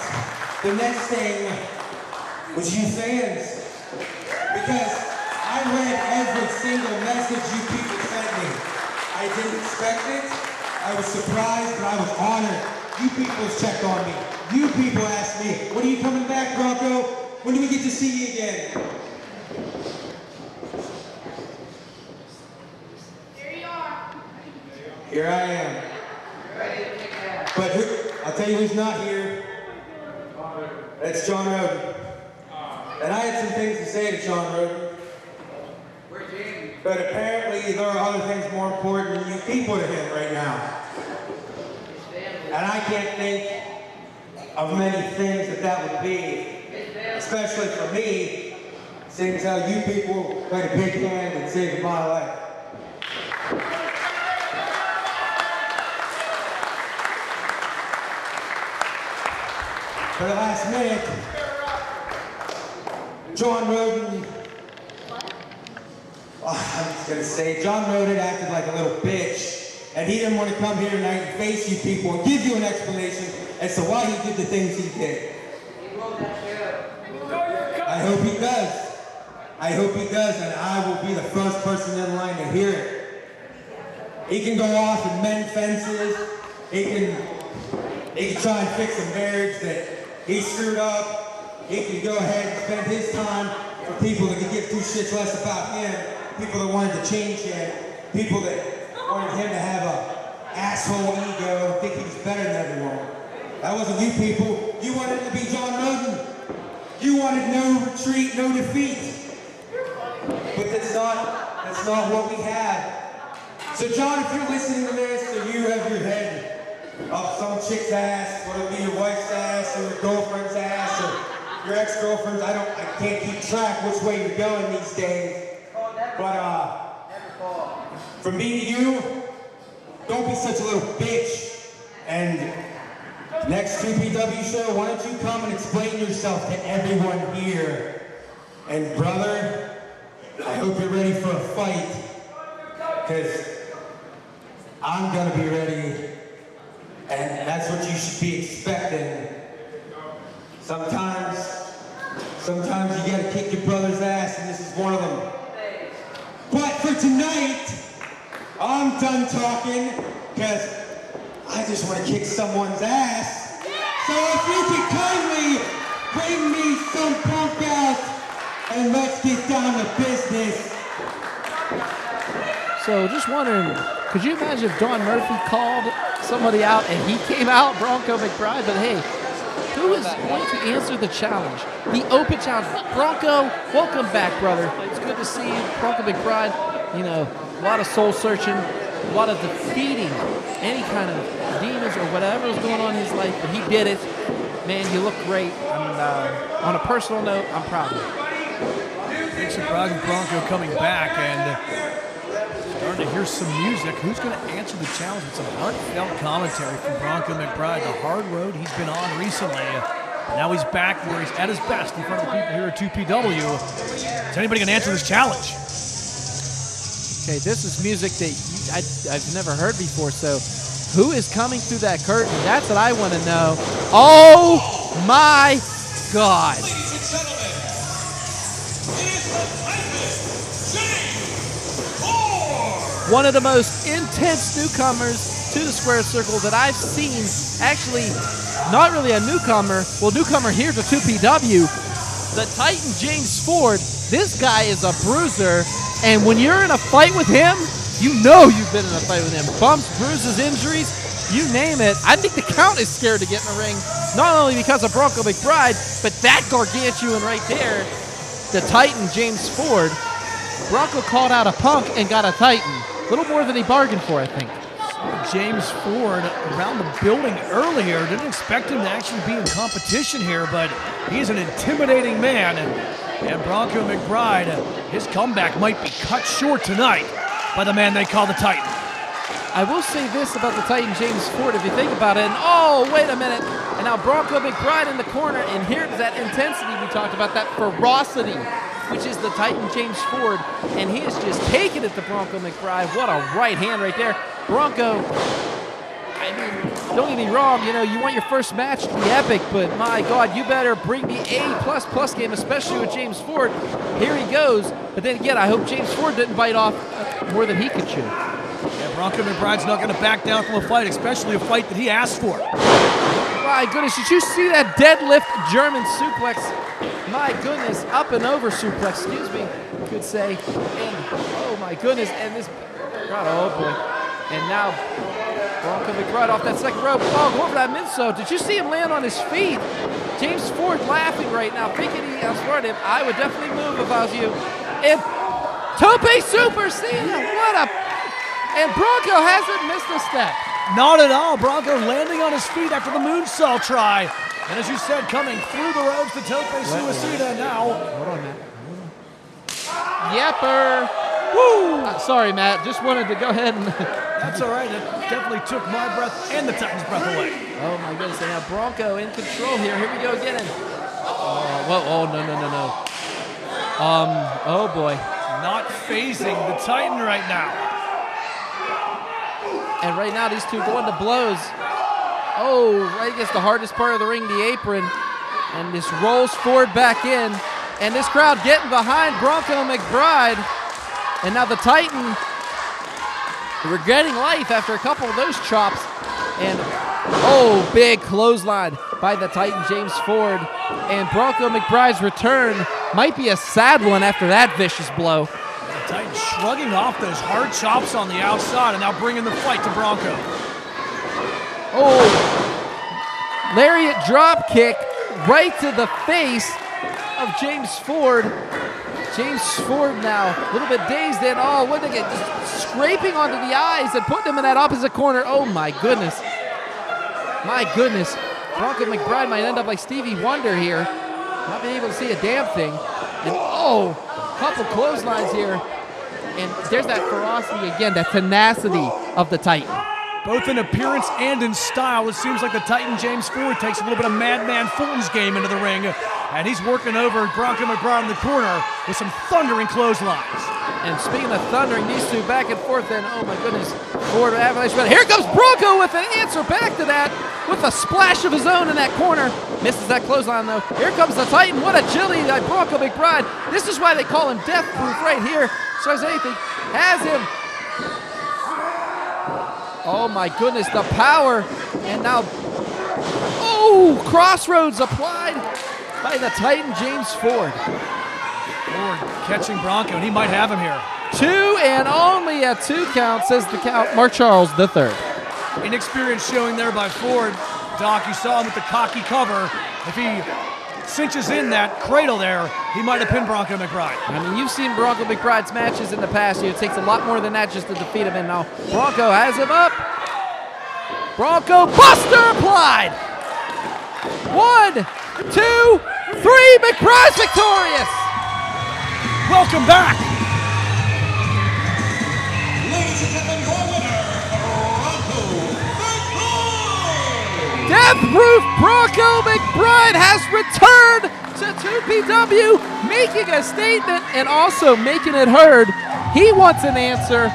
the next thing was you fans. Because I read every single message you people sent me. I didn't expect it. I was surprised, but I was honored. You people checked on me. You people asked me, when are you coming back, Bronco? When do we get to see you again? Here you are. Here I am. But I'll tell you who's not here. That's John Roden. And I had some things to say to John Roden. But apparently there are other things more important than you people to him right now. And I can't think of many things that would be, especially for me, seeing as how you people played a big hand in saving my life. For the last minute, John Roden, I'm just gonna say, John Roden acted like a little bitch, and he didn't want to come here tonight and face you people and give you an explanation as to why he did the things he did. I hope he does. I hope he does, and I will be the first person in line to hear it. He can go off and mend fences. He can try and fix a marriage that he screwed up. He can go ahead and spend his time for people that could give two shits less about him, people that wanted to change him, people that wanted him to have a asshole ego and think he was better than everyone. That wasn't you people. You wanted to be John Roden. You wanted no retreat, no defeat. But that's not what we had. So John, if you're listening to this, or you have your head up some chick's ass, whether it be your wife's ass or your girlfriend's ass or your ex-girlfriend's, I can't keep track which way you're going these days. But from me to you, don't be such a little bitch. And next 2PW show, why don't you come and explain yourself to everyone here? And brother, I hope you're ready for a fight, because I'm gonna be ready. And that's what you should be expecting. Sometimes you gotta kick your brother's ass, and this is one of them. But for tonight, I'm done talking, because I just want to kick someone's ass. So if you could kindly bring me some punk out, and let's get down to business. So just wondering, could you imagine if Don Murphy called somebody out and he came out, Bronco McBride? But hey, who is going to answer the challenge? The open challenge. Bronco, welcome back, brother. It's good to see you. Bronco McBride, you know, a lot of soul searching, a lot of defeating any kind of demons or whatever was going on in his life, but he did it. Man, you look great. On a personal note, I'm proud of you. Big surprise with Bronco coming back and starting to hear some music. Who's going to answer the challenge with some heartfelt commentary from Bronco McBride? The hard road he's been on recently. Now he's back where he's at his best in front of the people here at 2PW. Is anybody going to answer this challenge? Okay, this is music that I've never heard before, so who is coming through that curtain? That's what I want to know. Oh my God. Ladies and gentlemen, it is the James Ford. One of the most intense newcomers to the square circle that I've seen. Actually, not really a newcomer. Well, newcomer here to 2PW. The Titan James Ford. This guy is a bruiser. And when you're in a fight with him, you know you've been in a fight with him. Bumps, bruises, injuries, you name it. I think the Count is scared to get in the ring, not only because of Bronco McBride, but that gargantuan right there, the Titan James Ford. Bronco called out a Punk and got a Titan. A little more than he bargained for, I think. James Ford around the building earlier. Didn't expect him to actually be in competition here, but he's an intimidating man. And Bronco McBride, his comeback might be cut short tonight by the man they call the Titan. I will say this about the Titan James Ford, if you think about it, and oh, wait a minute. And now Bronco McBride in the corner, and here's that intensity we talked about, that ferocity which is the Titan James Ford, and he is just taking it to Bronco McBride. What a right hand right there. Bronco, I mean, don't get me wrong, you know, you want your first match to be epic, but my God, you better bring the A++ game, especially with James Ford. Here he goes, but then again, I hope James Ford didn't bite off more than he could chew. Yeah, Bronco McBride's not going to back down from a fight, especially a fight that he asked for. My goodness, did you see that deadlift German suplex? My goodness, up and over suplex, excuse me, you could say. And, oh my goodness, and this, oh boy. And now, Bronco McBride off that second rope. Oh, going for that midsole. Did you see him land on his feet? James Ford laughing right now, thinking he outsmarted him. I would definitely move if I was you. And Tope Super Cena, what a... And Bronco hasn't missed a step. Not at all. Bronco landing on his feet after the moonsault try. And as you said, coming through the ropes to Tope Suicida now. Hold on, Matt. Yepper. Woo! Sorry, Matt. Just wanted to go ahead and... That's all right. It definitely took my breath and the Titans' breath away. Oh, my goodness. And now Bronco in control here. Here we go again. And, oh, no. Oh, boy. Not phasing the Titan right now. And right now, these two going to blows. Oh, right against the hardest part of the ring, the apron. And this rolls forward back in. And this crowd getting behind Bronco McBride. And now the Titan regretting life after a couple of those chops. And, oh, big clothesline by the Titan James Ford. And Bronco McBride's return might be a sad one after that vicious blow. Titan shrugging off those hard chops on the outside and now bringing the fight to Bronco. Oh, lariat drop kick right to the face of James Ford. James Ford now a little bit dazed and what did they get? Just scraping onto the eyes and putting him in that opposite corner. Oh my goodness. My goodness. Bronco McBride might end up like Stevie Wonder here. Not being able to see a damn thing. And couple clotheslines here. And there's that ferocity again, that tenacity of the Titan. Both in appearance and in style, it seems like the Titan James Ford takes a little bit of Madman Fulton's game into the ring. And he's working over Bronco McBride in the corner with some thundering clotheslines. And speaking of thundering, these two back and forth, and oh my goodness, Ford avalanche. But here comes Bronco with an answer back to that, with a splash of his own in that corner. Misses that clothesline though. Here comes the Titan. What agility by Bronco McBride. This is why they call him Death Proof right here. Says anything. Has him. Oh my goodness, the power. And now, crossroads applied by the Titan James Ford. Ford catching Bronco, and he might have him here. 2 and only a 2 count, says the count, Mark Charles III. Inexperience showing there by Ford. Doc, you saw him with the cocky cover. If he cinches in that cradle there, he might have pinned Bronco McBride. I mean, you've seen Bronco McBride's matches in the past. It takes a lot more than that just to defeat him. And now Bronco has him up. Bronco Buster applied. 1, 2, 3. McBride's victorious. Welcome back. Ladies and gentlemen, your winner, Bronco McBride! Death Proof Bronco McBride has returned to 2PW, making a statement and also making it heard. He wants an answer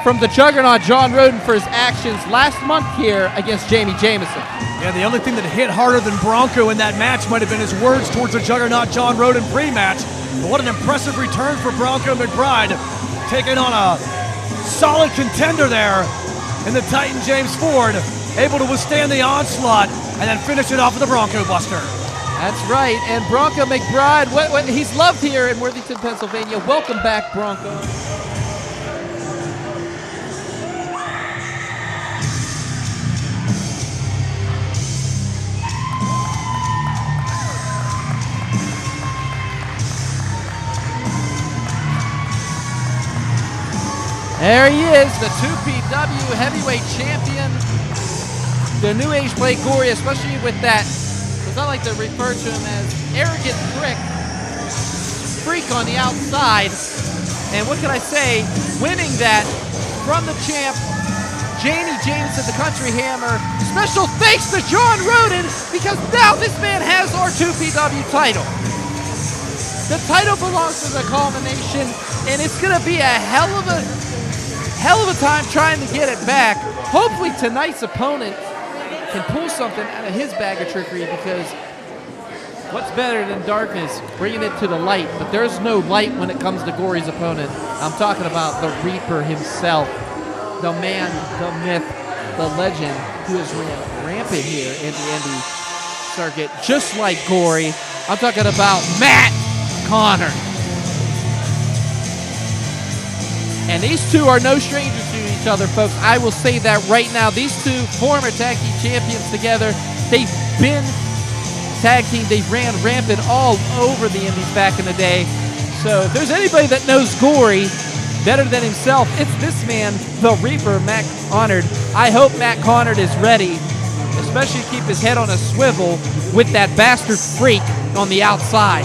from the Juggernaut John Roden for his actions last month here against Jamie Jamison. Yeah, the only thing that hit harder than Bronco in that match might have been his words towards the Juggernaut John Roden pre-match. But what an impressive return for Bronco McBride, taking on a solid contender there in the Titan James Ford, able to withstand the onslaught and then finish it off with the Bronco Buster. That's right, and Bronco McBride, he's loved here in Worthington, Pennsylvania. Welcome back, Bronco. There he is, the 2PW heavyweight champion. The New Age play Gory, especially with that, it's not like to refer to him as arrogant freak on the outside. And what can I say, winning that from the champ, Jamie Jamison, the Country Hammer. Special thanks to John Roden, because now this man has our 2PW title. The title belongs to the Culmination, and it's going to be a hell of a time trying to get it back. Hopefully tonight's opponent can pull something out of his bag of trickery, because what's better than darkness? Bringing it to the light. But there's no light when it comes to Gory's opponent. I'm talking about the Reaper himself, the man, the myth, the legend, who is rampant here in the indie circuit, just like Gory. I'm talking about Matt Conard. And these two are no strangers to each other, folks. I will say that right now. These two former tag team champions together. They've been tag team. They ran rampant all over the indies back in the day. So if there's anybody that knows Gory better than himself, it's this man, the Reaper, Matt Conard. I hope Matt Conard is ready, especially to keep his head on a swivel with that bastard freak on the outside.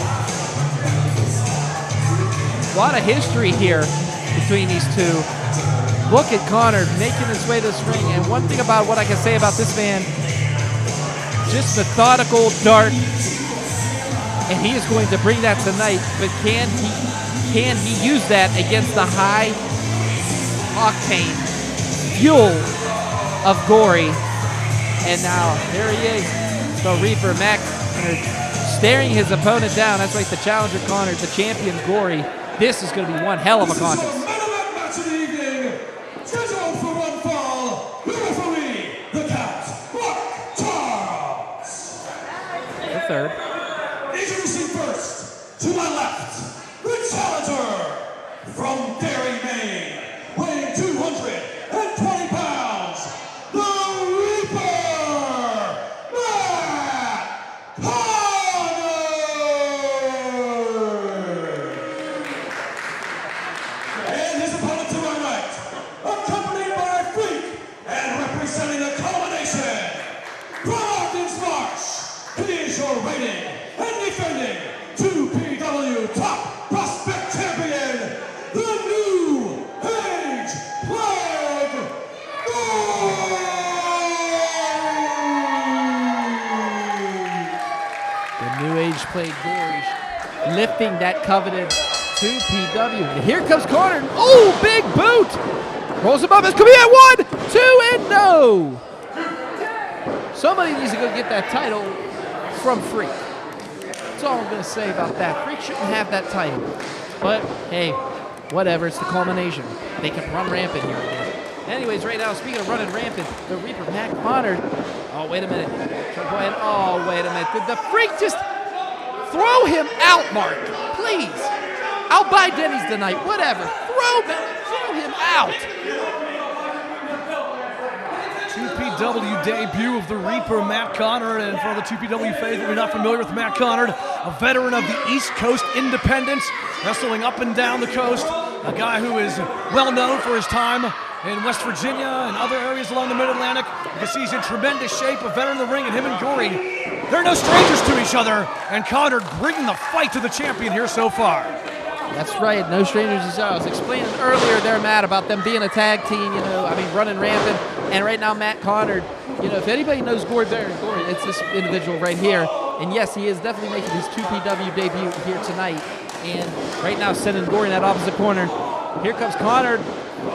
A lot of history here between these two. Look at Conard making his way to this ring, and one thing about what I can say about this man, just methodical, dark, and he is going to bring that tonight, but can he use that against the high octane fuel of Gory? And now there he is, the Reaper, Matt Conard, staring his opponent down. That's right, the challenger Conard, the champion Gory. This is going to be one hell of a contest. Match of the evening, scheduled for one fall, the referee, the Count, Mark Charles. The third. Introducing first, to my left, the challenger from Derry, Maine, weighing 220 pounds, the Reaper, Matt Conard. And his opponent to my right, accompanied by a freak and representing the Culmination, Brogdon's March. He is your reigning and defending 2PW Top Prospect Champion, the New Age Plague, The New Age Plague Gory lifting that coveted 2PW. And here comes Conard. Oh, big boot! Rolls him up. It's going to be at 1, 2, and no! Somebody needs to go get that title from Freak. That's all I'm going to say about that. Freak shouldn't have that title. But, hey, whatever. It's the Culmination. They can run rampant here again. Anyways, right now, speaking of running rampant, the Reaper, Matt Conard. Oh, wait a minute. Oh, wait a minute. Did the Freak just throw him out, Mark? Please. I'll buy Denny's tonight. Whatever. Throw him out. 2PW debut of the Reaper, Matt Conard. And for the 2PW fans, if you're not familiar with Matt Conard, a veteran of the East Coast Independents, wrestling up and down the coast, a guy who is well known for his time in West Virginia and other areas along the Mid-Atlantic. You can see he's in tremendous shape, a veteran of the ring, and him and Gory, they're no strangers to each other, and Conard bringing the fight to the champion here so far. That's right, no strangers to each other. I was explaining earlier there, Matt, about them being a tag team, running rampant. And right now, Matt Conard, if anybody knows Gory better than Gory, it's this individual right here. And yes, he is definitely making his 2PW debut here tonight. And right now, sending Gory in that opposite corner. Here comes Conard.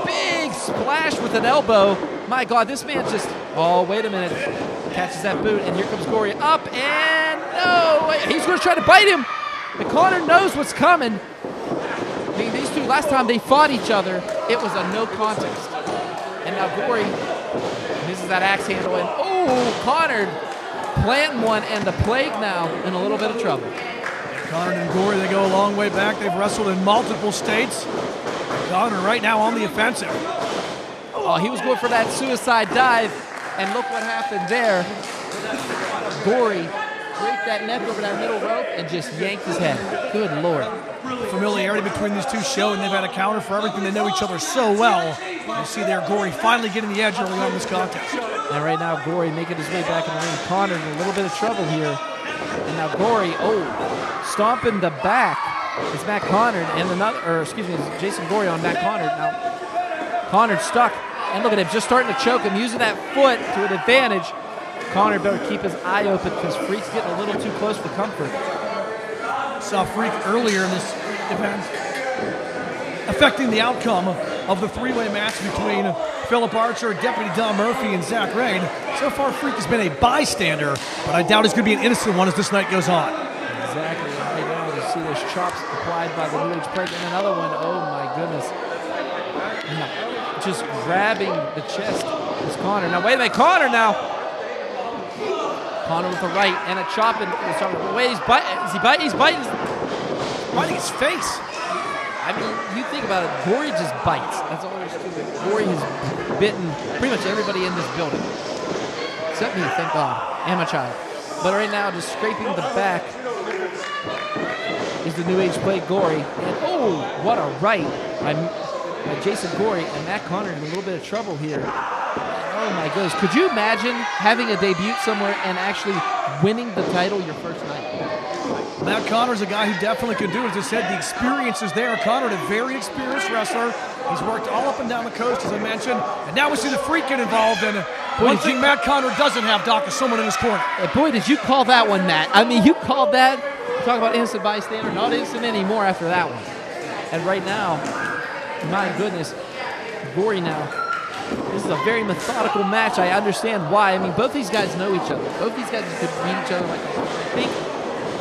Big splash with an elbow. My God, this man just, oh, wait a minute. Catches that boot, and here comes Gory up, and no, wait, he's going to try to bite him. But Conard knows what's coming. I mean, these two, last time they fought each other, it was a no contest. And now Gory misses that axe handle, and oh, Conard planting one, and the Plague now in a little bit of trouble. Conard and Gory, they go a long way back. They've wrestled in multiple states. Conard right now on the offensive. Oh, he was going for that suicide dive, and look what happened there. Gory draped that neck over that middle rope and just yanked his head. Good Lord. Familiarity between these two showing they've had a counter for everything. They know each other so well. You see there Gory finally getting the edge early on in this contest. And right now Gory making his way back in the ring. Conard in a little bit of trouble here. And now Gory, stomping the back. It's Matt Conard and it's Jason Gory on Matt Conard. Now Conard stuck. And look at him just starting to choke him, using that foot to an advantage. Conard better keep his eye open because Freak's getting a little too close for comfort. Saw Freak earlier in this event, affecting the outcome of the three-way match between Philip Archer, Deputy Don Murphy, and Zack Rayne. So far, Freak has been a bystander, but I doubt he's going to be an innocent one as this night goes on. Exactly. Right now, to see those chops applied by the New Age Plague, and another one. Oh my goodness! Yeah, just grabbing the chest is Conard. Now wait a minute, Conard now. Conard with the right and a chop and wait, he's biting. Is he biting? He's biting. Biting his face. I mean, you think about it, Gory just bites. That's all there is to it. Gory has bitten pretty much everybody in this building. Except me, thank God, and my child. But right now, just scraping the back is the New Age Plague Gory. And oh, what a right by Jason Gory, and Matt Conard in a little bit of trouble here. Oh my goodness, could you imagine having a debut somewhere and actually winning the title your first night? Matt Conard's a guy who definitely could do it. As I said, the experience is there. Conard, a very experienced wrestler. He's worked all up and down the coast, as I mentioned. And now we see the Freak get involved. And one thing Matt Conard doesn't have, Doc, is someone in his corner. Boy, did you call that one, Matt. I mean, you called that. Talk about innocent bystander. Not innocent anymore after that one. And right now, my goodness, Gory now. This is a very methodical match. I understand why. I mean, both these guys know each other. Both these guys could beat each other like I think.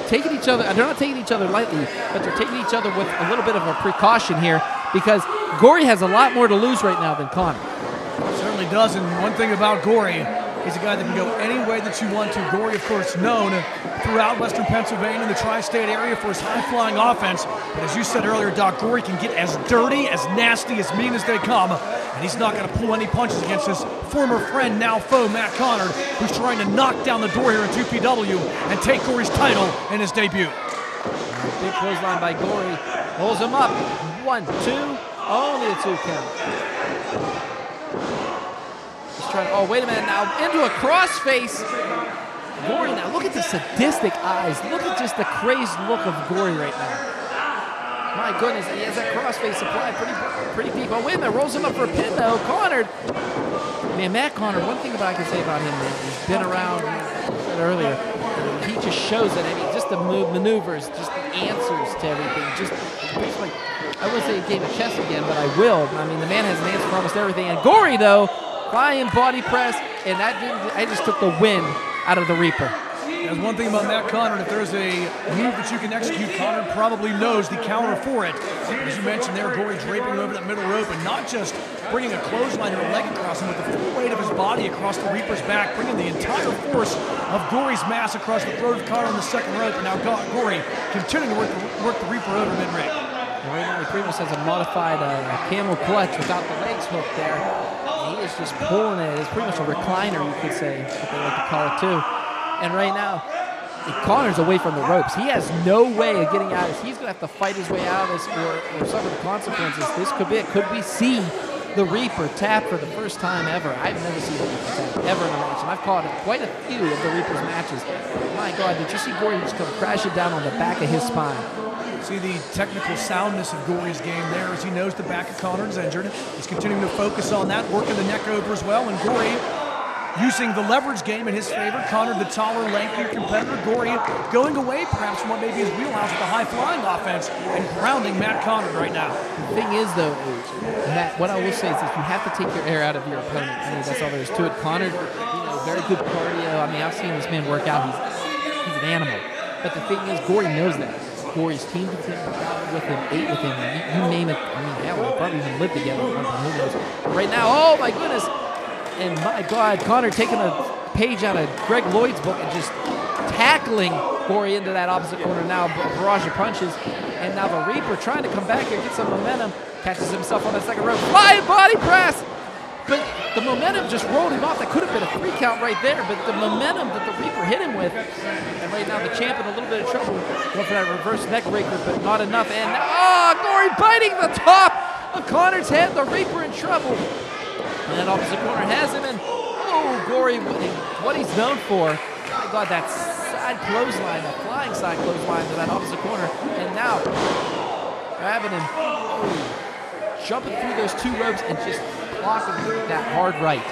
Taking each other, they're not taking each other lightly, but they're taking each other with a little bit of a precaution here because Gory has a lot more to lose right now than Conard. Certainly does, and one thing about Gory, he's a guy that can go any way that you want to. Gory, of course, known throughout Western Pennsylvania and the tri-state area for his high-flying offense. But as you said earlier, Doc, Gory can get as dirty, as nasty, as mean as they come. And he's not going to pull any punches against his former friend, now foe, Matt Conard, who's trying to knock down the door here in 2PW and take Gory's title in his debut. Big clothesline by Gory. Holds him up. 1, 2. Only a 2 count. He's trying to, oh, wait a minute now. Into a crossface. Gory now. Look at the sadistic eyes. Look at just the crazed look of Gory right now. My goodness, he has that crossface applied pretty deep. Oh, wait a minute, rolls him up for a pin, though. Conard. Man, Matt Conard, one thing I can say about him, man, he's been around, I said earlier, he just shows it. I mean, just the maneuvers, just the answers to everything. Just like, I wouldn't say he gave a chess again, but I will. I mean, the man has an answer for almost everything. And Gory, though, flying body press, and that didn't, I just took the wind out of the Reaper. There's one thing about Matt Conard, if there's a move that you can execute, Conard probably knows the counter for it. As you mentioned there, Gory draping over that middle rope and not just bringing a clothesline or a leg across him, but the full weight of his body across the Reaper's back, bringing the entire force of Gory's mass across the throat of Conard on the second rope. And now Gory continuing to work the Reaper over mid-ring. Right now, he pretty much has a modified camel clutch without the legs hooked there. And he is just pulling it. It's pretty much a recliner, you could say, what they like to call it, too. And right now, Conard's away from the ropes. He has no way of getting out of this. He's going to have to fight his way out of this or suffer the consequences. This could be it. Could we see the Reaper tap for the first time ever? I've never seen the Reaper tap ever in a match, and I've caught quite a few of the Reaper's matches. My God, did you see Gory just come crashing down on the back of his spine? See the technical soundness of Gory's game there as he knows the back of Conard's injured. He's continuing to focus on that, working the neck over as well, and Gory using the leverage game in his favor. Conard, the taller, lankier competitor. Gory going away perhaps from what may be his wheelhouse with the high-flying offense and grounding Matt Conard right now. The thing is, though, Matt, what I will say is that you have to take your air out of your opponent. I mean, that's all there is to it. Conard, very good cardio. I mean, I've seen this man work out. He's an animal. But the thing is, Gory knows that. Gory's teamed with him, traveled with him, ate with him. You name it. I mean, hell, they probably even lived together. Who knows? Right now, oh, my goodness. And my God, Conard taking a page out of Greg Lloyd's book and just tackling Gory into that opposite corner now, a barrage of punches. And now the Reaper trying to come back here, get some momentum, catches himself on that second rope. Flying body press! But the momentum just rolled him off. That could have been a 3 count right there, but the momentum that the Reaper hit him with. And right now the champ in a little bit of trouble. Going for that reverse neck breaker, but not enough. And Gory biting the top of Conard's head. The Reaper in trouble. And that opposite corner has him, and Gory, what he's known for. My God, that side clothesline, that flying side clothesline to that opposite corner. And now, grabbing him, jumping through those 2 ropes and just blocking that hard right.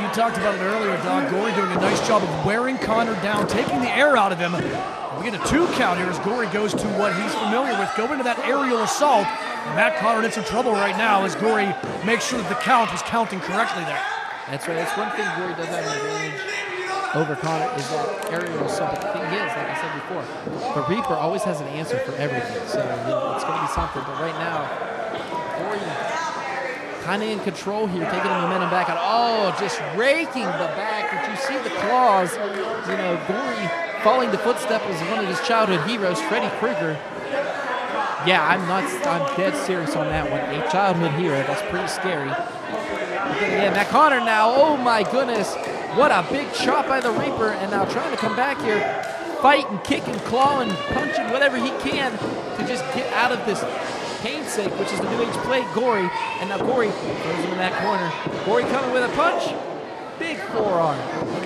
You talked about it earlier, Doc. Gory doing a nice job of wearing Conard down, taking the air out of him. We get a 2 count here as Gory goes to what he's familiar with, going to that aerial assault. And Matt Conard in some trouble right now as Gory makes sure that the count was counting correctly there. That's right. That's one thing Gory does have an advantage over Conard is that aerial assault. But the thing is, like I said before, the Reaper always has an answer for everything. So it's going to be something. But right now, Gory kind of in control here, taking the momentum back on. Oh, just raking the back. Did you see the claws? You know, Gory following the footstep was one of his childhood heroes, Freddy Krueger. Yeah, I'm dead serious on that one. A childhood hero. That's pretty scary. But then again, Matt Conard now. Oh my goodness. What a big chop by the Reaper. And now trying to come back here, fight and kick and claw and punch and whatever he can to just get out of this pain sake, which is the New Age play, Gory. And now Gory goes into that corner. Gory coming with a punch. Big forearm.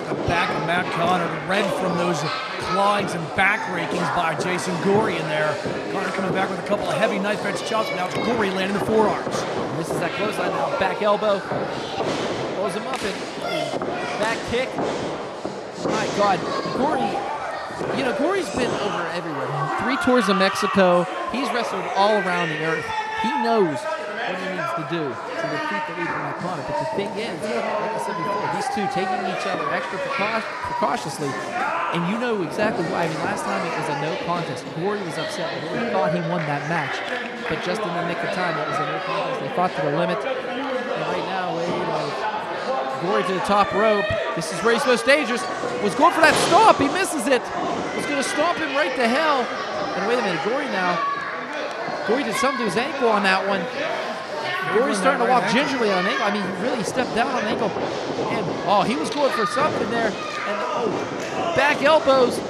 The back of Matt Conard, red from those clawings and back rakings by Jason Gory in there. Conard coming back with a couple of heavy knife edge chops, but now it's Gory landing the forearms. And this is that clothesline now. Back elbow. Throws him up and back kick. My God. Gory, you know, Gory's been over everywhere. 3 tours of Mexico. He's wrestled all around the earth. He knows what he needs to do to defeat the Reaper Matt Conard. But the thing is, like I said before, these two taking each other extra precautiously, and you know exactly why. I mean, last time it was a no contest. Gory was upset. Gory thought he won that match, but just in the nick of time, it was a no contest. They fought to the limit, and right now, Gory to the top rope. This is where he's most dangerous. Was going for that stomp. He misses it. Was going to stomp him right to hell. And wait a minute, Gory now. Gory did something to his ankle on that one. Gory's starting to walk gingerly on an ankle. I mean, he really stepped down on an ankle. And, oh, he was going for something there. And, oh, back elbows.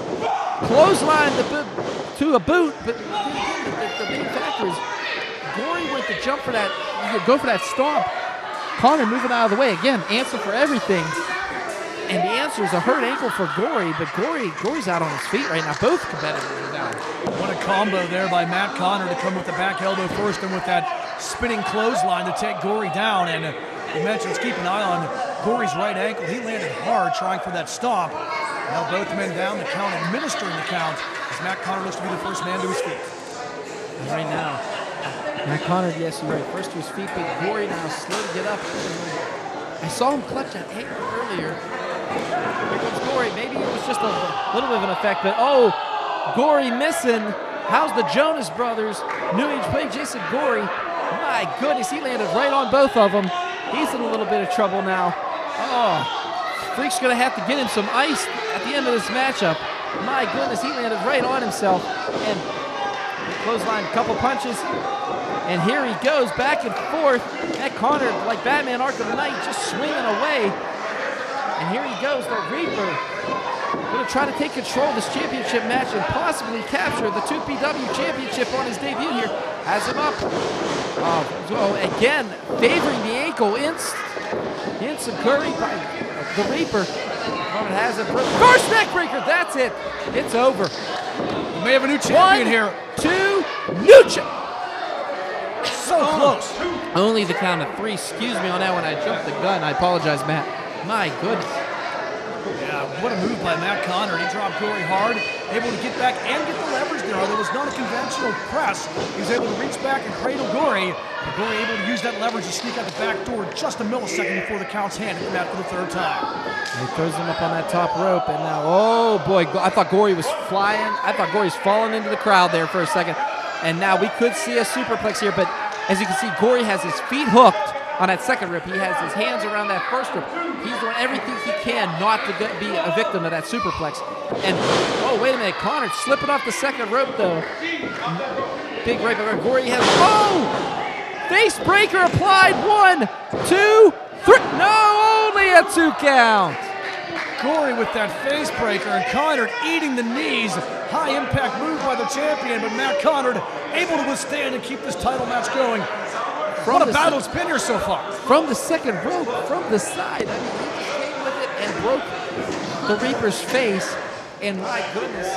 Clothesline to a boot. But the big factor is Gory went to jump for that, go for that stomp. Conard moving out of the way. Again, answer for everything. And the answer is a hurt ankle for Gory, but Gory's out on his feet right now. Both competitors are down. What a combo there by Matt Conard to come with the back elbow first and with that spinning clothesline to take Gory down. And you mentioned, let's keep an eye on Gory's right ankle. He landed hard trying for that stomp. Now both men down, the count administering the count as Matt Conard looks to be the first man to his feet. And right now, Matt Conard, yes, you're right, first to his feet, but Gory now slow to get up. I saw him clutch that ankle earlier. Here comes Gory. Maybe it was just a little bit of an effect, but oh, Gory missing. How's the Jonas Brothers? New Age play Jason Gory. My goodness, he landed right on both of them. He's in a little bit of trouble now. Oh, Freak's going to have to get him some ice at the end of this matchup. My goodness, he landed right on himself. And clothesline, a couple punches. And here he goes back and forth. Matt Conard, like Batman Arkham Knight, just swinging away. And here he goes, the Reaper. Going to try to take control of this championship match and possibly capture the 2PW championship on his debut here. Has him up. So again, favoring the ankle. Instant curry by the Reaper. Conard has it. First neck breaker. That's it. It's over. We may have a new champion here. 2, new champion. So close. Only the count of 3. Excuse me on that one. I jumped the gun. I apologize, Matt. My goodness. Yeah, what a move by Matt Conard. He dropped Gory hard, able to get back and get the leverage there. There was not a conventional press. He was able to reach back and cradle Gory. And Gory able to use that leverage to sneak out the back door just a millisecond before the count's handed to Matt for the 3rd time. And he throws him up on that top rope, and now, oh boy, I thought Gory was flying. I thought Gory was falling into the crowd there for a second. And now we could see a superplex here, but as you can see, Gory has his feet hooked on that second rope. He has his hands around that first rope. He's doing everything he can not to be a victim of that superplex. And, oh, wait a minute. Conard slipping off the second rope, though. Big right by Gory has, oh! Face breaker applied. 1, 2, 3. No, only a 2 count. Gory with that face breaker and Conard eating the knees. High impact move by the champion, but Matt Conard able to withstand and keep this title match going. What a battle it's been here so far. From the second rope, from the side. I mean, he just came with it and broke the Reaper's face. And my goodness,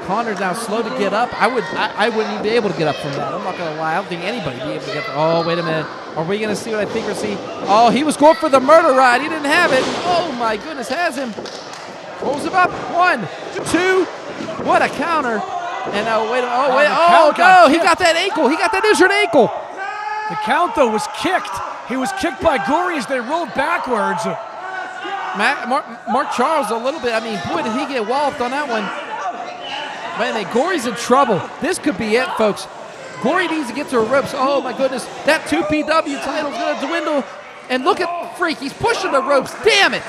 Conard now slow to get up. I wouldn't even be able to get up from that. I'm not going to lie. I don't think anybody would be able to get up. Oh, wait a minute. Are we going to see what I think we're seeing? Oh, he was going for the murder ride. He didn't have it. Oh, my goodness, has him. Rolls him up. 1, 2. What a counter. And wait. Oh, no. He got that ankle. He got that injured ankle. The count, though, was kicked. He was kicked by Gory as they rolled backwards. Mark Charles a little bit. I mean, boy, did he get walloped on that one. Man, Gory's in trouble. This could be it, folks. Gory needs to get to the ropes. Oh, my goodness. That 2PW title's going to dwindle. And look at Freak. He's pushing the ropes. Damn it.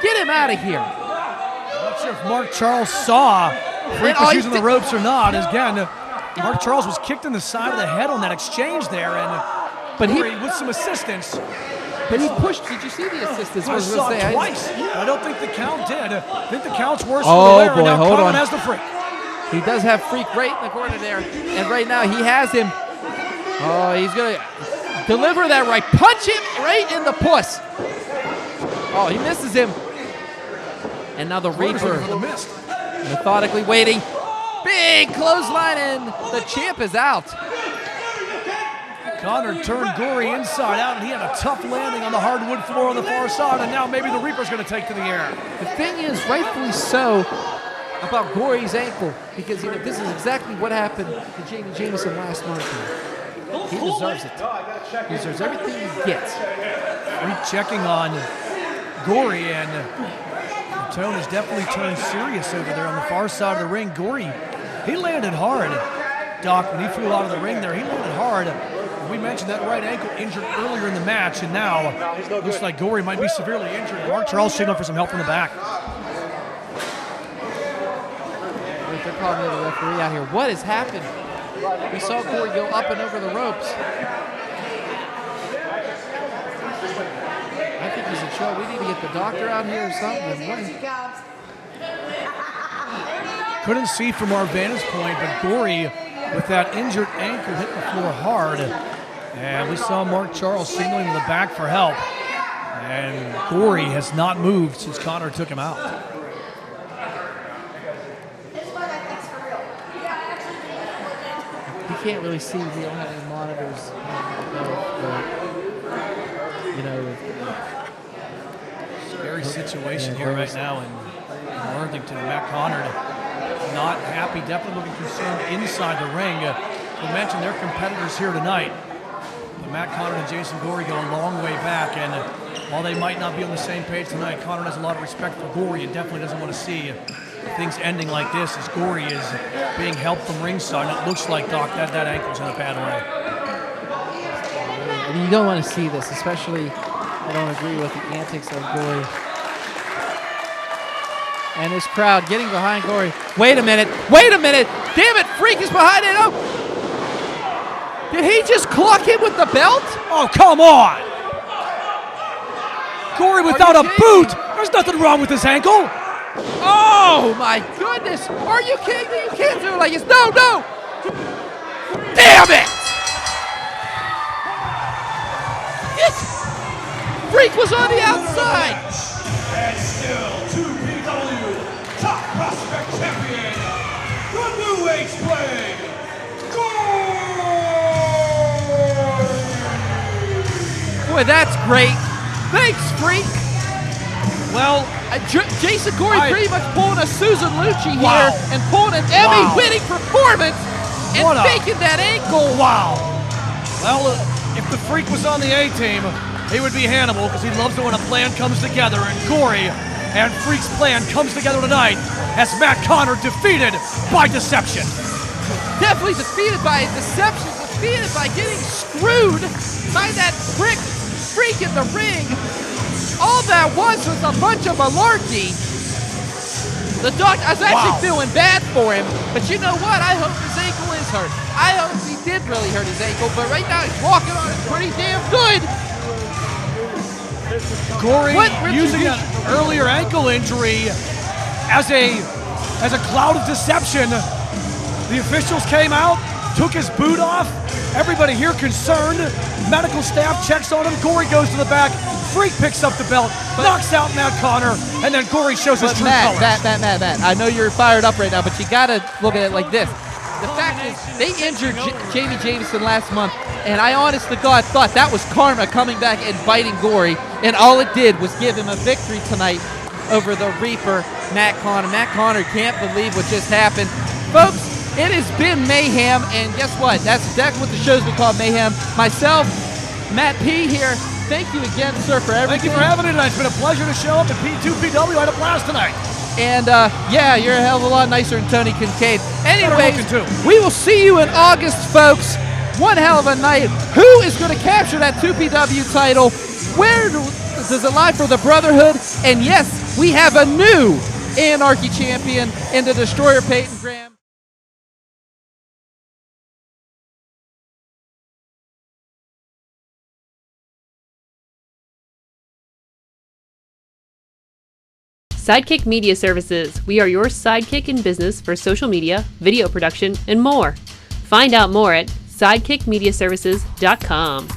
Get him out of here. I'm not sure if Mark Charles saw Freak was using the ropes or not. Again, Mark Charles was kicked in the side of the head on that exchange there. But Gory, with some assistance. But he pushed. Did you see the assistance? I saw it twice. I don't think the count did. I think the count's worse for the wear. Boy, now hold on. Has the Freak. He does have Freak right in the corner there. And right now he has him. Oh, he's going to deliver that right. Punch him right in the puss. Oh, he misses him. And now the Reaper methodically waiting. Big clothesline, and the champ is out. Conard turned Gory inside out, and he had a tough landing on the hardwood floor on the far side, and now maybe the Reaper's going to take to the air. The thing is, rightfully so, about Gory's ankle, because this is exactly what happened to Jamie Jameson last month. He deserves it. He deserves everything he gets. Checking on Gory, and the tone has definitely turned serious over there on the far side of the ring. Gory, he landed hard. Doc, when he flew out of the ring there, he landed hard. We mentioned that right ankle injured earlier in the match, and now looks like Gory might be severely injured. Mark Charles signaling for some help from the back. They're calling the referee out here. What has happened? We saw Gory go up and over the ropes. I think he's in trouble. We need to get the doctor out here or something. Couldn't see from our vantage point, but Gory, with that injured ankle, hit the floor hard. And we saw Mark Charles signaling to the back for help. And Gory has not moved since Conard took him out. You can't really see. We don't have any monitors. Scary situation here right now in Worthington. Matt Conard not happy, definitely looking concerned inside the ring. We mentioned their competitors here tonight. But Matt Conard and Jason Gory go a long way back, and while they might not be on the same page tonight, Conard has a lot of respect for Gory and definitely doesn't want to see things ending like this as Gory is being helped from ringside. And it looks like, Doc, that ankle's in a bad way. I mean, you don't want to see this, especially I don't agree with the antics of Gory. And this crowd getting behind Gory. Wait a minute. Damn it, Freak is behind it. Oh. Did he just clock him with the belt? Oh, come on. Gory without a boot. There's nothing wrong with his ankle. Oh, my goodness. Are you kidding me? You can't do it like this. No. Damn it. Freak was on the outside. And still 2PW Top Prospect Champion, the New Age Blade, Gory! Boy, that's great. Thanks, Freak. Well, Jason Gory pretty much pulling a Susan Lucci here and pulling an Emmy-winning performance and faking that ankle. Wow. Well, if the Freak was on the A-team, he would be Hannibal because he loves it when a plan comes together, and Gory and Freak's plan comes together tonight as Matt Conard defeated by deception. Definitely defeated by deception, defeated by getting screwed by that prick Freak in the ring. All that was a bunch of malarkey. The doctor, I was actually feeling bad for him, but you know what? I hope his ankle is hurt. I hope he did really hurt his ankle, but right now he's walking on it pretty damn good. Gory using an earlier ankle injury as a cloud of deception. The officials came out, took his boot off. Everybody here concerned. Medical staff checks on him. Gory goes to the back. Freak picks up the belt, knocks out Matt Conard, and then Gory shows his But true colors. Matt, I know you're fired up right now, but you got to look at it like this. The fact is, they injured Jamie Jameson last month, and I honest to God thought that was karma coming back and biting Gory, and all it did was give him a victory tonight over the Reaper, Matt Conard. Matt Conard can't believe what just happened. Folks, it has been Mayhem, and guess what? That's what the show's been called, Mayhem. Myself, Matt P. here. Thank you again, sir, for everything. Thank you for having me tonight. It's been a pleasure to show up at P2PW. I had a blast tonight. And, yeah, you're a hell of a lot nicer than Tony Kincaid. Anyways, looking, too. we will see you in August, folks. One hell of a night. Who is going to capture that 2PW title? Where does it lie for the Brotherhood? And, yes, we have a new Anarchy champion in the Destroyer Payton Graham. Sidekick Media Services. We are your sidekick in business for social media, video production, and more. Find out more at sidekickmediaservices.com.